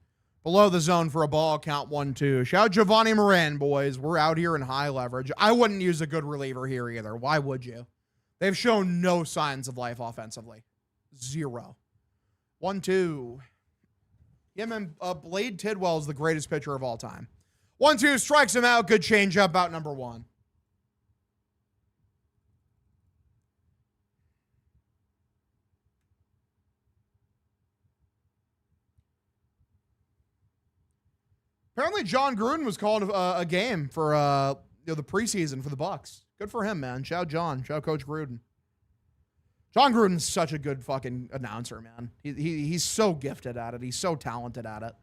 Below the zone for a ball, count 1-2. Shout out Giovanni Moran, boys. We're out here in high leverage. I wouldn't use a good reliever here either. Why would you? They've shown no signs of life offensively. 0. 1-2. Yeah, man, Blade Tidwell is the greatest pitcher of all time. 1-2, strikes him out. Good changeup, out number 1. Apparently, John Gruden was called a game for the preseason for the Bucks. Good for him, man. Shout John. Shout Coach Gruden. John Gruden's such a good fucking announcer, man. He's so gifted at it. He's so talented at it.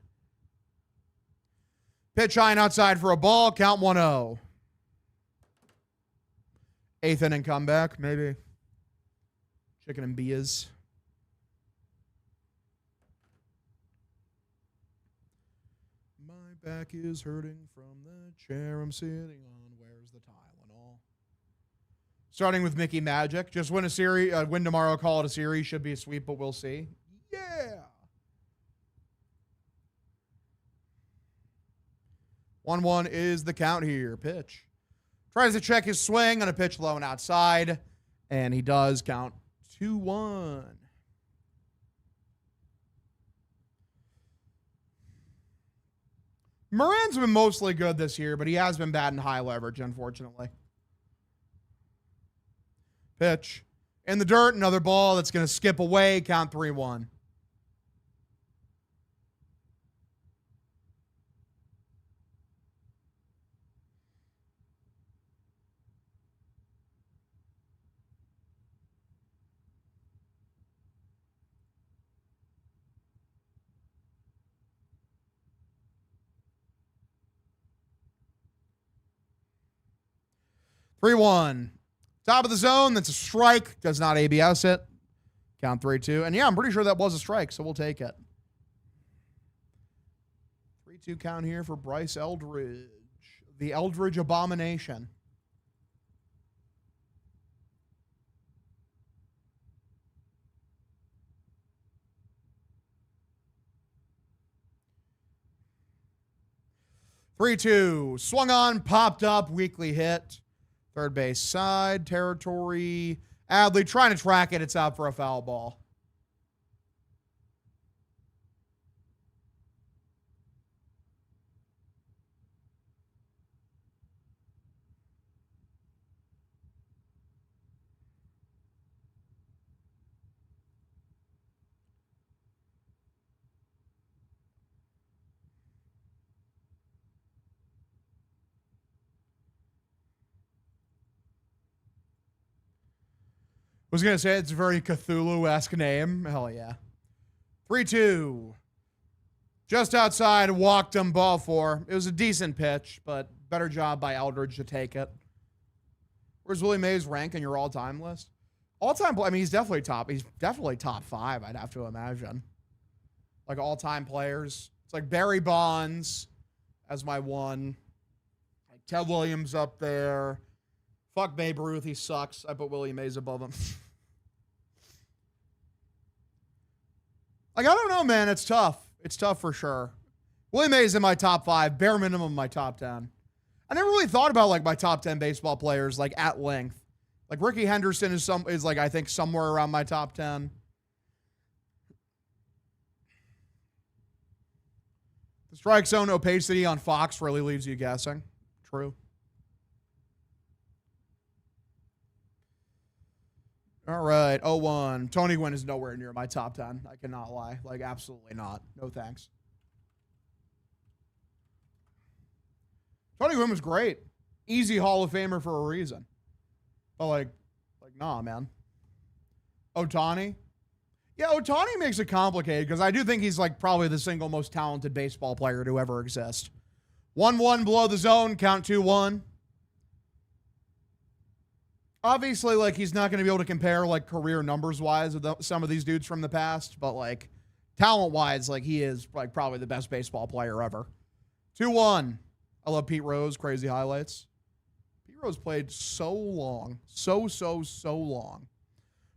Pitch high and outside for a ball. Count 1-0. 8th inning comeback, maybe. Chicken and beers. Back is hurting from the chair I'm sitting on. Where's the Tylenol? Starting with Mickey Magic. Just win a series. Win tomorrow, call it a series. Should be a sweep, but we'll see. Yeah. 1-1 is the count here. Pitch. Tries to check his swing on a pitch low and outside. And he does. Count 2-1. Moran's been mostly good this year, but he has been bad in high leverage, unfortunately. Pitch. In the dirt, another ball that's going to skip away. Count 3-1. Three one. Top of the zone. That's a strike. Does not ABS it. Count 3-2. And yeah, I'm pretty sure that was a strike, so we'll take it. 3-2 count here for Bryce Eldridge. The Eldridge abomination. 3-2. Swung on, popped up, weakly hit. Third base side, territory. Adley trying to track it. It's out for a foul ball. Was going to say it's a very Cthulhu-esque name. Hell yeah. 3-2. Just outside, walked him, ball four. It was a decent pitch, but better job by Eldridge to take it. Where's Willie Mays rank in your all-time list? All-time, I mean, he's definitely top 5, I'd have to imagine. Like all-time players. It's like Barry Bonds as my one. Like Ted Williams up there. Fuck Babe Ruth, he sucks. I put Willie Mays above him. Like, I don't know, man. It's tough. It's tough for sure. Willie Mays in my top 5, bare minimum my top 10. I never really thought about, like, my top 10 baseball players, like, at length. Like, Ricky Henderson is like, I think, somewhere around my top 10. The strike zone opacity on Fox really leaves you guessing. True. All right, 0-1. Tony Gwynn is nowhere near my top 10. I cannot lie. Like, absolutely not. No thanks. Tony Gwynn was great. Easy Hall of Famer for a reason. But, like, nah, man. Ohtani? Yeah, Ohtani makes it complicated because I do think he's, like, probably the single most talented baseball player to ever exist. 1-1 below the zone, count 2-1. Obviously, like, he's not going to be able to compare, like, career numbers-wise with some of these dudes from the past, but, like, talent-wise, like, he is, like, probably the best baseball player ever. 2-1. I love Pete Rose, crazy highlights. Pete Rose played so long. So long.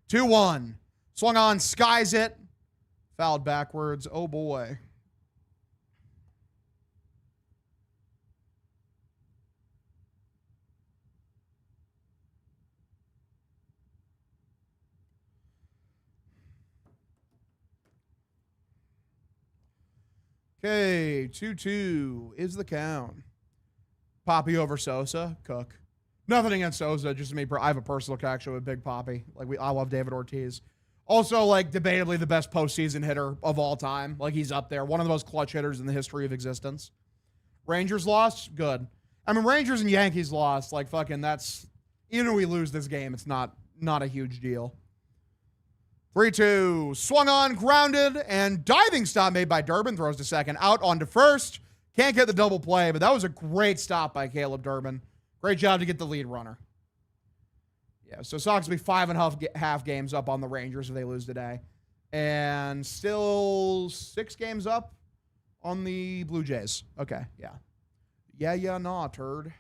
2-1. Swung on, skies it. Fouled backwards. Oh, boy. Okay, 2-2 is the count. Poppy over Sosa, Cook. Nothing against Sosa, just me. I have a personal connection with Big Poppy. Like, I love David Ortiz. Also, like, debatably the best postseason hitter of all time. Like, he's up there. One of the most clutch hitters in the history of existence. Rangers lost? Good. I mean, Rangers and Yankees lost. Like, fucking, that's... Even if we lose this game, it's not a huge deal. 3-2. Swung on, grounded, and diving stop made by Durbin. Throws to second. Out onto first. Can't get the double play, but that was a great stop by Caleb Durbin. Great job to get the lead runner. Yeah, so Sox will be 5.5 games up on the Rangers if they lose today. And still 6 games up on the Blue Jays. Okay, yeah. Yeah, nah, turd.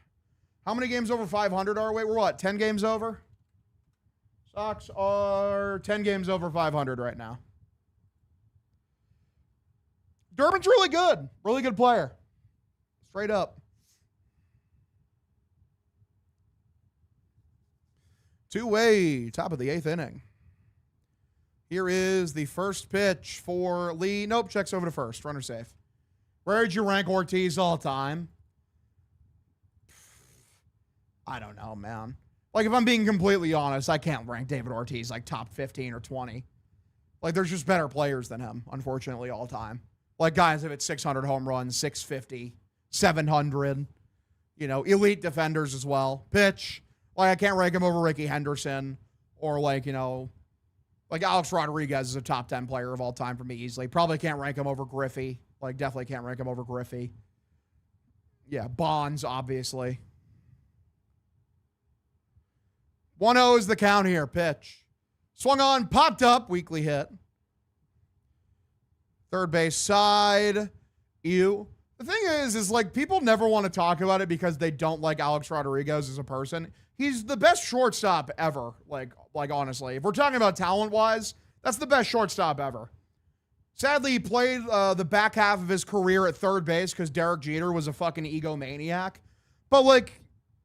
How many games over 500 are we? We're what, 10 games over? Sox are 10 games over 500 right now. Durbin's really good. Really good player. Straight up. 2-way, top of the 8th inning. Here is the first pitch for Lee. Nope, checks over to first. Runner safe. Where did you rank Ortiz all time? I don't know, man. Like, if I'm being completely honest, I can't rank David Ortiz like top 15 or 20. Like, there's just better players than him, unfortunately, all time. Like, guys have hit 600 home runs, 650, 700. You know, elite defenders as well. Pitch. Like, I can't rank him over Ricky Henderson or, like, you know, like Alex Rodriguez is a top 10 player of all time for me easily. Probably can't rank him over Griffey. Like, definitely can't rank him over Griffey. Yeah, Bonds, obviously. 1-0 is the count here. Pitch. Swung on, popped up, weakly hit. Third base side. Ew. The thing is like, people never want to talk about it because they don't like Alex Rodriguez as a person. He's the best shortstop ever. Like honestly, if we're talking about talent-wise, that's the best shortstop ever. Sadly, he played the back half of his career at third base because Derek Jeter was a fucking egomaniac. But, like,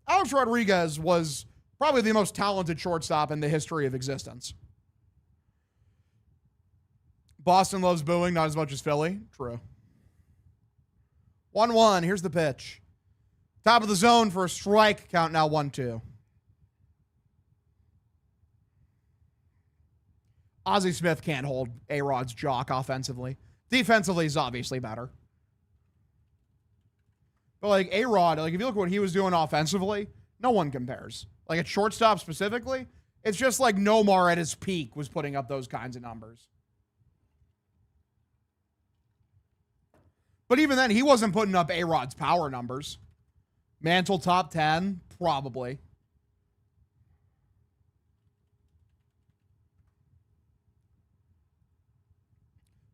Alex Rodriguez was probably the most talented shortstop in the history of existence. Boston loves booing, not as much as Philly. True. 1-1. Here's the pitch. Top of the zone for a strike. Count now 1-2. Ozzie Smith can't hold A-Rod's jock offensively. Defensively, he's obviously better. But, like, A-Rod, like, if you look at what he was doing offensively, no one compares. Like, at shortstop specifically, it's just like Nomar at his peak was putting up those kinds of numbers. But even then, he wasn't putting up A-Rod's power numbers. Mantle top 10? Probably.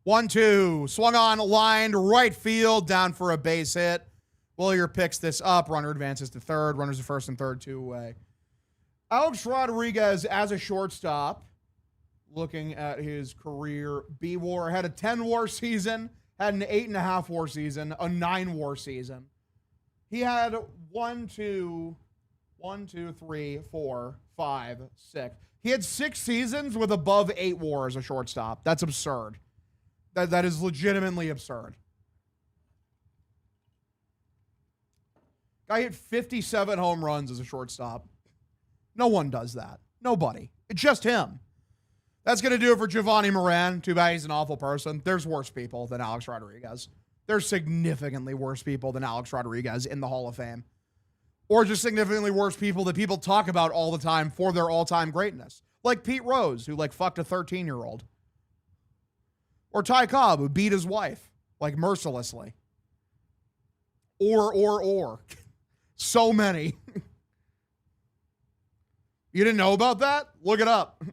One, two. Swung on, lined, right field, down for a base hit. Willier picks this up. Runner advances to third. Runners at first and third, 2 away. Alex Rodriguez as a shortstop, looking at his career, B-WAR, had a 10-WAR season, had an 8.5-WAR season, a 9-WAR season. He had 1, 2, 3, 4, 5, 6. He had 6 seasons with above 8 WAR as a shortstop. That's absurd. That is legitimately absurd. Guy hit 57 home runs as a shortstop. No one does that. Nobody. It's just him. That's going to do it for Giovanni Moran. Too bad he's an awful person. There's worse people than Alex Rodriguez. There's significantly worse people than Alex Rodriguez in the Hall of Fame. Or just significantly worse people that people talk about all the time for their all-time greatness. Like Pete Rose, who, like, fucked a 13-year-old. Or Ty Cobb, who beat his wife, like, mercilessly. Or. So many. You didn't know about that? Look it up.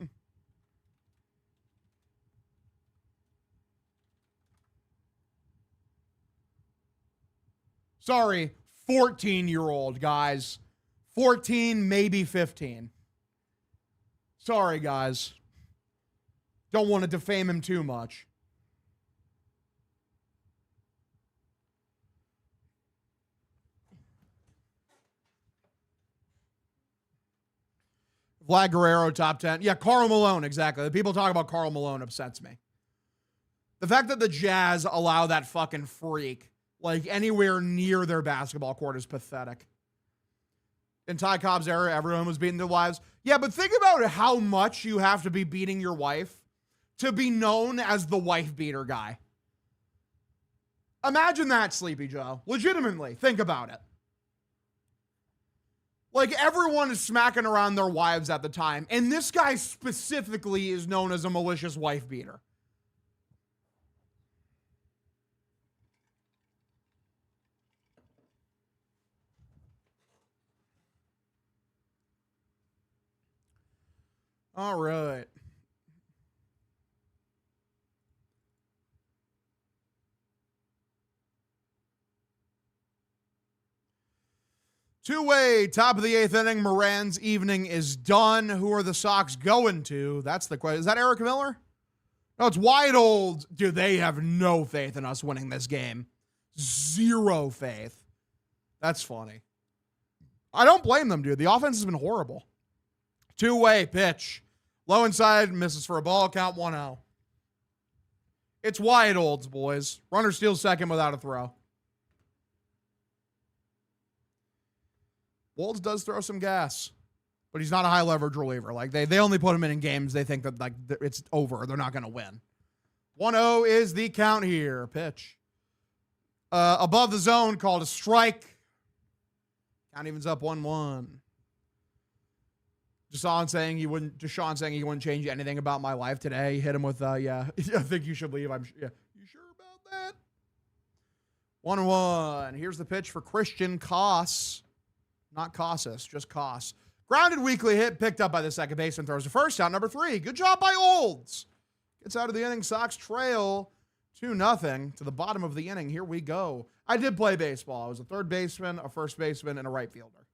Sorry, 14-year-old, guys. 14, maybe 15. Sorry, guys. Don't want to defame him too much. Vlad Guerrero, top 10. Yeah, Karl Malone, exactly. The people talk about Karl Malone upsets me. The fact that the Jazz allow that fucking freak, like, anywhere near their basketball court is pathetic. In Ty Cobb's era, everyone was beating their wives. Yeah, but think about how much you have to be beating your wife to be known as the wife beater guy. Imagine that, Sleepy Joe. Legitimately, think about it. Like, everyone is smacking around their wives at the time, and this guy specifically is known as a malicious wife beater. All right. Two-way, top of the 8th inning. Moran's evening is done. Who are the Sox going to? That's the question. Is that Eric Miller? No, it's Wyatt Old. Dude, they have no faith in us winning this game. Zero faith. That's funny. I don't blame them, dude. The offense has been horrible. Two-way pitch. Low inside, misses for a ball. Count 1-0. It's Wyatt Olds, boys. Runner steals second without a throw. Wolds does throw some gas, but he's not a high leverage reliever. Like, they only put him in games they think that, like, it's over. They're not going to win. 1-0 is the count here. Pitch. Above the zone, called a strike. Count evens up 1-1. Deshaun saying he wouldn't change anything about my life today. Hit him with, yeah, I think you should leave. Yeah. You sure about that? 1-1. Here's the pitch for Christian Koss. Not Casas, just Koss. Grounded weekly hit, picked up by the second baseman, throws to first, out number 3. Good job by Olds. Gets out of the inning. Sox trail 2-0 to the bottom of the inning. Here we go. I did play baseball. I was a third baseman, a first baseman, and a right fielder.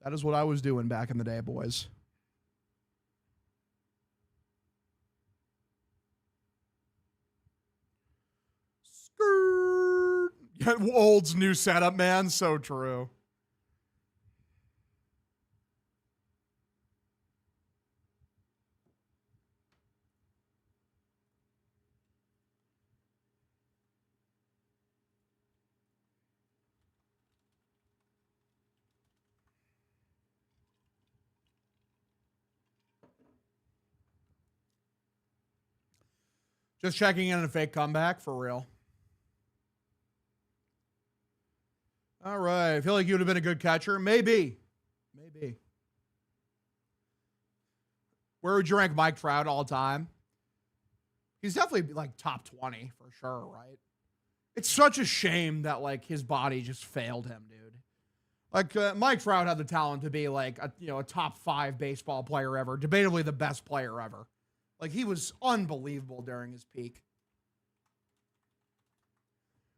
That is what I was doing back in the day, boys. Old's new setup, man. So true. Just checking in on a fake comeback for real. All right. I feel like you would have been a good catcher. Maybe. Maybe. Where would you rank Mike Trout all time? He's definitely like top 20 for sure, right? It's such a shame that like his body just failed him, dude. Like Mike Trout had the talent to be like a top 5 baseball player ever, debatably the best player ever. Like he was unbelievable during his peak.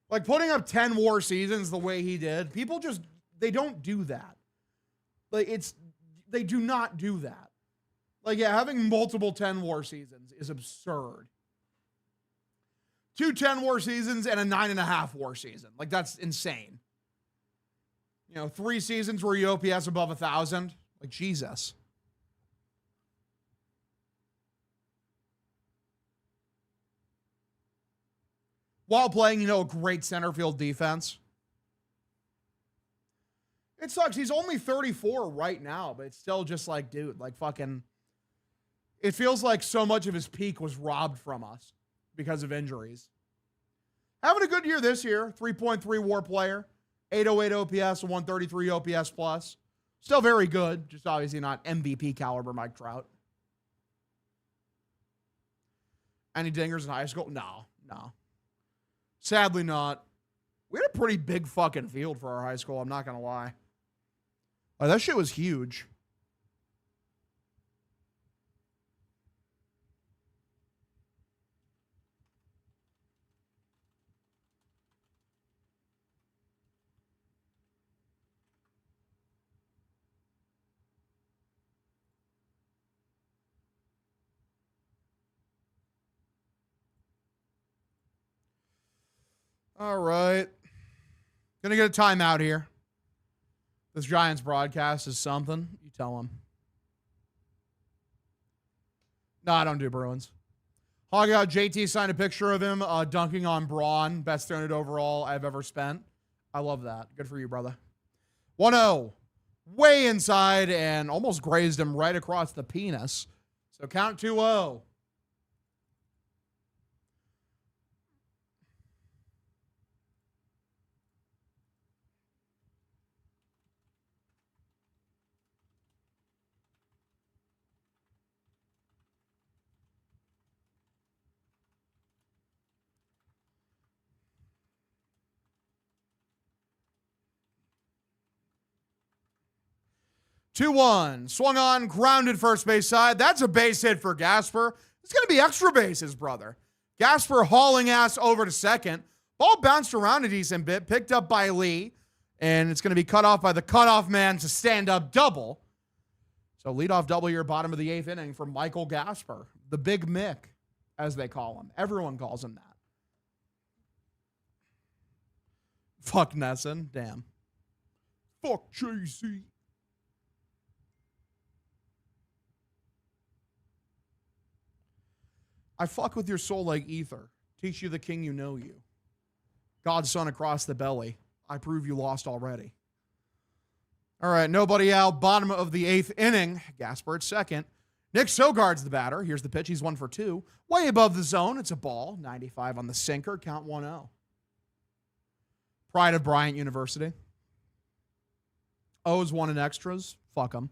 Like putting up 10 WAR seasons the way he did, people just they don't do that. Like they do not do that. Like yeah, having multiple 10 WAR seasons is absurd. 2 10 WAR seasons and a 9.5 WAR season. Like that's insane. 3 seasons where you OPS above 1,000. Like Jesus. While playing, a great center field defense. It sucks. He's only 34 right now, but it's still just like, dude, like fucking. It feels like so much of his peak was robbed from us because of injuries. Having a good year this year. 3.3 WAR player. 808 OPS, 133 OPS plus. Still very good. Just obviously not MVP caliber Mike Trout. Any dingers in high school? No. Sadly not. We had a pretty big fucking field for our high school, I'm not going to lie. Oh, that shit was huge. All right. Gonna get a timeout here. This Giants broadcast is something. You tell them. No, I don't do Bruins. Hog out. JT signed a picture of him dunking on Braun. Best thrown it overall I've ever spent. I love that. Good for you, brother. 1-0. Way inside and almost grazed him right across the penis. So count 2-0. 2-1. Swung on, grounded first base side. That's a base hit for Gasper. It's going to be extra bases, brother. Gasper hauling ass over to second. Ball bounced around a decent bit, picked up by Lee, and it's going to be cut off by the cutoff man to stand up double. So leadoff double here, bottom of the 8th inning for Michael Gasper. The Big Mick, as they call him. Everyone calls him that. Fuck Nesson. Damn. Fuck JC. I fuck with your soul like ether. Teach you the king you know you. God's son across the belly. I prove you lost already. All right, nobody out. Bottom of the 8th inning. Gasper at second. Nick Sogard's the batter. Here's the pitch. He's 1 for 2. Way above the zone. It's a ball. 95 on the sinker. Count 1-0. Pride of Bryant University. O's 1 in extras. Fuck them.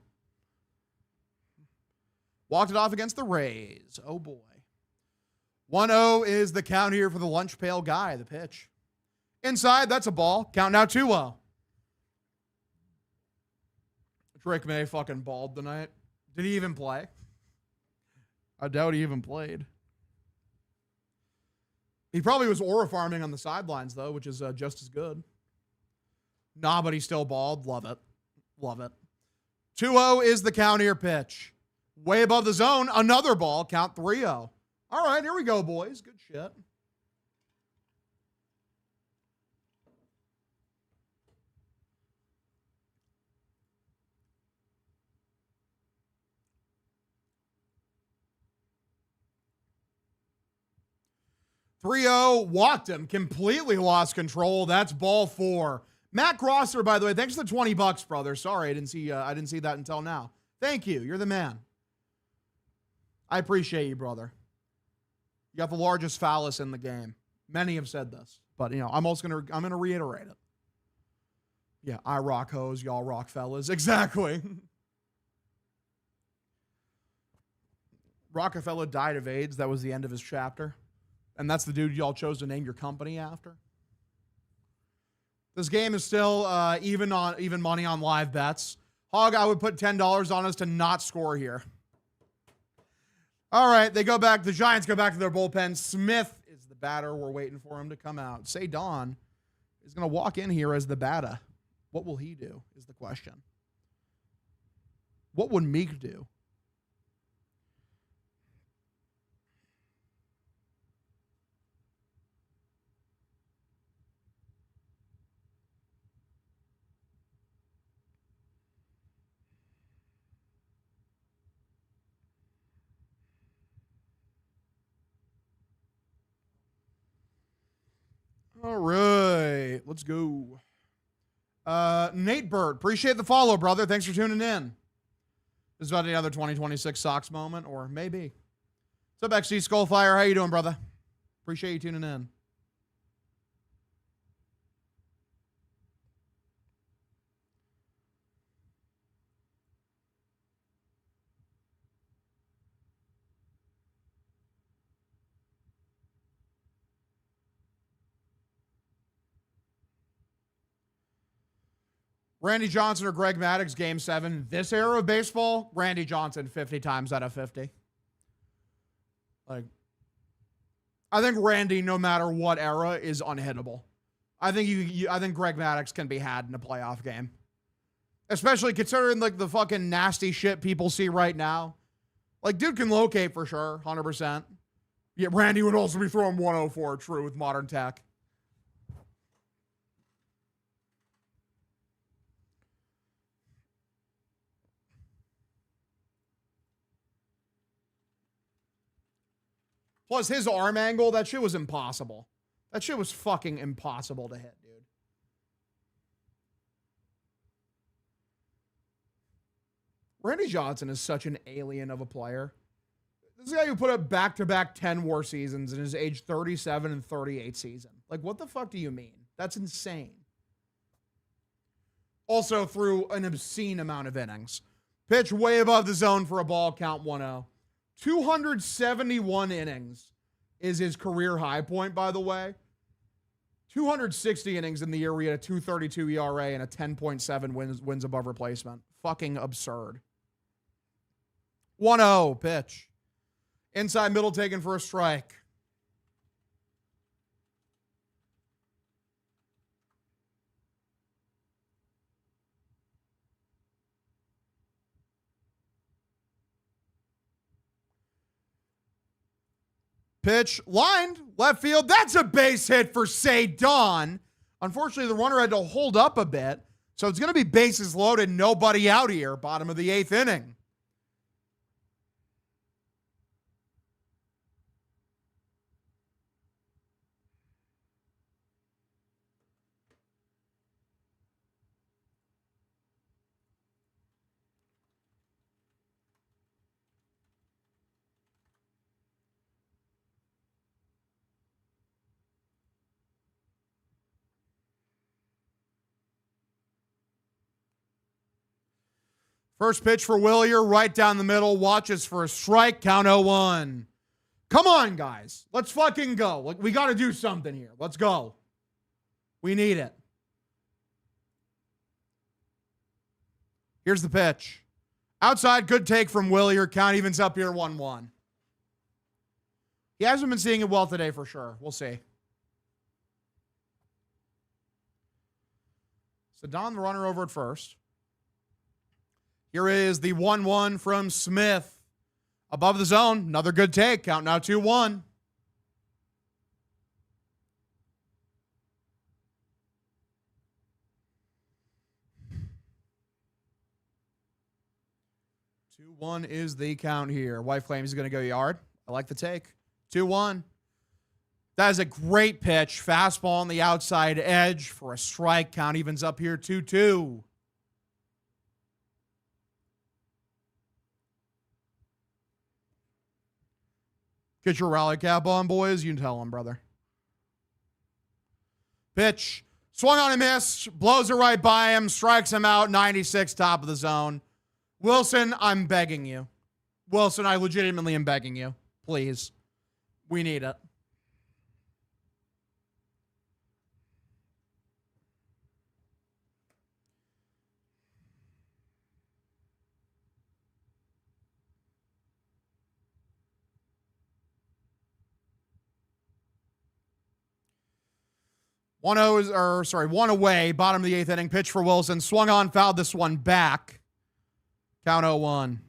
Walked it off against the Rays. Oh, boy. 1-0 is the count here for the lunch pail guy, the pitch. Inside, that's a ball. Count now 2-0. Drake May fucking balled tonight. Did he even play? I doubt he even played. He probably was aura farming on the sidelines, though, which is just as good. Nah, but he still balled. Love it. Love it. 2-0 is the count here pitch. Way above the zone. Another ball. Count 3-0. All right, here we go, boys. Good shit. 3-0, walked him, completely lost control. That's ball 4. Matt Crosser, by the way, thanks for the $20, brother. Sorry, I didn't see that until now. Thank you. You're the man. I appreciate you, brother. You got the largest phallus in the game. Many have said this, but I'm gonna reiterate it. Yeah, I rock hoes, y'all rock fellas. Exactly. Rockefeller died of AIDS. That was the end of his chapter. And that's the dude y'all chose to name your company after. This game is still even money on live bets. Hog, I would put $10 on us to not score here. All right, the Giants go back to their bullpen. Smith is the batter. We're waiting for him to come out. Say Don is going to walk in here as the batter. What will he do is the question. What would Meek do? All right, let's go. Nate Bird, appreciate the follow, brother. Thanks for tuning in. This is about another 2026 Sox moment, or maybe. What's up, XC Skullfire? How you doing, brother? Appreciate you tuning in. Randy Johnson or Greg Maddux, Game 7. This era of baseball, Randy Johnson 50 times out of 50. I think Randy, no matter what era, is unhittable. I think Greg Maddux can be had in a playoff game. Especially considering the fucking nasty shit people see right now. Dude can locate for sure, 100%. Yeah, Randy would also be throwing 104, true, with modern tech. Plus, his arm angle, that shit was impossible. That shit was fucking impossible to hit, dude. Randy Johnson is such an alien of a player. This is a guy who put up back-to-back 10 WAR seasons in his age 37 and 38 season. What the fuck do you mean? That's insane. Also threw an obscene amount of innings. Pitch way above the zone for a ball, count 1-0. 271 innings is his career high point, by the way. 260 innings in the year we had a 2.32 ERA and a 10.7 wins above replacement. Fucking absurd. 1-0 pitch. Inside middle taken for a strike. Pitch lined left field. That's a base hit for Say Don. Unfortunately, the runner had to hold up a bit. So it's going to be bases loaded. Nobody out here. Bottom of the 8th inning. First pitch for Willier, right down the middle, watches for a strike, count 0-1. Come on, guys. Let's fucking go. We got to do something here. Let's go. We need it. Here's the pitch. Outside, good take from Willier. Count evens up here, 1-1. He hasn't been seeing it well today for sure. We'll see. So Don, the runner over at first. Here is the 1-1 from Smith. Above the zone. Another good take. Count now 2-1. One is the count here. Wife claims he's going to go yard. I like the take. 2-1. That is a great pitch. Fastball on the outside edge for a strike. Count evens up here 2-2. Get your rally cap on, boys. You can tell them, brother. Pitch. Swung on a miss. Blows it right by him. Strikes him out. 96, top of the zone. Wilson, I'm begging you. Wilson, I legitimately am begging you. Please. We need it. One away, bottom of the 8th inning. Pitch for Wilson. Swung on, fouled this one back. Count 0-1.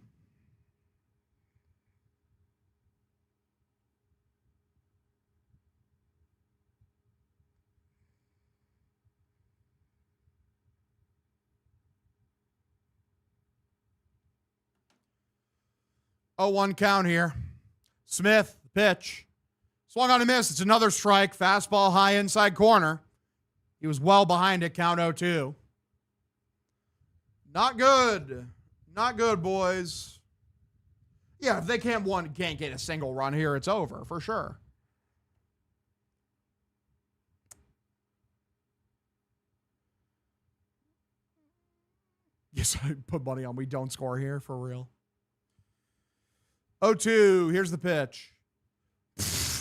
Oh, 1 count here. Smith, pitch. Swung on a miss. It's another strike. Fastball high inside corner. He was well behind it. Count 0-2. Not good. Not good, boys. Yeah, if they can't get a single run here, it's over for sure. Yes, I put money on we don't score here for real. 0-2. Here's the pitch.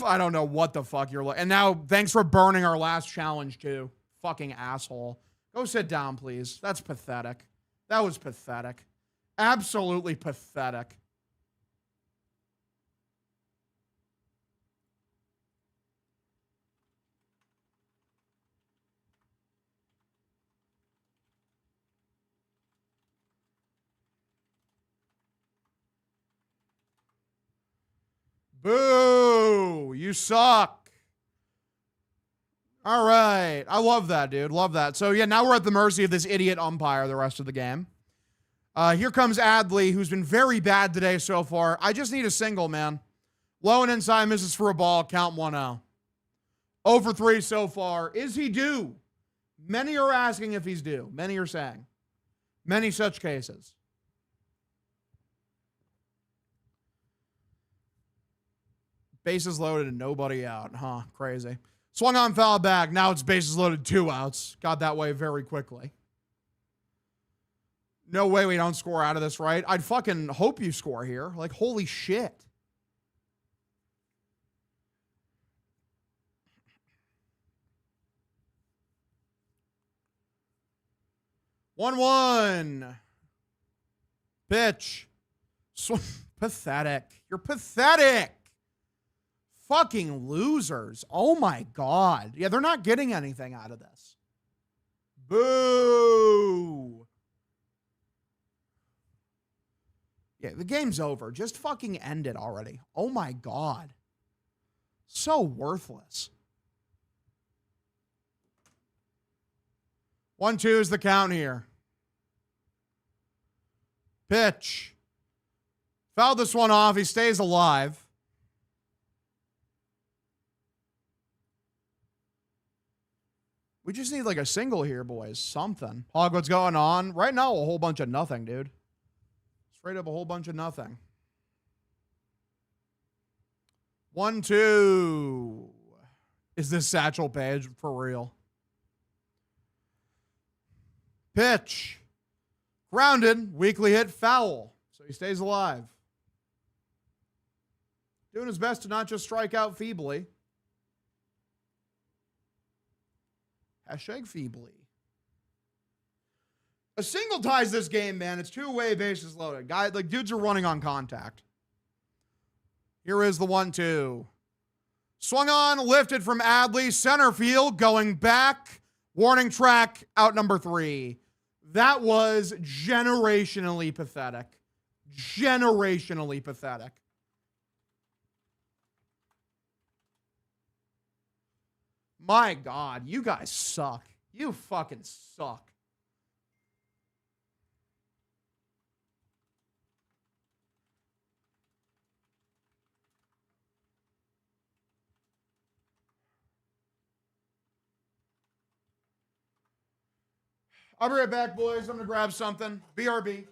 I don't know what the fuck you're and now thanks for burning our last challenge too. Fucking asshole. Go sit down, please. That's pathetic. That was pathetic. Absolutely pathetic. Boo! You suck. All right. I love that, dude. Love that. So, yeah, now we're at the mercy of this idiot umpire the rest of the game. Here comes Adley, who's been very bad today so far. I just need a single, man. Low and inside, misses for a ball. Count 1-0. 0 for 3 so far. Is he due? Many are asking if he's due. Many are saying. Many such cases. Bases loaded and nobody out. Huh, crazy. Swung on, foul back. Now it's bases loaded, 2 outs. Got that way very quickly. No way we don't score out of this, right? I'd fucking hope you score here. Like, holy shit. One. Pitch. Pathetic. You're pathetic. Fucking losers. Oh my God. Yeah, they're not getting anything out of this. Boo. Yeah, the game's over. Just fucking end it already. Oh my God. So worthless. 1-2 is the count here. Pitch. Fouled this one off. He stays alive. We just need like a single here, boys. Something. Hog, what's going on? Right now, a whole bunch of nothing, dude. Straight up a whole bunch of nothing. 1-2. Is this Satchel Paige for real? Pitch. Grounded. Weakly hit. Foul. So he stays alive. Doing his best to not just strike out feebly. Hashtag feebly. A single ties this game, man. It's 2-away, bases loaded. Dudes are running on contact. Here is the 1-2. Swung on, lifted from Adley. Center field, going back. Warning track, out number 3. That was generationally pathetic. Generationally pathetic. My God, you guys suck. You fucking suck. I'll be right back, boys. I'm going to grab something. BRB.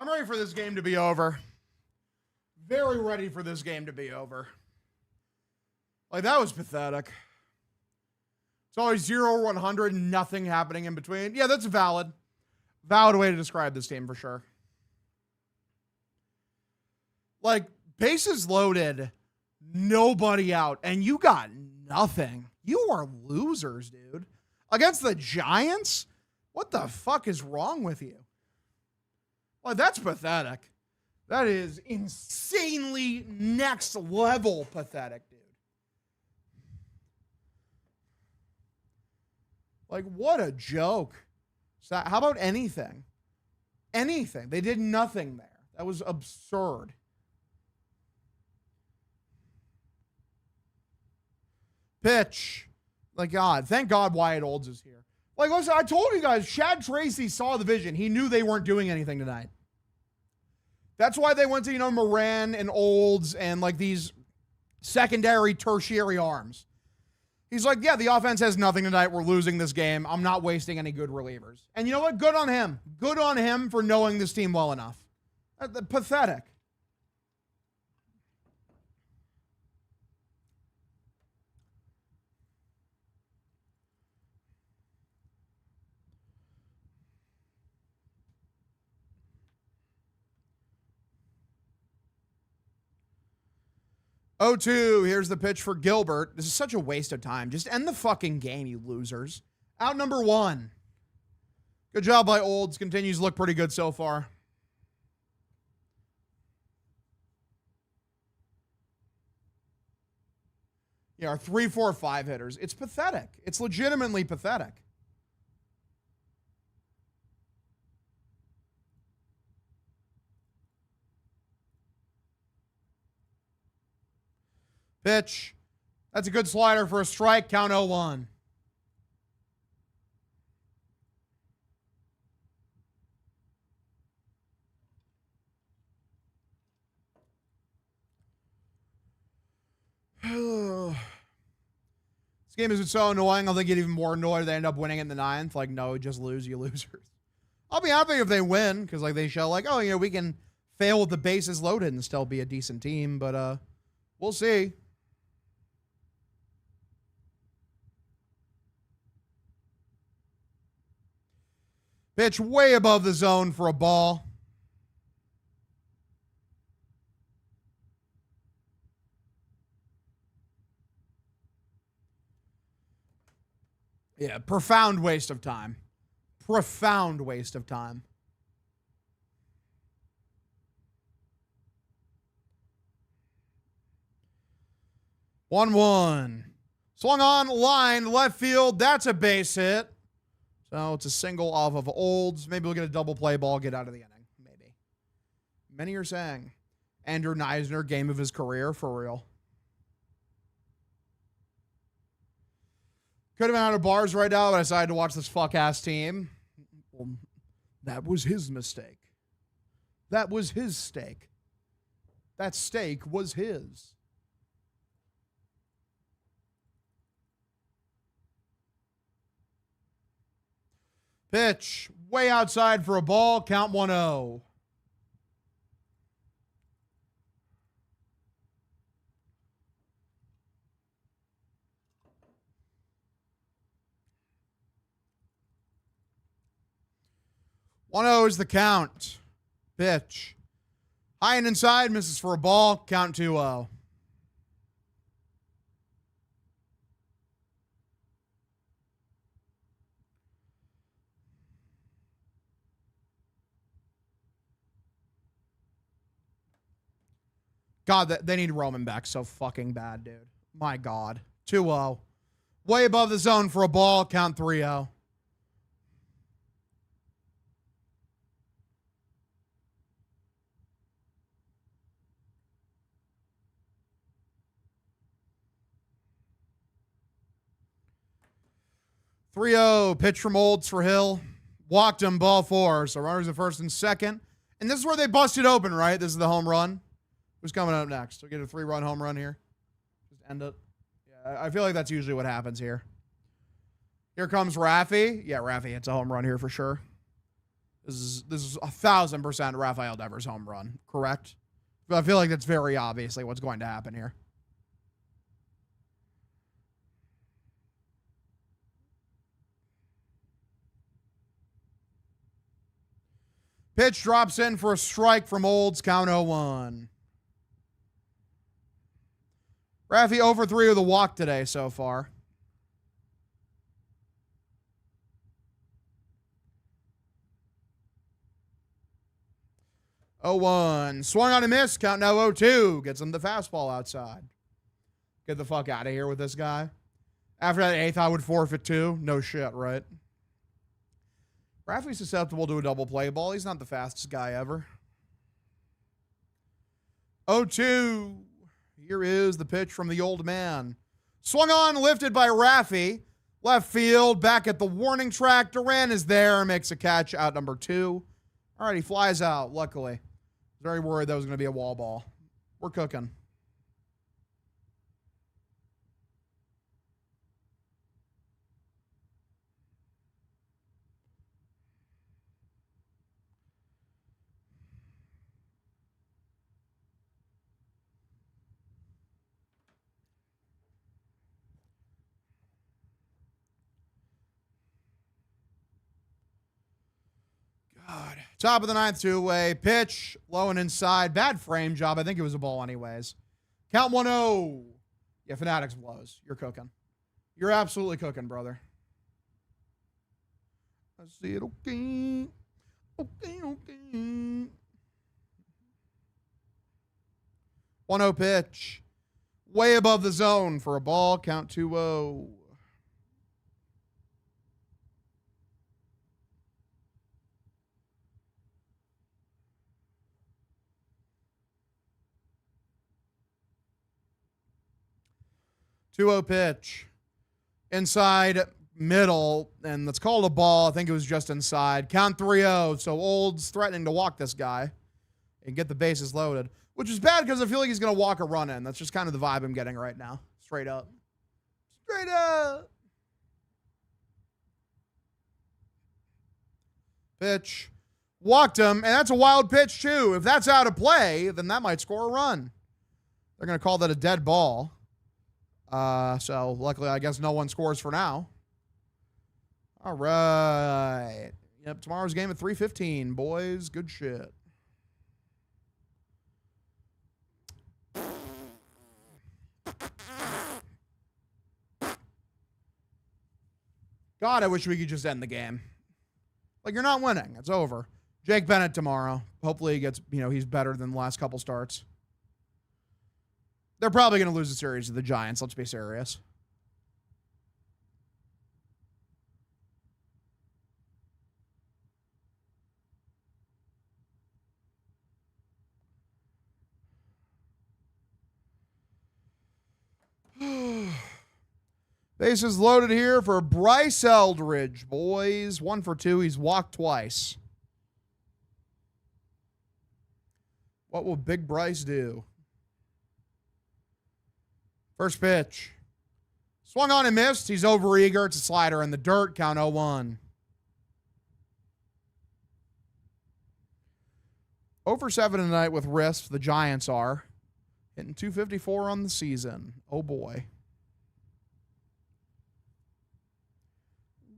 I'm ready for this game to be over. Very ready for this game to be over. Like, that was pathetic. It's always 0 or 100, nothing happening in between. Yeah, that's valid. Valid way to describe this team for sure. Like, bases loaded, nobody out, and you got nothing. You are losers, dude. Against the Giants? What the fuck is wrong with you? Well, that's pathetic. That is insanely next level pathetic, dude. Like, what a joke. So how about anything? Anything. They did nothing there. That was absurd. Pitch. Like, God. Thank God Wyatt Olds is here. Like, listen, I told you guys, Chad Tracy saw the vision. He knew they weren't doing anything tonight. That's why they went to, Moran and Olds and, like, these secondary, tertiary arms. He's like, yeah, the offense has nothing tonight. We're losing this game. I'm not wasting any good relievers. And you know what? Good on him. Good on him for knowing this team well enough. Pathetic. Oh, 2, here's the pitch for Gilbert. This is such a waste of time. Just end the fucking game, you losers. Out number 1. Good job by Olds. Continues to look pretty good so far. Yeah, our 3, 4, 5 hitters. It's pathetic. It's legitimately pathetic. Pitch. That's a good slider for a strike. Count 0-1. This game is so annoying. I'll think get even more annoyed if they end up winning in the 9th. Like, no, just lose, you losers. I'll be happy if they win because, like, they show, like, oh, we can fail with the bases loaded and still be a decent team. But we'll see. Pitch way above the zone for a ball. Yeah, profound waste of time. Profound waste of time. One. Swung on, line, left field. That's a base hit. So it's a single off of Olds. Maybe we'll get a double play ball, get out of the inning. Maybe. Many are saying Andrew Neisner, game of his career, for real. Could have been out of bars right now, but I decided to watch this fuck-ass team. Well, that was his mistake. That was his steak. That steak was his. Pitch. Way outside for a ball. Count 1-0. One zero is the count. Pitch. High and inside, misses for a ball. Count 2-0. God, they need Roman back so fucking bad, dude. My God. 2-0. Way above the zone for a ball. Count 3-0. Pitch from Olds for Hill. Walked him, ball 4. So runners at first and second. And this is where they busted open, right? This is the home run. Who's coming up next? We'll get a 3-run home run here. Just end it. Yeah, I feel like that's usually what happens here. Here comes Raffy. Yeah, Raffy hits a home run here for sure. This is 1,000% Rafael Devers home run, correct? But I feel like that's very obviously what's going to happen here. Pitch drops in for a strike from Olds. Count 0-1. Raffy over 3 with a walk today so far. 0-1. Swung on a miss. Count now 0-2. Gets him the fastball outside. Get the fuck out of here with this guy. After that 8th, I would forfeit 2. No shit, right? Raffy's susceptible to a double play ball. He's not the fastest guy ever. 0-2. Here is the pitch from the old man. Swung on, lifted by Raffy. Left field, back at the warning track. Duran is there, makes a catch out number 2. All right, he flies out, luckily. Very worried that was going to be a wall ball. We're cooking. God. Top of the 9th, 2-way. Pitch, low and inside. Bad frame job. I think it was a ball anyways. Count 1-0. Yeah, Fanatics blows. You're cooking. You're absolutely cooking, brother. I see it. Okay. Okay. 1-0 pitch. Way above the zone for a ball. Count 2-0. Pitch. Inside, middle, and that's called a ball. I think it was just inside. Count 3-0. So Olds threatening to walk this guy and get the bases loaded, which is bad because I feel like he's going to walk a run in. That's just kind of the vibe I'm getting right now. Straight up. Straight up. Pitch. Walked him, and that's a wild pitch, too. If that's out of play, then that might score a run. They're going to call that a dead ball. So luckily, I guess no one scores for now. All right. Yep, tomorrow's game at 3:15, boys. Good shit. God, I wish we could just end the game. Like, you're not winning. It's over. Jake Bennett tomorrow. Hopefully he gets, he's better than the last couple starts. They're probably going to lose the series to the Giants. Let's be serious. Bases loaded here for Bryce Eldridge, boys. 1 for 2. He's walked twice. What will Big Bryce do? First pitch. Swung on and missed. He's overeager. It's a slider in the dirt. Count 0-1. Over 7 tonight with wrists. The Giants are hitting 254 on the season. Oh boy.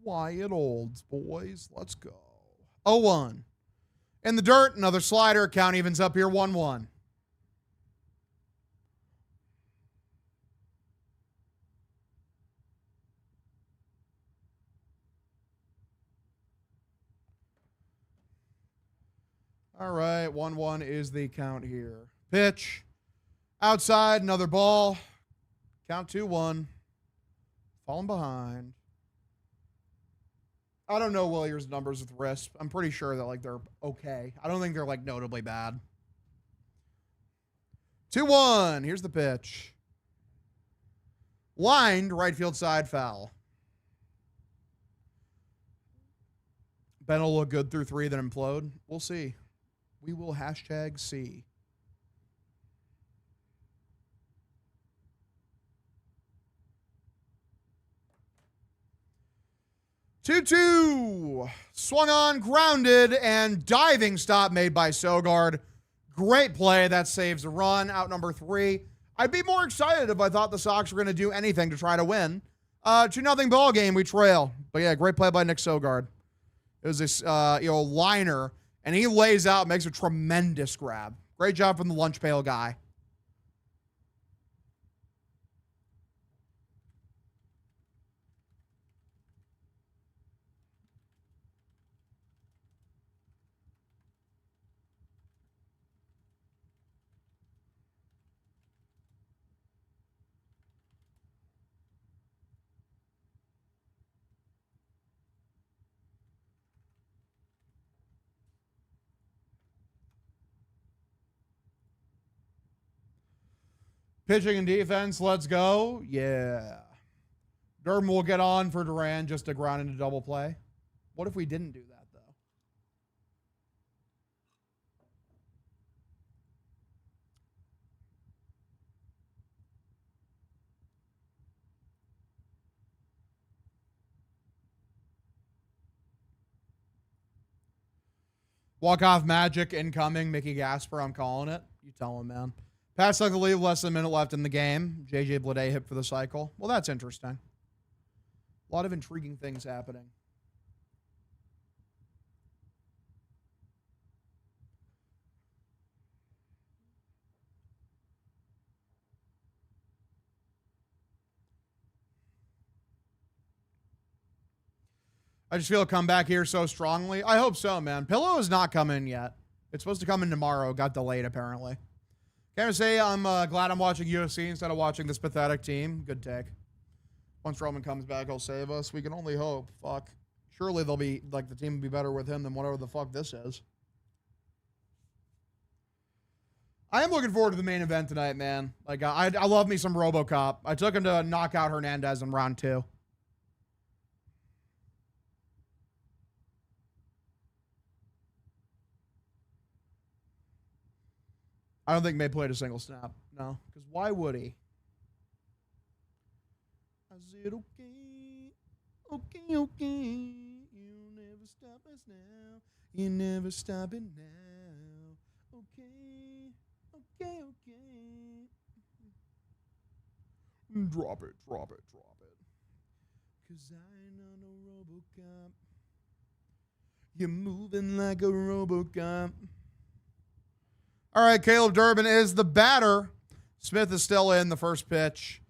Wyatt Olds, boys. Let's go. 0-1. In the dirt, another slider. Count evens up here 1-1. All right, 1-1 is the count here. Pitch. Outside, another ball. Count 2-1. Falling behind. I don't know Willier's numbers with wrist. I'm pretty sure that, like, they're okay. I don't think they're, like, notably bad. 2-1. Here's the pitch. Lined, right field side, foul. Ben will look good through 3, then implode. We'll see. We will hashtag see. Two. Swung on, grounded, and diving stop made by Sogard. Great play. That saves a run. Out number 3. I'd be more excited if I thought the Sox were going to do anything to try to win. 2-0 ball game. We trail. But yeah, great play by Nick Sogard. It was this, liner. And he lays out, makes a tremendous grab. Great job from the lunch pail guy. Pitching and defense, let's go. Yeah. Durham will get on for Duran just to ground into double play. What if we didn't do that, though? Walk-off magic incoming. Mickey Gasper, I'm calling it. You tell him, man. Pass like the lead, less than a minute left in the game. JJ Bleday hit for the cycle. Well, that's interesting. A lot of intriguing things happening. I just feel a comeback here so strongly. I hope so, man. Pillow is not coming yet. It's supposed to come in tomorrow. Got delayed, apparently. Can I say I'm glad I'm watching UFC instead of watching this pathetic team? Good take. Once Roman comes back, he'll save us. We can only hope. Fuck. Surely they'll be, like, the team will be better with him than whatever the fuck this is. I am looking forward to the main event tonight, man. Like, I love me some RoboCop. I took him to knock out Hernandez in round 2. I don't think May played a single snap. No. Because why would he? I said, okay. Okay, okay. You never stop us now. You never stop it now. Okay. Okay, okay. Drop it, drop it, drop it. Because I ain't on no RoboCop. You're moving like a RoboCop. All right, Caleb Durbin is the batter. Smith is still in the first pitch.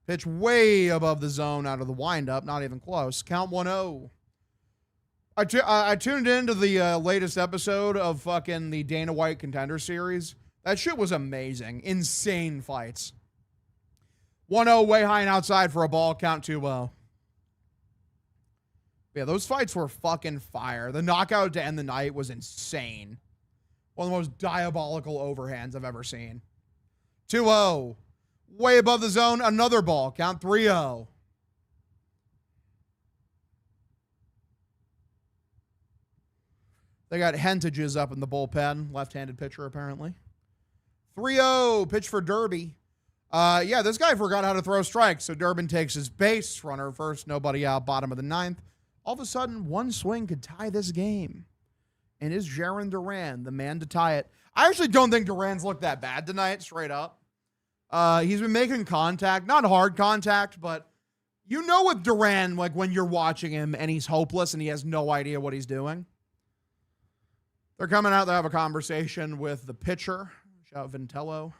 Pitch way above the zone out of the windup. Not even close. Count 1-0. I tuned into the latest episode of fucking the Dana White Contender Series. That shit was amazing. Insane fights. 1-0 way high and outside for a ball. Count 2-0. Yeah, those fights were fucking fire. The knockout to end the night was insane. One of the most diabolical overhands I've ever seen. 2-0. Way above the zone. Another ball. Count 3-0. They got Hentages up in the bullpen. Left-handed pitcher, apparently. 3-0. Pitch for Derby. Yeah, this guy forgot how to throw strikes, so Durbin takes his base. Runner first. Nobody out. Bottom of the 9th. All of a sudden, one swing could tie this game. And is Jaron Duran the man to tie it? I actually don't think Duran's looked that bad tonight, straight up. He's been making contact, not hard contact, but you know with Duran, like when you're watching him and he's hopeless and he has no idea what he's doing. They're coming out to have a conversation with the pitcher. Shout out Vintello.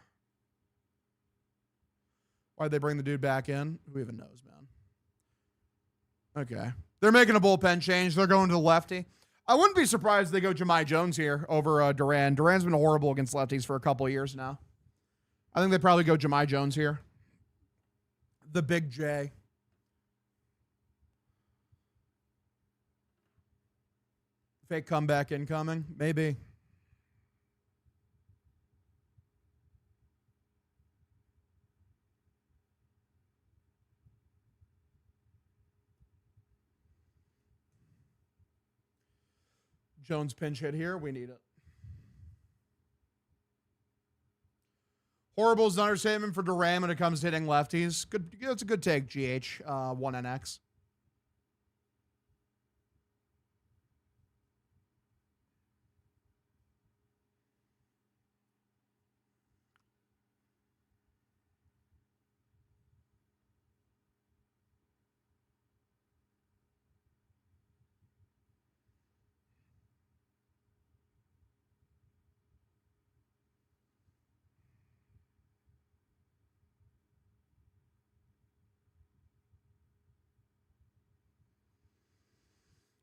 Why'd they bring the dude back in? Who even knows, man? Okay. They're making a bullpen change. They're going to the lefty. I wouldn't be surprised if they go Jahmai Jones here over Duran. Duran's been horrible against lefties for a couple of years now. I think they probably go Jahmai Jones here. The big J. Fake comeback incoming? Maybe. Jones pinch hit here. We need it. Horrible is an understatement for Duran when it comes to hitting lefties. Good. It's a good take, GH. 1NX.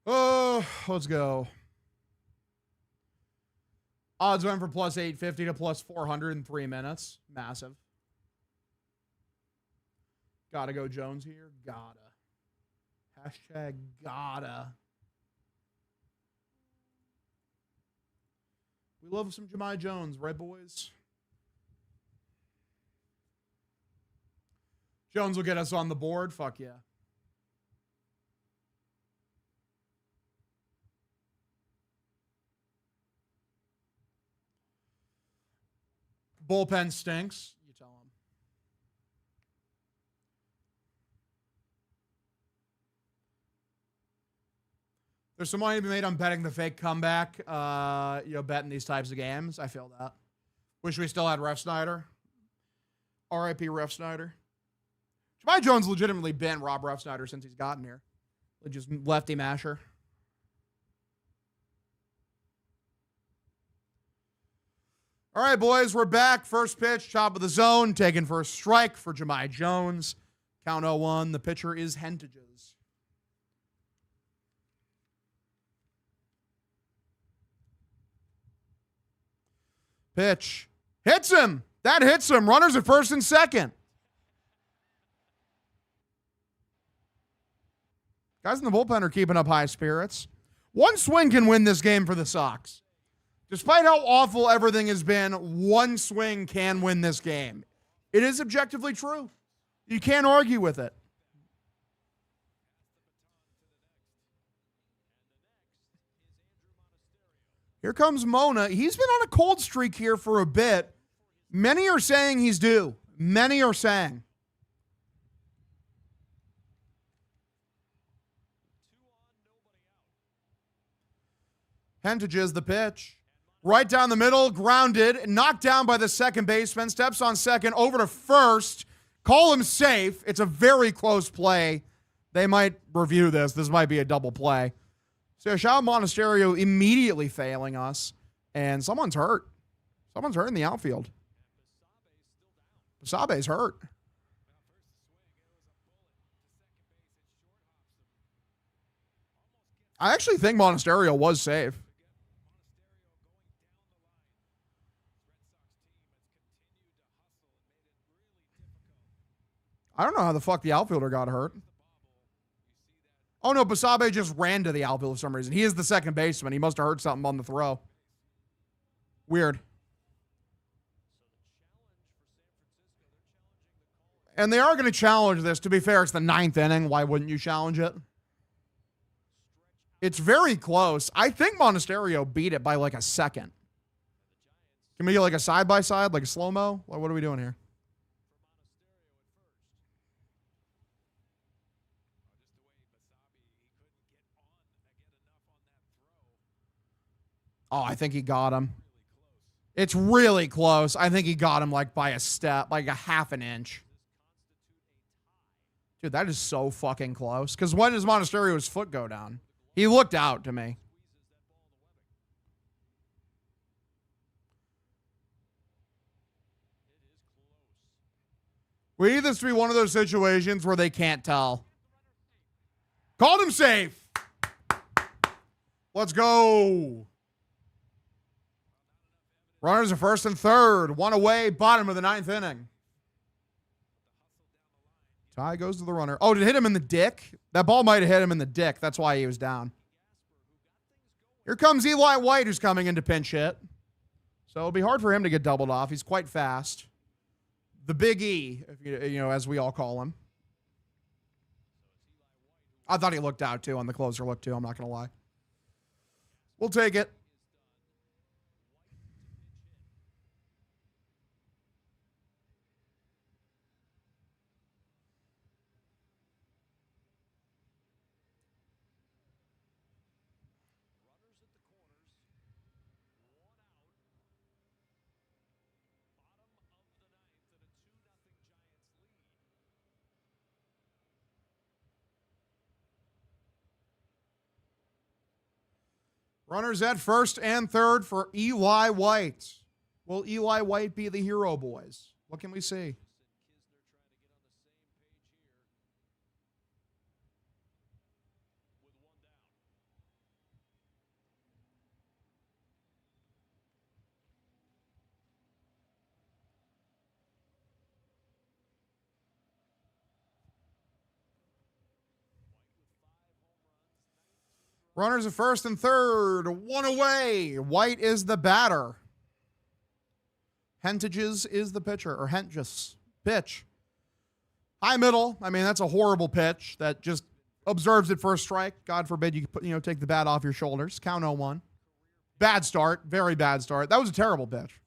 Oh, let's go. Odds went from plus 850 to plus 400 in 3 minutes. Massive. Gotta go Jones here. Gotta. Hashtag gotta. We love some Jahmai Jones, right, boys? Jones will get us on the board. Fuck yeah. Bullpen stinks. You tell him. There's some money to be made on betting the fake comeback. Betting these types of games. I feel that. Wish we still had Ref Snyder. R.I.P. Ref Snyder. Jahmai Jones legitimately been Rob Ref Snyder since he's gotten here. Just lefty masher. All right, boys, we're back. First pitch, top of the zone, taking first strike for Jahmai Jones. Count 0-1. The pitcher is Hentages. Pitch. Hits him. That hits him. Runners at first and second. Guys in the bullpen are keeping up high spirits. One swing can win this game for the Sox. Despite how awful everything has been, one swing can win this game. It is objectively true. You can't argue with it. Here comes Mona. He's been on a cold streak here for a bit. Many are saying he's due. Many are saying. Hentages the pitch. Right down the middle, grounded, knocked down by the second baseman, steps on second, over to first. Call him safe. It's a very close play. They might review this. This might be a double play. So shout out Monasterio immediately failing us. And someone's hurt. Someone's hurt in the outfield. Basabe's hurt. I actually think Monasterio was safe. I don't know how the fuck the outfielder got hurt. Oh, no, Basabe just ran to the outfield for some reason. He is the second baseman. He must have heard something on the throw. Weird. And they are going to challenge this. To be fair, it's the 9th inning. Why wouldn't you challenge it? It's very close. I think Monasterio beat it by like a second. Can we get like a side-by-side, like a slow-mo? What are we doing here? Oh, I think he got him. It's really close. I think he got him like by a step, like a half an inch. Dude, that is so fucking close. Because when does Monasterio's foot go down? He looked out to me. We need this to be one of those situations where they can't tell. Called him safe. Let's go. Runners are first and third. One away, bottom of the ninth inning. Ty goes to the runner. Oh, did it hit him in the dick? That ball might have hit him in the dick. That's why he was down. Here comes Eli White, who's coming into pinch hit. So it'll be hard for him to get doubled off. He's quite fast. The Big E, as we all call him. I thought he looked out, too, on the closer look, too. I'm not going to lie. We'll take it. Runners at first and third for Eli White. Will Eli White be the hero, boys? What can we see? Runners at first and third. One away. White is the batter. Hentages is the pitcher. Or Hentges. Pitch. High middle. I mean, that's a horrible pitch that just observes it for a strike. God forbid you take the bat off your shoulders. Count 0-1. Bad start. Very bad start. That was a terrible pitch.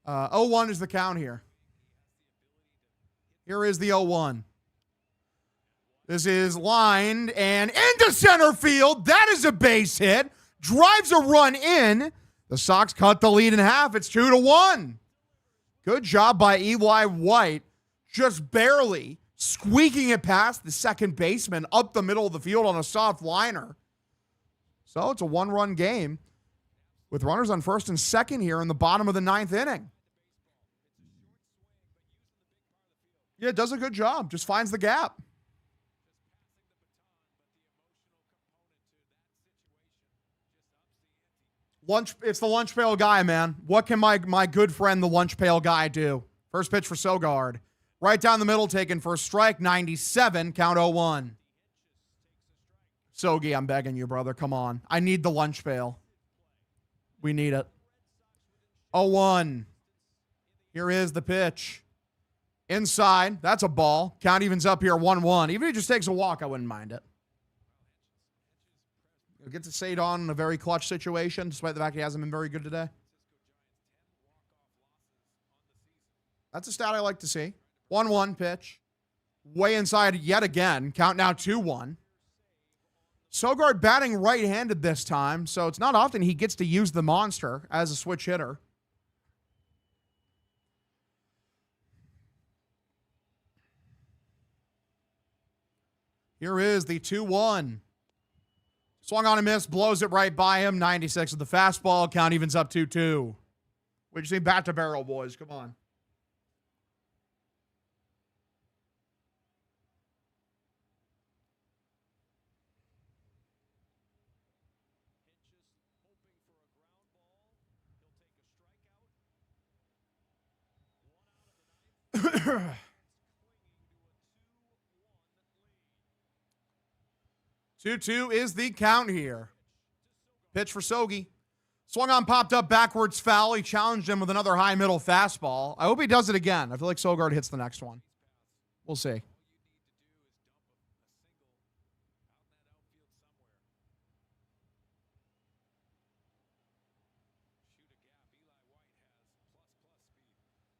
0-1 is the count here. Here is the 0-1. This is lined and into center field. That is a base hit. Drives a run in. The Sox cut the lead in half. It's 2-1. Good job by Eli White. Just barely squeaking it past the second baseman up the middle of the field on a soft liner. So it's a one-run game with runners on first and second here in the bottom of the ninth inning. Yeah, it does a good job. Just finds the gap. It's the lunch pail guy, man. What can my good friend, the lunch pail guy, do? First pitch for Sogard. Right down the middle, taken for a strike. 97, count 0-1. Sogi, I'm begging you, brother. Come on. I need the lunch pail. We need it. 0-1. Here is the pitch. Inside. That's a ball. Count evens up here, 1-1. Even if he just takes a walk, I wouldn't mind it. He'll get to Sadon in a very clutch situation, despite the fact he hasn't been very good today. That's a stat I like to see. 1-1 pitch. Way inside yet again. Count now 2-1. Sogard batting right-handed this time, so it's not often he gets to use the monster as a switch hitter. Here is the 2-1. Swung on a miss, blows it right by him. 96 with the fastball. Count evens up 2-2. We just need bat to barrel, boys. Come on. Two is the count here. Pitch for Sogi. Swung on, popped up, backwards foul. He challenged him with another high middle fastball. I hope he does it again. I feel like Sogard hits the next one. We'll see.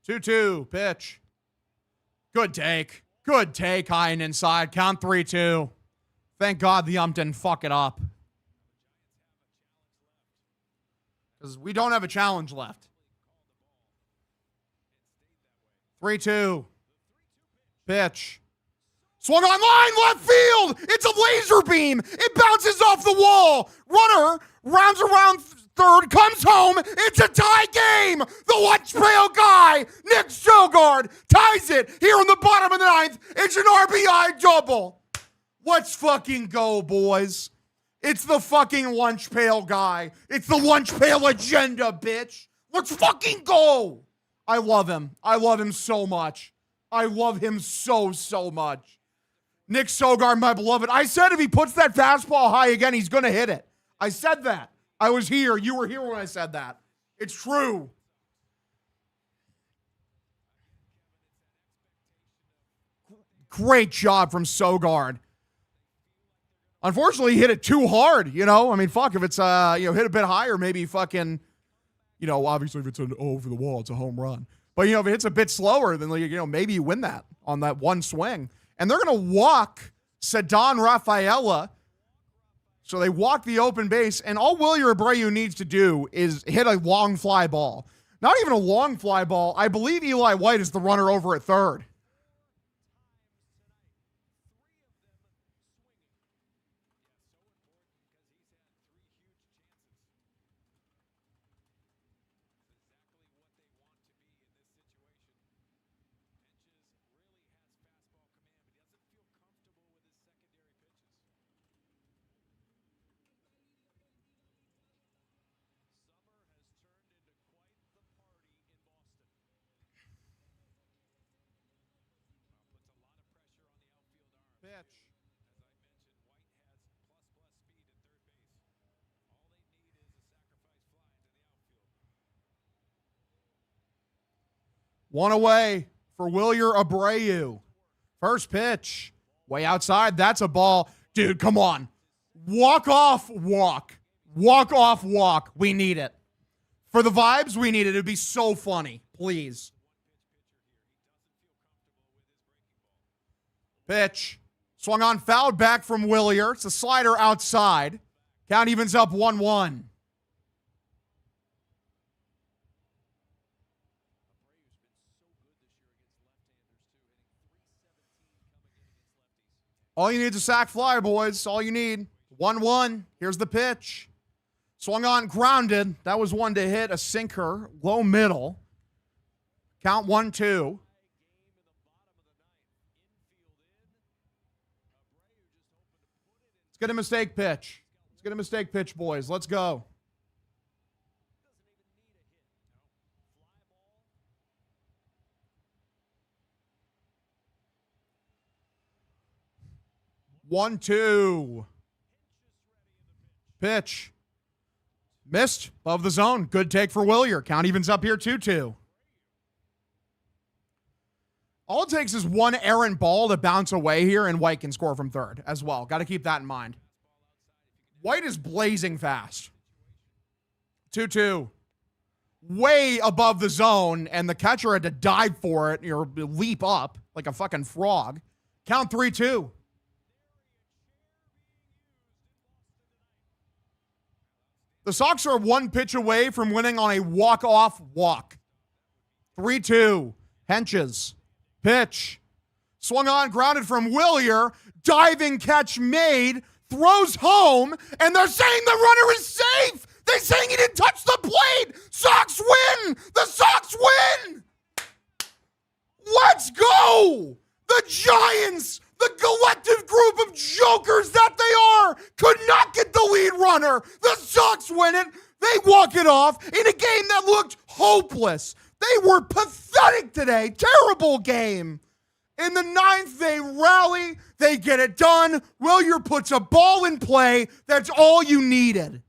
Two pitch. Good take. Good take, high and inside. Count 3-2. Thank God the ump didn't fuck it up. because we don't have a challenge left. 3-2. Pitch. Swung on line, left field. It's a laser beam. It bounces off the wall. Runner rounds around third, comes home. It's a tie game. The lunch pail guy, Nick Sogard, ties it here in the bottom of the ninth. It's an RBI double. Let's fucking go, boys. It's the fucking lunch pail guy. It's the lunch pail agenda, bitch. Let's fucking go. I love him. I love him so much. I love him so much. Nick Sogard, my beloved. I said if he puts that fastball high again, he's going to hit it. I said that. I was here. You were here when I said that. It's true. Great job from Sogard. Unfortunately, he hit it too hard, you know? I mean, fuck, if it's, hit a bit higher, maybe fucking, obviously if it's an over the wall, it's a home run. But, if it hits a bit slower, then, maybe you win that on that one swing. And they're going to walk Ceddanne Rafaela. So they walk the open base, and all Wilyer Abreu needs to do is hit a long fly ball. Not even a long fly ball. I believe Eli White is the runner over at third. Pitch. 1 away for Wilyer Abreu. First pitch. Way outside. That's a ball. Dude, come on. Walk off, walk. Walk off, walk. We need it. For the vibes, we need it. It'd be so funny. Please. Pitch. Swung on, fouled back from Wilyer. It's a slider outside. Count evens up 1-1. All you need is a sac fly, boys. All you need. 1-1. Here's the pitch. Swung on, grounded. That was one to hit. A sinker. Low middle. Count 1-2. Let's get a mistake pitch. Let's get a mistake pitch, boys. Let's go. One, two. Pitch. Missed. Above the zone. Good take for Wilyer. Count evens up here 2-2. All it takes is one errant ball to bounce away here, and White can score from third as well. Got to keep that in mind. White is blazing fast. 2-2. Way above the zone, and the catcher had to dive for it or leap up like a fucking frog. Count 3-2. The Sox are one pitch away from winning on a walk-off walk. 3-2. Henches. Pitch. Swung on, grounded from Wilyer. Diving catch made. Throws home. And they're saying the runner is safe. They're saying he didn't touch the plate. Sox win. The Sox win. Let's go. The Giants, the collective group of jokers that they are, could not get the lead runner. The Sox win it. They walk it off in a game that looked hopeless. They were pathetic today. Terrible game. In the ninth, they rally. They get it done. Wilyer puts a ball in play. That's all you needed.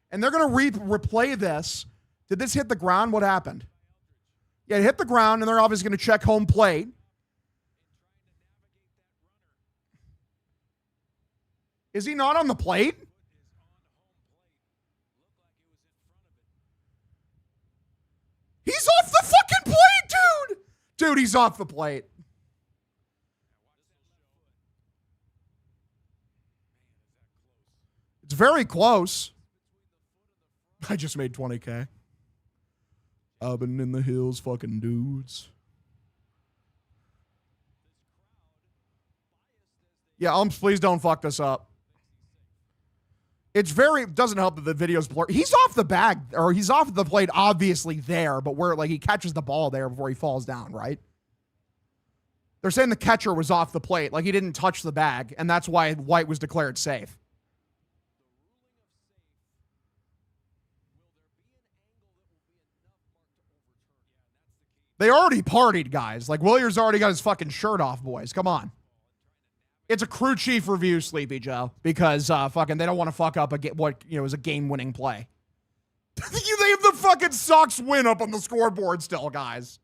And they're going to replay this. Did this hit the ground? What happened? Yeah, it hit the ground, and they're obviously going to check home plate. Is he not on the plate? He's off the fucking plate, dude! Dude, he's off the plate. It's very close. I just made 20K. I've been in the hills, fucking dudes. Yeah, please don't fuck this up. It doesn't help that the video's blurry. He's off the bag, or he's off the plate, obviously there, but where like he catches the ball there before he falls down, right? They're saying the catcher was off the plate, like he didn't touch the bag, and that's why White was declared safe. They already partied, guys. Like, Williams already got his fucking shirt off, boys. Come on. It's a crew chief review, Sleepy Joe, because fucking they don't want to fuck up what is a game-winning play. They have the fucking Sox win up on the scoreboard still, guys.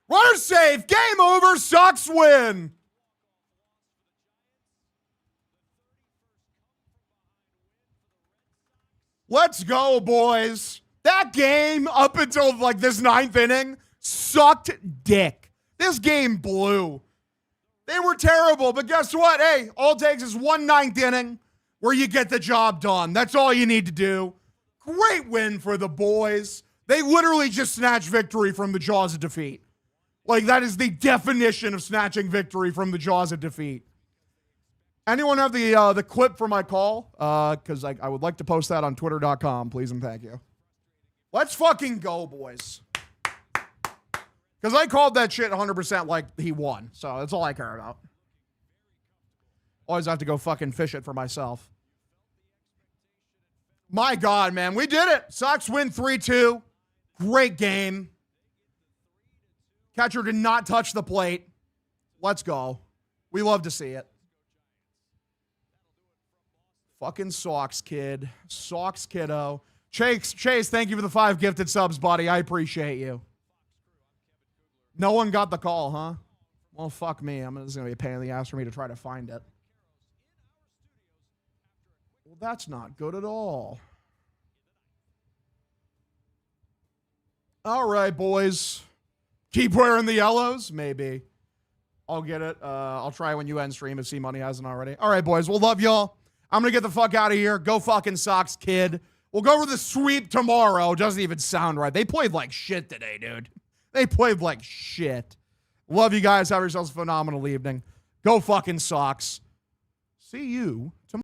Runner safe. Game over. Sox win. Let's go, boys. That game up until like this 9th inning sucked dick. This game blew. They were terrible, but guess what? Hey, all it takes is 1 9th inning where you get the job done. That's all you need to do. Great win for the boys. They literally just snatched victory from the jaws of defeat. Like, that is the definition of snatching victory from the jaws of defeat. Anyone have the clip for my call? Because I would like to post that on twitter.com, please and thank you. Let's fucking go, boys. Because I called that shit 100% like he won. So that's all I care about. Always have to go fucking fish it for myself. My God, man. We did it. Sox win 3-2. Great game. Catcher did not touch the plate. Let's go. We love to see it. Fucking Sox kid. Sox kiddo. Chase, thank you for the 5 gifted subs, buddy. I appreciate you. No one got the call, huh? Well, fuck me. This is going to be a pain in the ass for me to try to find it. Well, that's not good at all. All right, boys. Keep wearing the yellows? Maybe. I'll get it. I'll try when you end stream if C-Money hasn't already. All right, boys. We'll love y'all. I'm going to get the fuck out of here. Go fucking Sox, kid. We'll go for the sweep tomorrow. Doesn't even sound right. They played like shit today, dude. They played like shit. Love you guys. Have yourselves a phenomenal evening. Go fucking Sox. See you tomorrow.